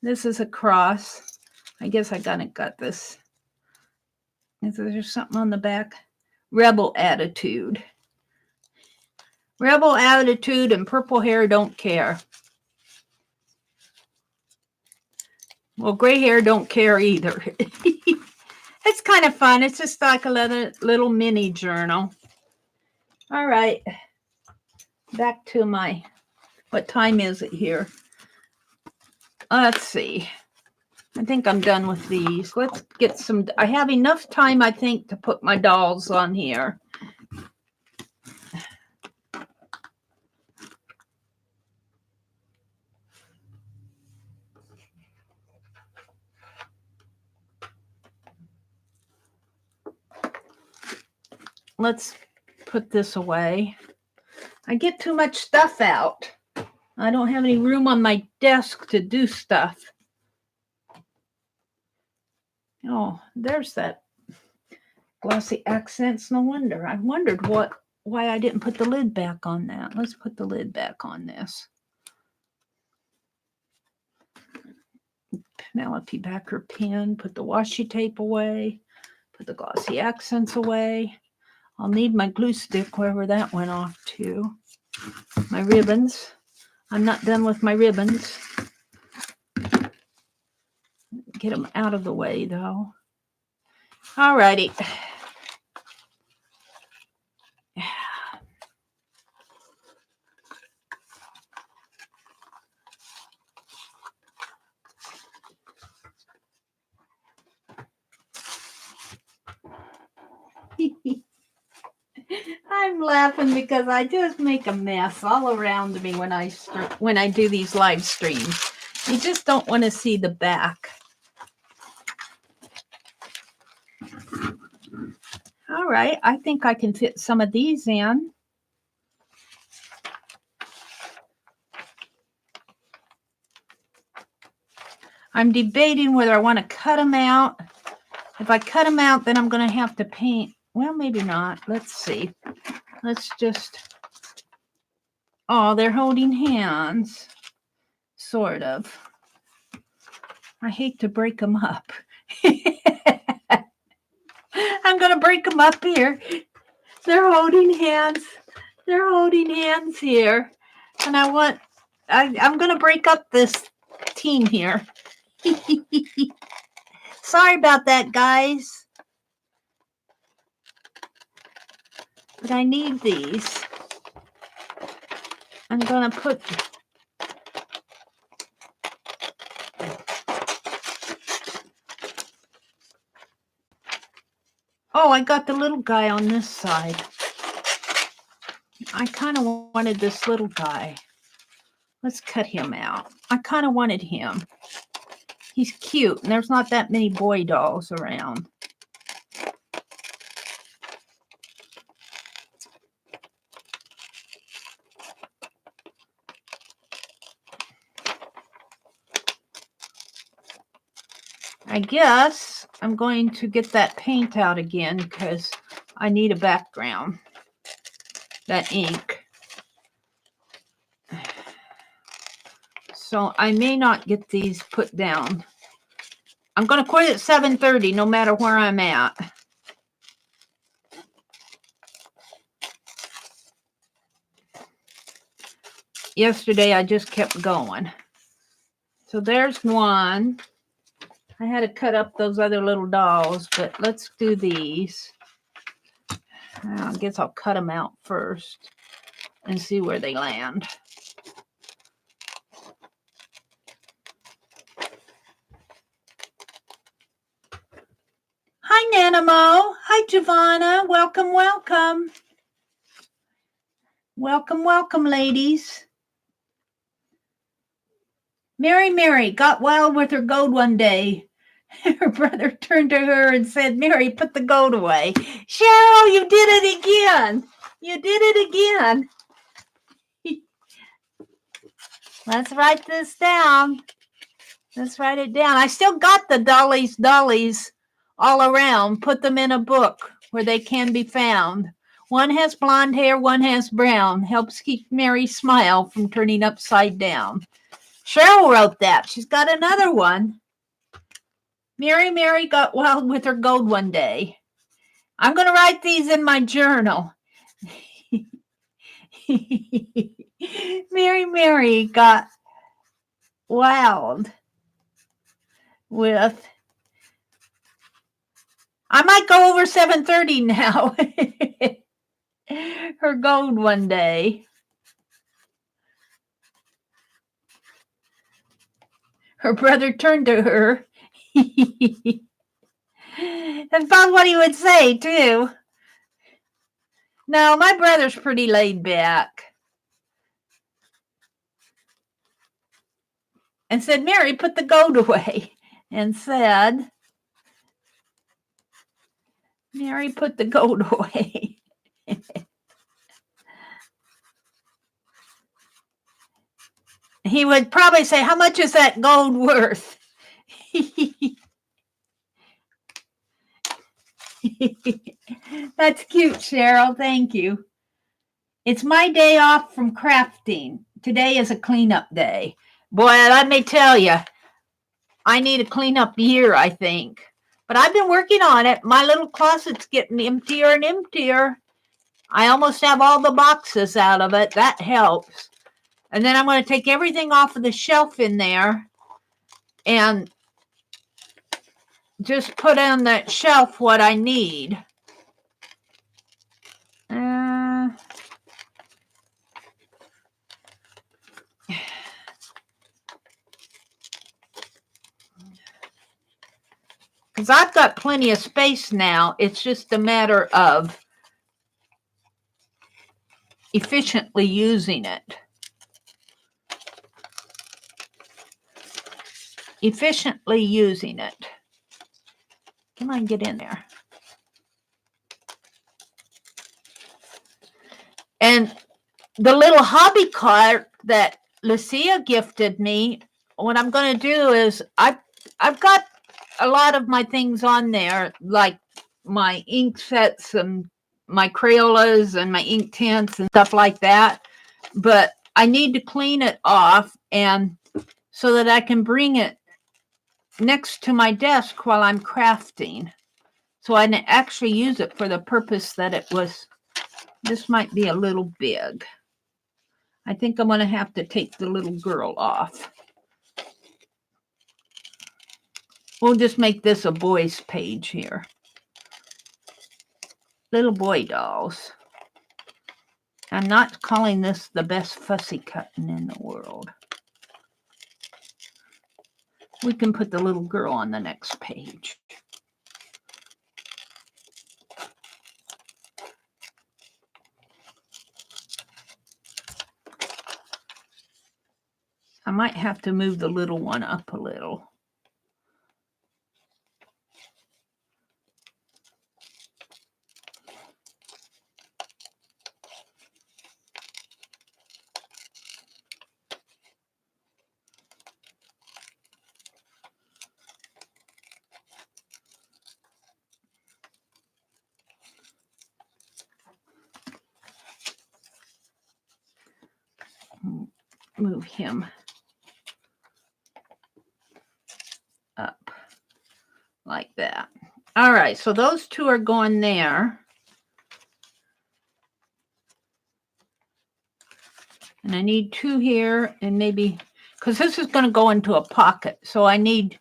[SPEAKER 1] This is a cross. I guess I got this. Is there something on the back? Rebel attitude. Rebel attitude and purple hair don't care. Well, gray hair don't care either. It's kind of fun. It's just like a little mini journal. All right. Back to my, what time is it here? Let's see. I think I'm done with these. Let's get some, I have enough time, I think, to put my dolls on here. Let's put this away. I get too much stuff out. I don't have any room on my desk to do stuff. Oh, there's that glossy accents. No wonder. I wondered why I didn't put the lid back on that. Let's put the lid back on this. Penelope Backer pen. Put the washi tape away. Put the glossy accents away. I'll need my glue stick wherever that went off to. My ribbons. I'm not done with my ribbons. Get them out of the way, though. All righty. I'm laughing because I just make a mess all around me when I do these live streams. You just don't want to see the back. All right, I think I can fit some of these in. I'm debating whether I want to cut them out. If I cut them out, then I'm going to have to paint. Well, maybe not. Let's see. Let's just... Oh, they're holding hands. Sort of. I hate to break them up. I'm going to break them up here. They're holding hands. They're holding hands here. And I'm going to break up this team here. Sorry about that, guys. But I need these. I'm going to put... Oh, I got the little guy on this side. I kind of wanted this little guy. Let's cut him out. I kind of wanted him. He's cute, and there's not that many boy dolls around. I guess I'm going to get that paint out again because I need a background. That ink. So I may not get these put down. I'm going to quit at 7:30 no matter where I'm at. Yesterday I just kept going. So there's one. I had to cut up those other little dolls, but let's do these. I guess I'll cut them out first and see where they land. Hi, Nanamo. Hi, Giovanna. Welcome, welcome. Welcome, welcome, ladies. Meri got wild with her gold one day. Her brother turned to her and said, Meri, put the gold away. Cheryl, you did it again. You did it again. Let's write this down. Let's write it down. I still got the dollies all around. Put them in a book where they can be found. One has blonde hair, one has brown. Helps keep Meri's smile from turning upside down. Cheryl wrote that. She's got another one. Meri got wild with her gold one day. I'm going to write these in my journal. Meri got wild with... I might go over 7:30 now. Her gold one day. Her brother turned to her. That's about what he would say, too. No, my brother's pretty laid back. And said, Meri, put the gold away. And said, Meri, put the gold away. He would probably say, how much is that gold worth? That's cute, Cheryl. Thank you. It's my day off from crafting. Today is a cleanup day. Boy, let me tell you, I need a cleanup year, I think. But I've been working on it. My little closet's getting emptier and emptier. I almost have all the boxes out of it. That helps. And then I'm going to take everything off of the shelf in there and just put on that shelf what I need. Because I've got plenty of space now. It's just a matter of efficiently using it. Efficiently using it. Come on, get in there. And the little hobby cart that Lucia gifted me, what I'm going to do is I've got a lot of my things on there, like my ink sets and my Crayolas and my ink tints and stuff like that. But I need to clean it off and so that I can bring it next to my desk while I'm crafting. So I can actually use it for the purpose that it was. This might be a little big. I think I'm going to have to take the little girl off. We'll just make this a boy's page here. Little boy dolls. I'm not calling this the best fussy cutting in the world. We can put the little girl on the next page. I might have to move the little one up a little. Move him up like that. All right, so those two are going there. And I need two here and maybe, because this is going to go into a pocket. So I need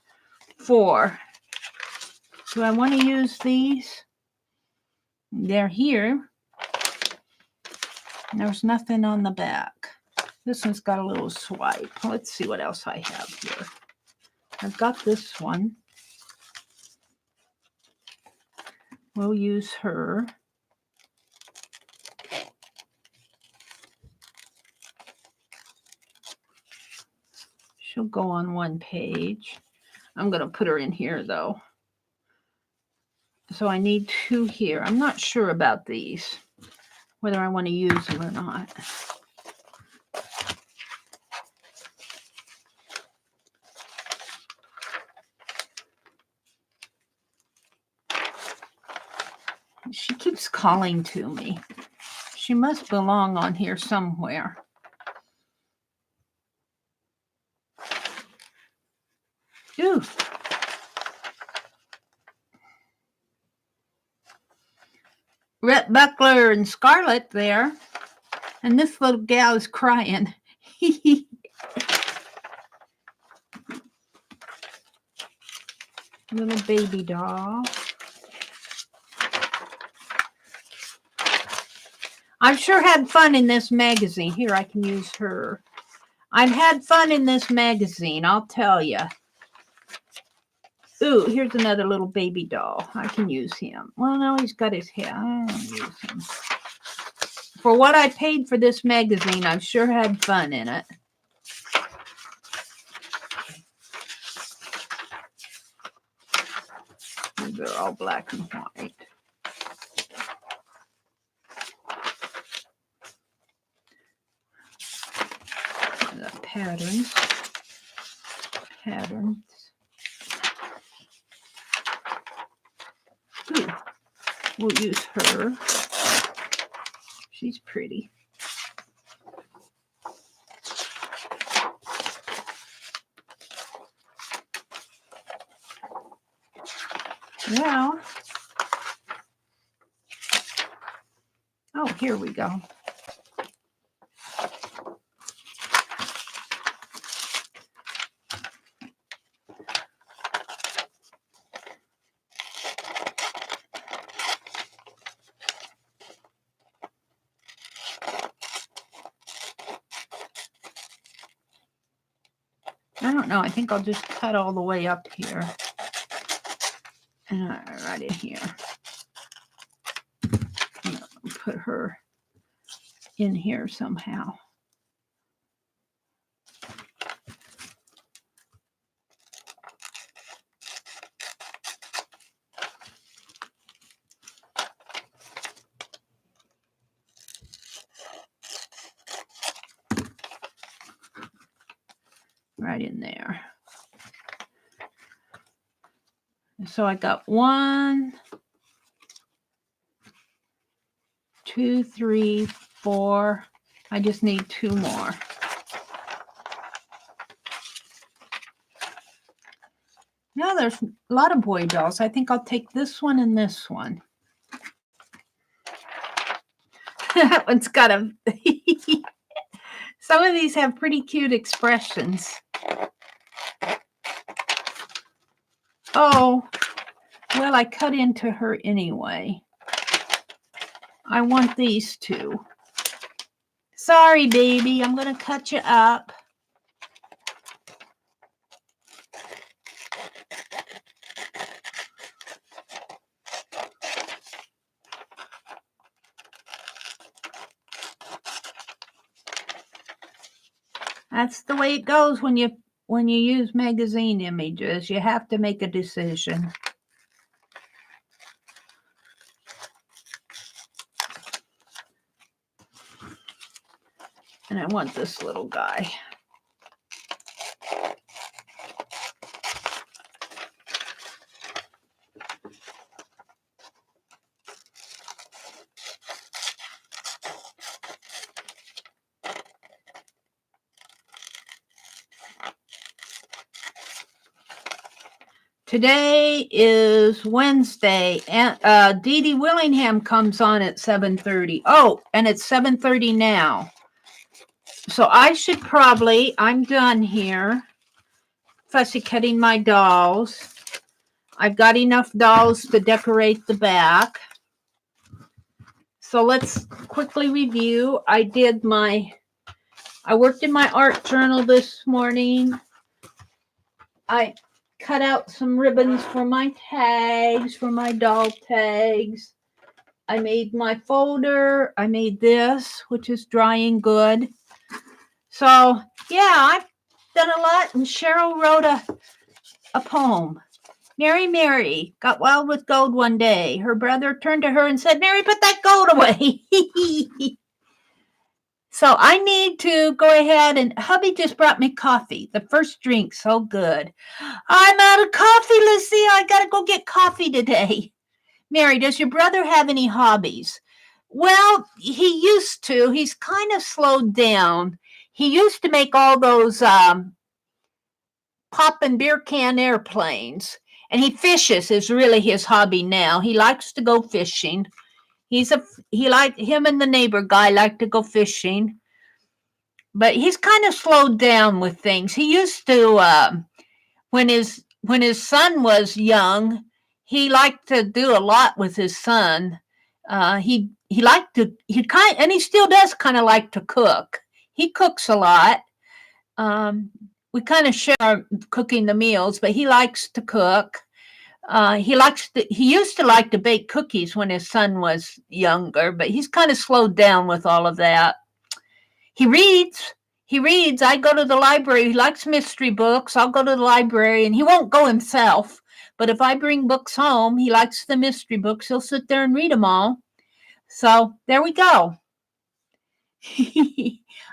[SPEAKER 1] 4. Do I want to use these? They're here. There's nothing on the back. This one's got a little swipe. Let's see what else I have here. I've got this one. We'll use her. She'll go on one page. I'm going to put her in here, though. So I need 2 here. I'm not sure about these, whether I want to use them or not. She keeps calling to me. She must belong on here somewhere. Ooh. Rhett Buckler and Scarlett there. And this little gal is crying. Little baby doll. I've sure had fun in this magazine. Here, I can use her. I've had fun in this magazine, I'll tell you. Ooh, here's another little baby doll. I can use him. Well, no, he's got his hair. I don't use him. For what I paid for this magazine, I've sure had fun in it. They're all black and white. The patterns. Ooh, we'll use her. She's pretty. Well, oh, here we go. I don't know. I think I'll just cut all the way up here. And right in here. Put her in here somehow. Right in there. So I got 1, 2, 3, 4. I just need 2 more. Now there's a lot of boy dolls. I think I'll take this one and this one. That one's got a... Some of these have pretty cute expressions. Oh, well, I cut into her anyway. I want these 2. Sorry, baby, I'm going to cut you up. That's the way it goes when you use magazine images. You have to make a decision. And I want this little guy. Today is Wednesday, and Dee Dee Willingham comes on at 7:30. Oh, and it's 7:30 now. So I should probably, I'm done here, fussy cutting my dolls. I've got enough dolls to decorate the back. So let's quickly review. I worked in my art journal this morning. I cut out some ribbons for my tags, for my doll tags. I made my folder. I made this, which is drying good. So, yeah, I've done a lot, and Cheryl wrote a poem. Meri got wild with gold one day. Her brother turned to her and said, "Meri, put that gold away." So I need to go ahead, and hubby just brought me coffee. The first drink, so good. I'm out of coffee, Lucy. I got to go get coffee today. Meri, does your brother have any hobbies? Well, he used to. He's kind of slowed down. He used to make all those popping beer can airplanes. And he fishes is really his hobby now. He likes to go fishing. Him and the neighbor guy like to go fishing. But he's kind of slowed down with things. He used to when his son was young, he liked to do a lot with his son. He liked to and he still does kind of like to cook. He cooks a lot. We kind of share cooking the meals, but he likes to cook. He used to like to bake cookies when his son was younger, but he's kind of slowed down with all of that. He reads. I go to the library. He likes mystery books. I'll go to the library, and he won't go himself. But if I bring books home, he likes the mystery books. He'll sit there and read them all. So there we go.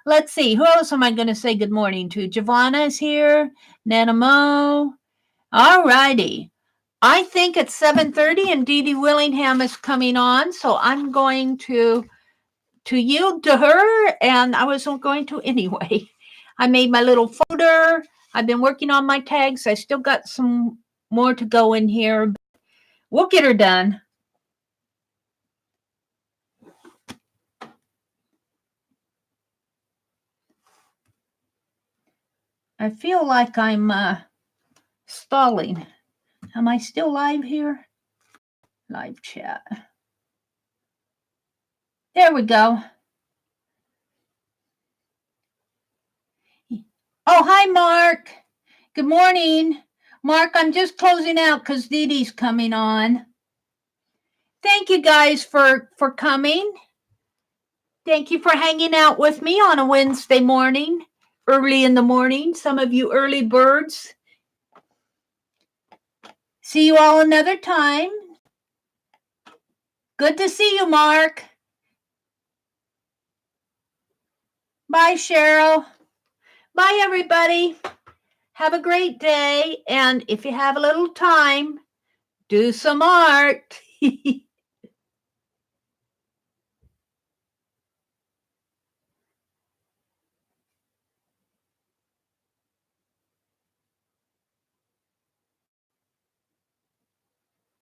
[SPEAKER 1] Let's see. Who else am I going to say good morning to? Giovanna is here. Nana Mo. All righty. I think it's 7:30 and Dee Dee Willingham is coming on. So I'm going to yield to her, and I wasn't going to anyway. I made my little folder. I've been working on my tags. I still got some more to go in here. We'll get her done. I feel like I'm stalling. Am I still live here? Live chat. There we go. Oh, hi, Mark. Good morning. Mark, I'm just closing out because Dee Dee's coming on. Thank you guys for coming. Thank you for hanging out with me on a Wednesday morning, early in the morning. Some of you early birds. See you all another time. Good to see you, Mark. Bye, Cheryl. Bye, everybody. Have a great day. And if you have a little time, do some art.